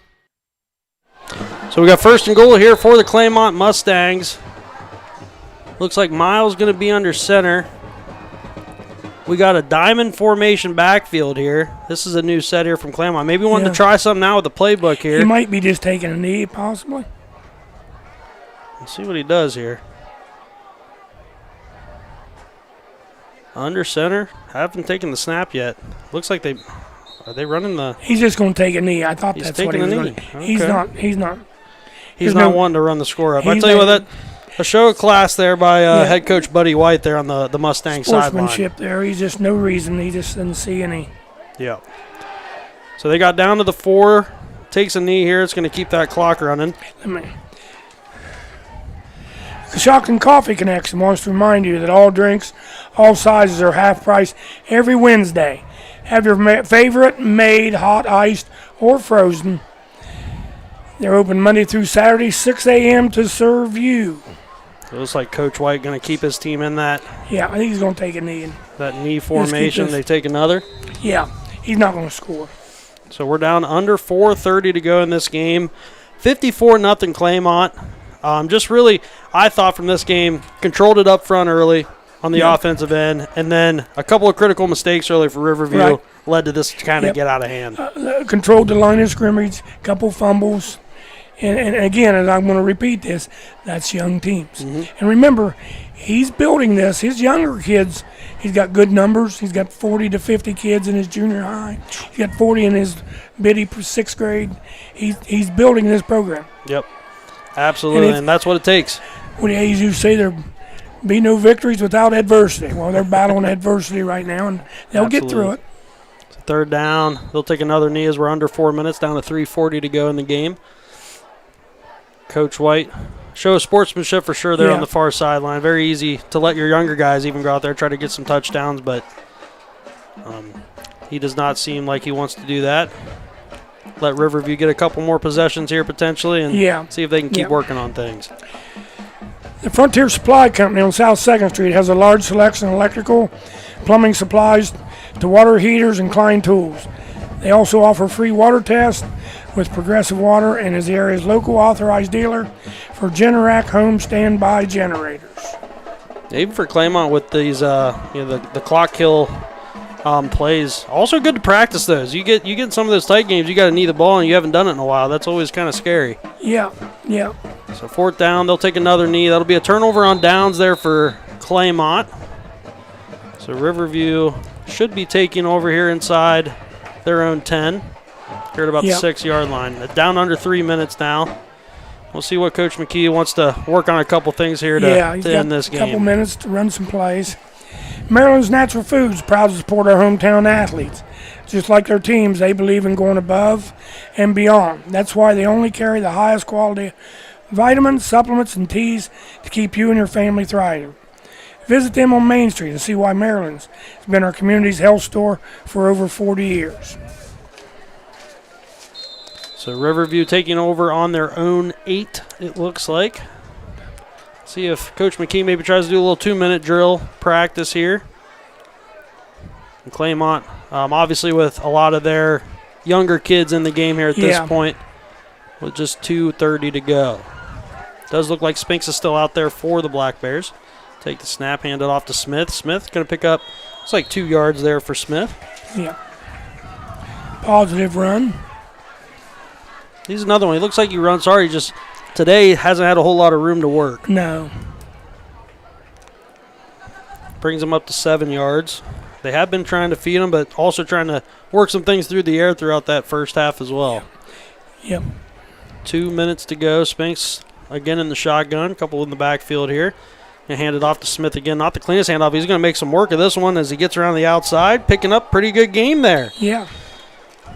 So we got 1st and goal here for the Claymont Mustangs Looks like Miles going to be under center. We got a diamond formation backfield here. This is a new set here from Claymont. Maybe wanting to try something out with the playbook here. He might be just taking a knee, possibly. Let's see what he does here. Under center. Haven't taken the snap yet. Looks like are they running the... He's just going to take a knee. I thought that's what he was going to... Okay. He's not wanting to run the score up. I tell you what, a show of class there by head coach Buddy White there on the Mustang sideline. Sportsmanship there. He's just no reason. He just didn't see any. Yeah. So they got down to the 4. Takes a knee here. It's going to keep that clock running. Coshocton Coffee Connection wants to remind you that all drinks, all sizes are half price every Wednesday. Have your favorite made, hot, iced, or frozen. They're open Monday through Saturday, 6 a.m. to serve you. It looks like Coach White going to keep his team in that. Yeah, I think he's going to take a knee. That knee formation. They take another. Yeah, he's not going to score. So we're down under 4:30 to go in this game. 54-0 Claymont. Just really, I thought from this game, controlled it up front early on the offensive end, and then a couple of critical mistakes early for Riverview led to this kind of get out of hand. Controlled the line of scrimmage, couple fumbles. And again, and I'm going to repeat this, that's young teams. And remember, he's building this. His younger kids, he's got good numbers. He's got 40 to 50 kids in his junior high. He's got 40 in his biddy 6th grade. He's building this program. Yep, absolutely, and that's what it takes. What they usually say, there be no victories without adversity. Well, they're battling adversity right now, and they'll get through it. So 3rd down. They'll take another knee as we're under 4 minutes, down to 3:40 to go in the game. Coach White, show of sportsmanship for sure there on the far sideline. Very easy to let your younger guys even go out there, try to get some touchdowns, but he does not seem like he wants to do that. Let Riverview get a couple more possessions here potentially and see if they can keep working on things. The Frontier Supply Company on South 2nd Street has a large selection of electrical, plumbing supplies to water heaters and Klein tools. They also offer free water tests with Progressive Water and is the area's local authorized dealer for Generac home standby generators. Even for Claymont with these, the clock kill plays, also good to practice those. You get some of those tight games, you got to knee the ball and you haven't done it in a while. That's always kind of scary. Yeah. So 4th down, they'll take another knee. That'll be a turnover on downs there for Claymont. So Riverview should be taking over here inside their own 10. Here at about the 6-yard line. Down under 3 minutes now. We'll see what Coach McKee wants to work on a couple things here to end this game. A couple minutes to run some plays. Maryland's Natural Foods proud to support our hometown athletes. Just like their teams, they believe in going above and beyond. That's why they only carry the highest quality vitamins, supplements, and teas to keep you and your family thriving. Visit them on Main Street and see why Maryland's has been our community's health store for over 40 years. So Riverview taking over on their own 8, it looks like. See if Coach McKee maybe tries to do a little 2-minute drill practice here. And Claymont, obviously with a lot of their younger kids in the game here at this point, with just 2:30 to go. Does look like Spinks is still out there for the Black Bears. Take the snap, hand it off to Smith. Smith going to pick up, it's like 2 yards there for Smith. Yeah. Positive run. He's another one. He looks like he runs hard. He just today hasn't had a whole lot of room to work. No. Brings him up to 7 yards. They have been trying to feed him, but also trying to work some things through the air throughout that first half as well. Yep. 2 minutes to go. Spinks again in the shotgun. A couple in the backfield here. And hand it off to Smith again. Not the cleanest handoff. He's going to make some work of this one as he gets around the outside. Picking up pretty good game there. Yeah.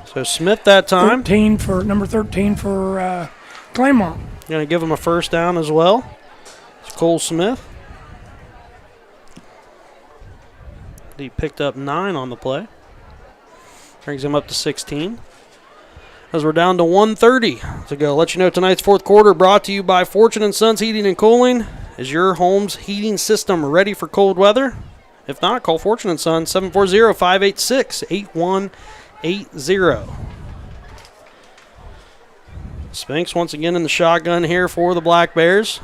So Smith that time. Number 13 for Claymont. Going to give him a first down as well. It's Cole Smith. He picked up 9 on the play. Brings him up to 16. As we're down to 1:30 to go. Let you know tonight's fourth quarter brought to you by Fortune & Sons Heating and Cooling. Is your home's heating system ready for cold weather? If not, call Fortune & Sons 740-586-8180. Spinks once again in the shotgun here for the Black Bears.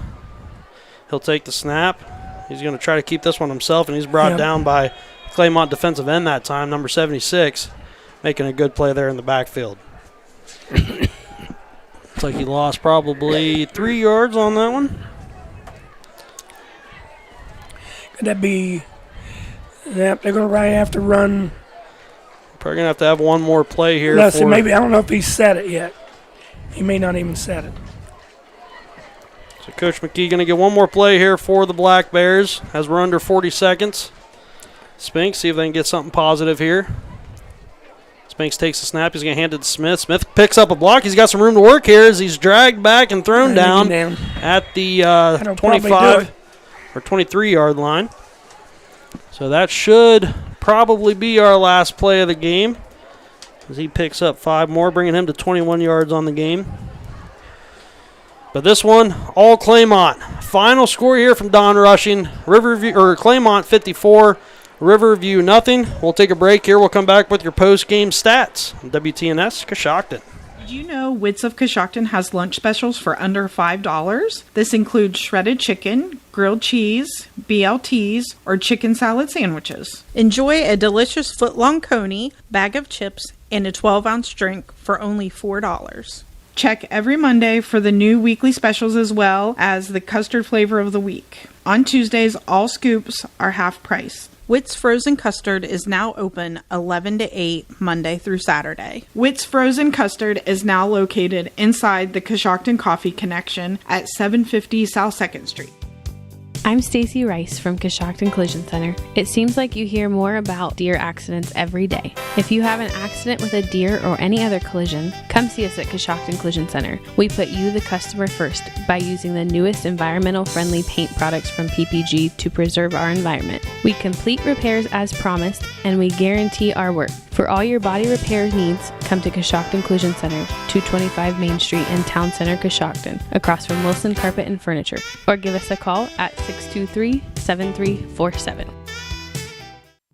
He'll take the snap. He's going to try to keep this one himself, and he's brought down by Claymont defensive end that time, number 76, making a good play there in the backfield. Looks like he lost probably 3 yards on that one. Could that be? Yep, they're going to probably have to run. Probably going to have one more play here. Maybe, I don't know if he's set it yet. He may not even set it. So Coach McKee going to get one more play here for the Black Bears as we're under 40 seconds. Spinks, see if they can get something positive here. Spinks takes the snap. He's going to hand it to Smith. Smith picks up a block. He's got some room to work here as he's dragged back and thrown down at the 25 or 23-yard line. So that should probably be our last play of the game as he picks up 5 more, bringing him to 21 yards on the game. But this one, all Claymont. Final score here from Don Rushing. Claymont 54, Riverview nothing. We'll take a break here. We'll come back with your post-game stats. WTNS, Coshocton. Did you know Wits of Coshocton has lunch specials for under $5? This includes shredded chicken, grilled cheese, BLTs, or chicken salad sandwiches. Enjoy a delicious foot-long coney, bag of chips, and a 12-ounce drink for only $4. Check every Monday for the new weekly specials as well as the custard flavor of the week. On Tuesdays, all scoops are half price. Witt's Frozen Custard is now open 11 to 8 Monday through Saturday. Witt's Frozen Custard is now located inside the Coshocton Coffee Connection at 750 South 2nd Street. I'm Stacy Rice from Coshocton Collision Center. It seems like you hear more about deer accidents every day. If you have an accident with a deer or any other collision, come see us at Coshocton Collision Center. We put you, the customer, first by using the newest environmental-friendly paint products from PPG to preserve our environment. We complete repairs as promised, and we guarantee our work. For all your body repair needs, come to Coshocton Collision Center, 225 Main Street in Town Center, Coshocton, across from Wilson Carpet and Furniture, or give us a call at 623-7347.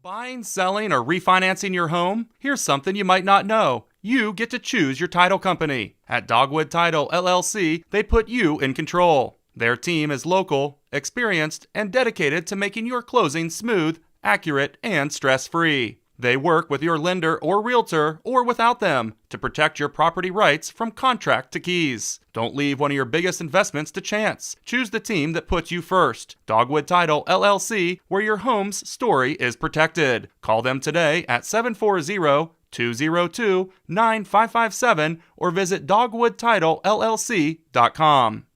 Buying, selling, or refinancing your home? Here's something you might not know. You get to choose your title company. At Dogwood Title, LLC, they put you in control. Their team is local, experienced, and dedicated to making your closing smooth, accurate, and stress-free. They work with your lender or realtor, or without them, to protect your property rights from contract to keys. Don't leave one of your biggest investments to chance. Choose the team that puts you first. Dogwood Title, LLC, where your home's story is protected. Call them today at 740-202-9557 or visit dogwoodtitlellc.com.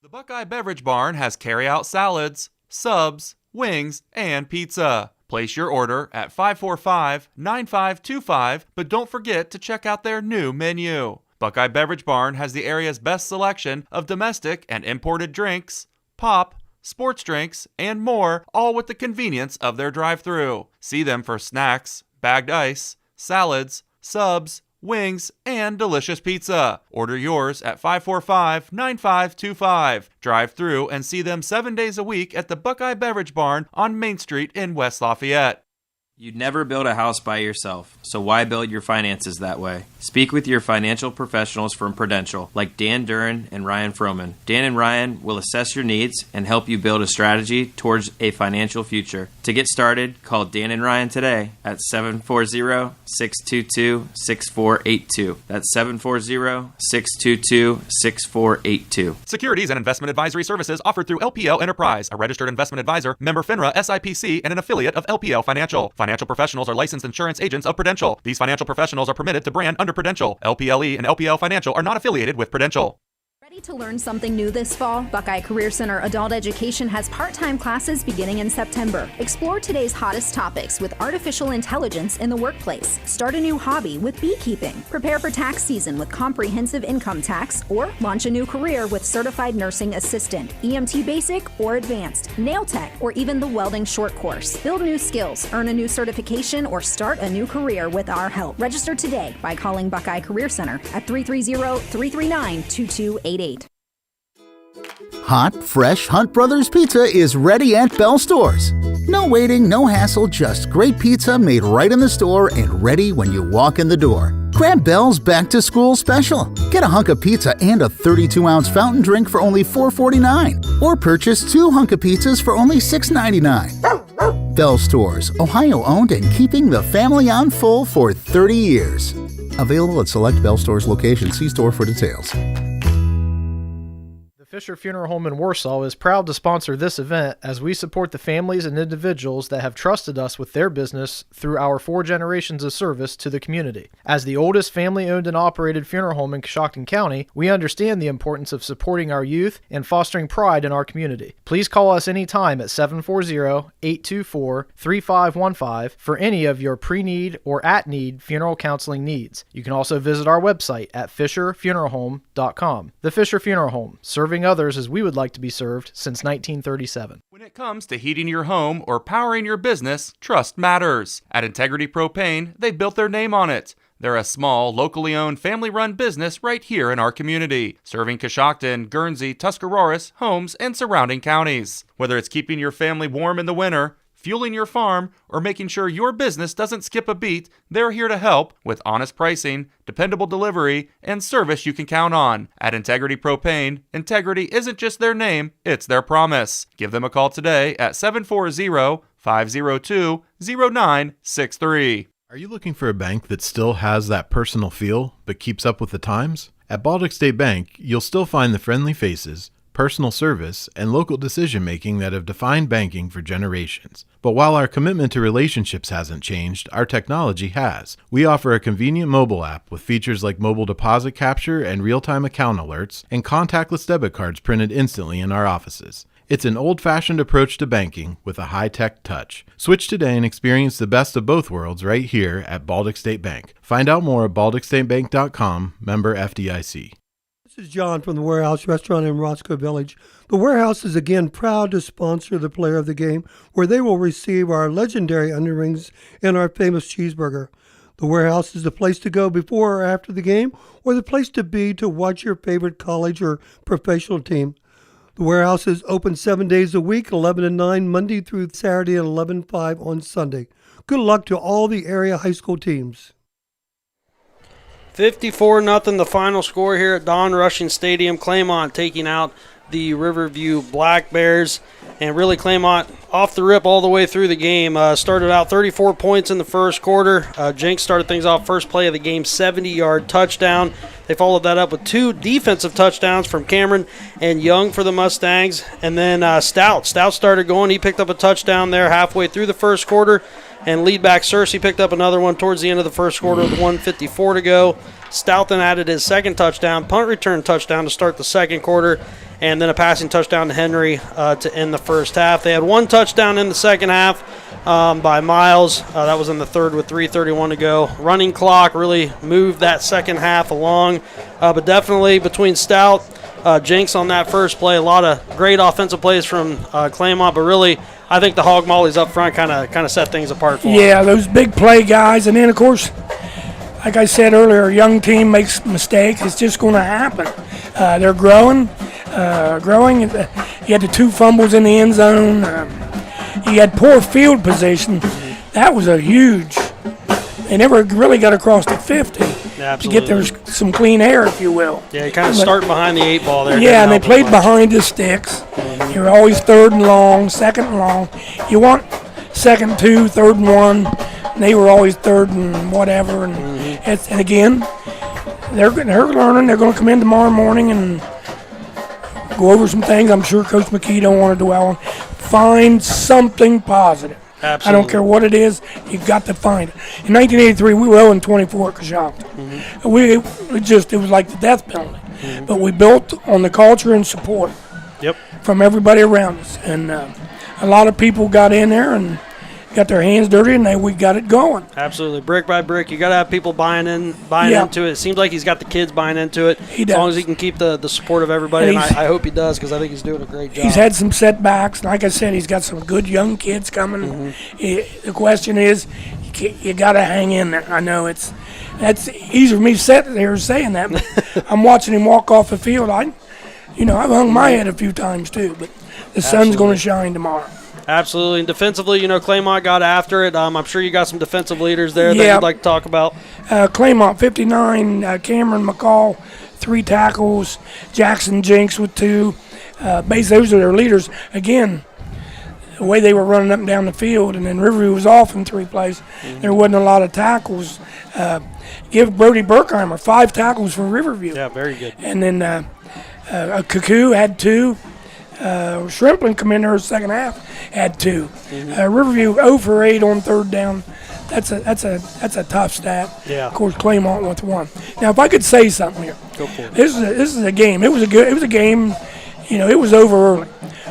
The Buckeye Beverage Barn has carry-out salads, subs, wings, and pizza. Place your order at 545-9525, but don't forget to check out their new menu. Buckeye Beverage Barn has the area's best selection of domestic and imported drinks, pop, sports drinks, and more, all with the convenience of their drive-thru. See them for snacks, bagged ice, salads, subs, wings, and delicious pizza. Order yours at 545-9525. Drive through and see them 7 days a week at the Buckeye Beverage Barn on Main Street in West Lafayette. You'd never build a house by yourself, so why build your finances that way? Speak with your financial professionals from Prudential, like Dan Duran and Ryan Froman. Dan and Ryan will assess your needs and help you build a strategy towards a financial future. To get started, call Dan and Ryan today at 740-622-6482. That's 740-622-6482. Securities and investment advisory services offered through LPL Enterprise, a registered investment advisor, member FINRA SIPC, and an affiliate of LPL Financial. Financial professionals are licensed insurance agents of Prudential. These financial professionals are permitted to brand under Prudential. LPLE and LPL Financial are not affiliated with Prudential. Ready to learn something new this fall? Buckeye Career Center Adult Education has part-time classes beginning in September. Explore today's hottest topics with artificial intelligence in the workplace. Start a new hobby with beekeeping. Prepare for tax season with comprehensive income tax, or launch a new career with certified nursing assistant, EMT basic or advanced, nail tech, or even the welding short course. Build new skills, earn a new certification, or start a new career with our help. Register today by calling Buckeye Career Center at 330-339-2288. Hot, fresh Hunt Brothers Pizza is ready at Bell Stores. No waiting, no hassle, just great pizza made right in the store and ready when you walk in the door. Grab Bell's Back to School special. Get a hunk of pizza and a 32-ounce fountain drink for only $4.49. Or purchase 2 hunk of pizzas for only $6.99. Bell Stores, Ohio-owned and keeping the family on full for 30 years. Available at select Bell Stores locations. See store for details. Fisher Funeral Home in Warsaw is proud to sponsor this event as we support the families and individuals that have trusted us with their business through our 4 generations of service to the community. As the oldest family-owned and operated funeral home in Coshocton County, we understand the importance of supporting our youth and fostering pride in our community. Please call us anytime at 740-824-3515 for any of your pre-need or at-need funeral counseling needs. You can also visit our website at fisherfuneralhome.com. The Fisher Funeral Home, serving others as we would like to be served since 1937. When it comes to heating your home or powering your business, trust matters. At Integrity Propane, they've built their name on it. They're a small, locally owned, family-run business right here in our community, serving Coshocton, Guernsey, Tuscarawas, Holmes, and surrounding counties. Whether it's keeping your family warm in the winter, fueling your farm, or making sure your business doesn't skip a beat, they're here to help with honest pricing, dependable delivery, and service you can count on. At Integrity Propane, integrity isn't just their name, it's their promise. Give them a call today at 740-502-0963. Are you looking for a bank that still has that personal feel, but keeps up with the times? At Baltic State Bank, you'll still find the friendly faces, personal service, and local decision-making that have defined banking for generations. But while our commitment to relationships hasn't changed, our technology has. We offer a convenient mobile app with features like mobile deposit capture and real-time account alerts, and contactless debit cards printed instantly in our offices. It's an old-fashioned approach to banking with a high-tech touch. Switch today and experience the best of both worlds right here at Baltic State Bank. Find out more at baldicstatebank.com, member FDIC. This is John from the Warehouse Restaurant in Roscoe Village. The Warehouse is again proud to sponsor the player of the game, where they will receive our legendary onion rings and our famous cheeseburger. The Warehouse is the place to go before or after the game, or the place to be to watch your favorite college or professional team. The Warehouse is open 7 days a week, 11 to 9, Monday through Saturday, and 11 to 5 on Sunday. Good luck to all the area high school teams. 54-0 the final score here at Don Rushing Stadium. Claymont taking out the Riverview Black Bears. And really Claymont off the rip all the way through the game. Started out 34 points in the first quarter. Jenks started things off first play of the game, 70-yard touchdown. They followed that up with 2 defensive touchdowns from Cameron and Young for the Mustangs. And then Stout started going. He picked up a touchdown there halfway through the first quarter. And lead back Cersei picked up another one towards the end of the first quarter with 1:54 to go. Stout then added his second touchdown, punt return touchdown to start the second quarter, and then a passing touchdown to Henry to end the first half. They had 1 touchdown in the second half by Miles. That was in the third with 3:31 to go. Running clock really moved that second half along, but definitely between Stout, Jenks on that first play, a lot of great offensive plays from Claymont, but really I think the Hog Mollies up front kind of set things apart for them. Yeah, those big play guys, and then of course, like I said earlier, a young team makes mistakes. It's just going to happen. They're growing. You had the 2 fumbles in the end zone. You had poor field position. That was a huge. They never really got across the 50 to get there some clean air, if you will. Yeah, you kind of starting behind the 8 ball there. Yeah, and they played behind the sticks. You're always 3rd and long, 2nd and long. You want 2nd 2, 3rd and 1. And they were always 3rd and whatever. And, and again, they're learning. They're going to come in tomorrow morning and go over some things. I'm sure Coach McKee don't want to dwell on. Find something positive. Absolutely. I don't care what it is. You've got to find it. In 1983, we were 0-24 at Coshocton. It was like the death penalty. But we built on the culture and support from everybody around us. And a lot of people got in there and got their hands dirty, and we got it going. Absolutely, brick by brick. You got to have people buying into it. It seems like he's got the kids buying into it. He does. As long as he can keep the support of everybody, and I hope he does, because I think he's doing a great job. He's had some setbacks. Like I said, he's got some good young kids coming. The question is, you got to hang in there. I know that's easy for me sitting there saying that, but I'm watching him walk off the field. I've hung my head a few times too, but the sun's going to shine tomorrow. Absolutely. And defensively, Claymont got after it. I'm sure you got some defensive leaders there that you'd like to talk about. Claymont 59, Cameron McCall, 3 tackles, Jackson Jinks with 2. Basically, those are their leaders. Again, the way they were running up and down the field, and then Riverview was off in 3 plays. There wasn't a lot of tackles. Give Brody Burkheimer 5 tackles for Riverview. Yeah, very good. And then Cuckoo had 2. Shrimplin come in there in the second half, had 2. Riverview 0 for 8 on 3rd down. That's a tough stat. Yeah. Of course, Claymont with 1. Now, if I could say something here, go for it. This is a game. It was a game. It was over early,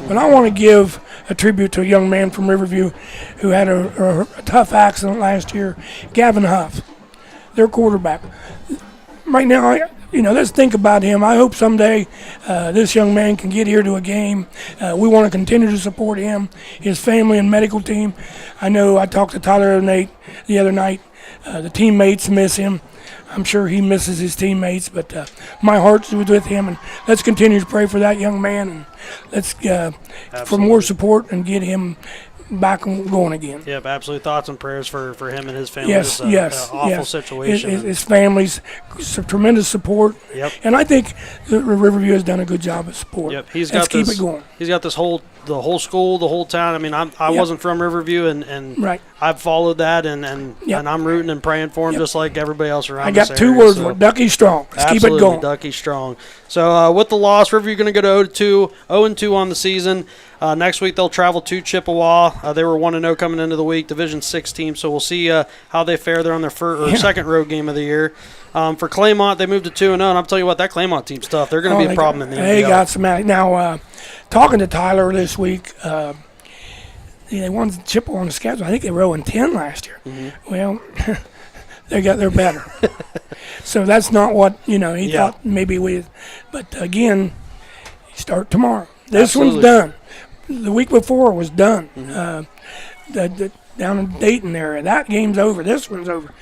but I want to give a tribute to a young man from Riverview who had a tough accident last year, Gavin Huff, their quarterback. Right now, let's think about him. I hope someday this young man can get here to a game. We want to continue to support him, his family and medical team. I know I talked to Tyler the other night. The teammates miss him. I'm sure he misses his teammates, but my heart's with him. And let's continue to pray for that young man, and let's for more support and get him back going again. Yep, absolutely. Thoughts and prayers for him and his family. Yes, yes, awful situation. His family's some tremendous support. Yep. And I think the Riverview has done a good job of support. Yep. Let's keep it going. He's got the whole school, the whole town. I mean, I wasn't from Riverview, and right. I've followed that, and I'm rooting and praying for him just like everybody else around. I got this 2 area, words so. for it. Ducky strong. Let's keep it going. Ducky strong. So with the loss, Riverview going to go to 0-2 on the season. Next week they'll travel to Chippewa. They were 1-0 coming into the week, Division 6 team. So we'll see how they fare there on their second road game of the year. For Claymont, they moved to 2-0, and I'm telling you what, that Claymont team's tough. They're going to be a problem in the They NBL. got some. Now, talking to Tyler this week, they won Chippewa on the schedule. I think they were 0-10 last year. Well, they're better. So that's not what he thought maybe with. But again, start tomorrow. This one's done. The week before was done. Down in Dayton area, that game's over. This one's over.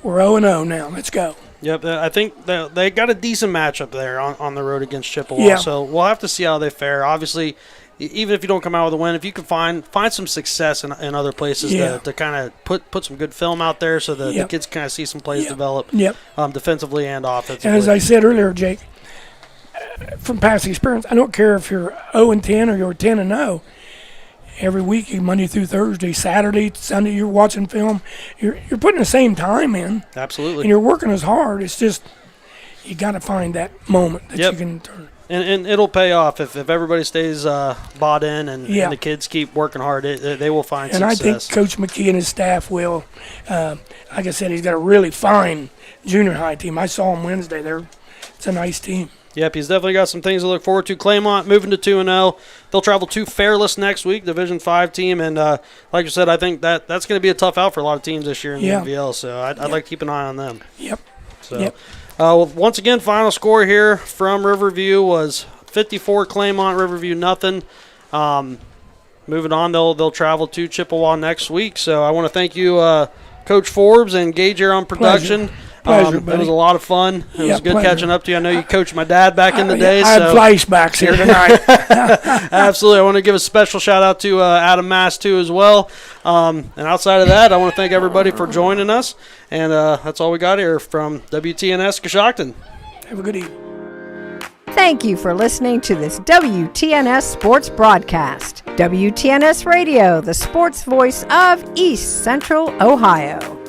We're 0-0 now. Let's go. Yep, I think they got a decent matchup there on the road against Chippewa. Yeah. So we'll have to see how they fare. Obviously, even if you don't come out with a win, if you can find some success in other places to kind of put some good film out there so the kids kind of see some plays develop defensively and offensively. And as I said earlier, Jake, from past experience, I don't care if you're 0-10 or you're 10-0. Every week, Monday through Thursday, Saturday, Sunday, you're watching film. You're putting the same time in. Absolutely. And you're working as hard. It's just you got to find that moment that you can turn. And it'll pay off if everybody stays bought in and the kids keep working hard. They will find success. And I think Coach McKee and his staff will. Like I said, he's got a really fine junior high team. I saw him Wednesday. It's a nice team. Yep, he's definitely got some things to look forward to. Claymont moving to 2-0. They'll travel to Fairless next week, Division 5 team. And like I said, I think that's going to be a tough out for a lot of teams this year in the NVL. So I'd like to keep an eye on them. Yep. So once again, final score here from Riverview was 54 Claymont, Riverview nothing. Moving on, they'll travel to Chippewa next week. So I want to thank you, Coach Forbes and Gage here on production. Pleasure, it was a lot of fun. It was good pleasure. catching up to you. I know you coached my dad back in the day. I had flashbacks here tonight. Absolutely. I want to give a special shout-out to Adam Mass, too, as well. And outside of that, I want to thank everybody for joining us. And that's all we got here from WTNS Coshocton. Have a good evening. Thank you for listening to this WTNS Sports broadcast. WTNS Radio, the sports voice of East Central Ohio.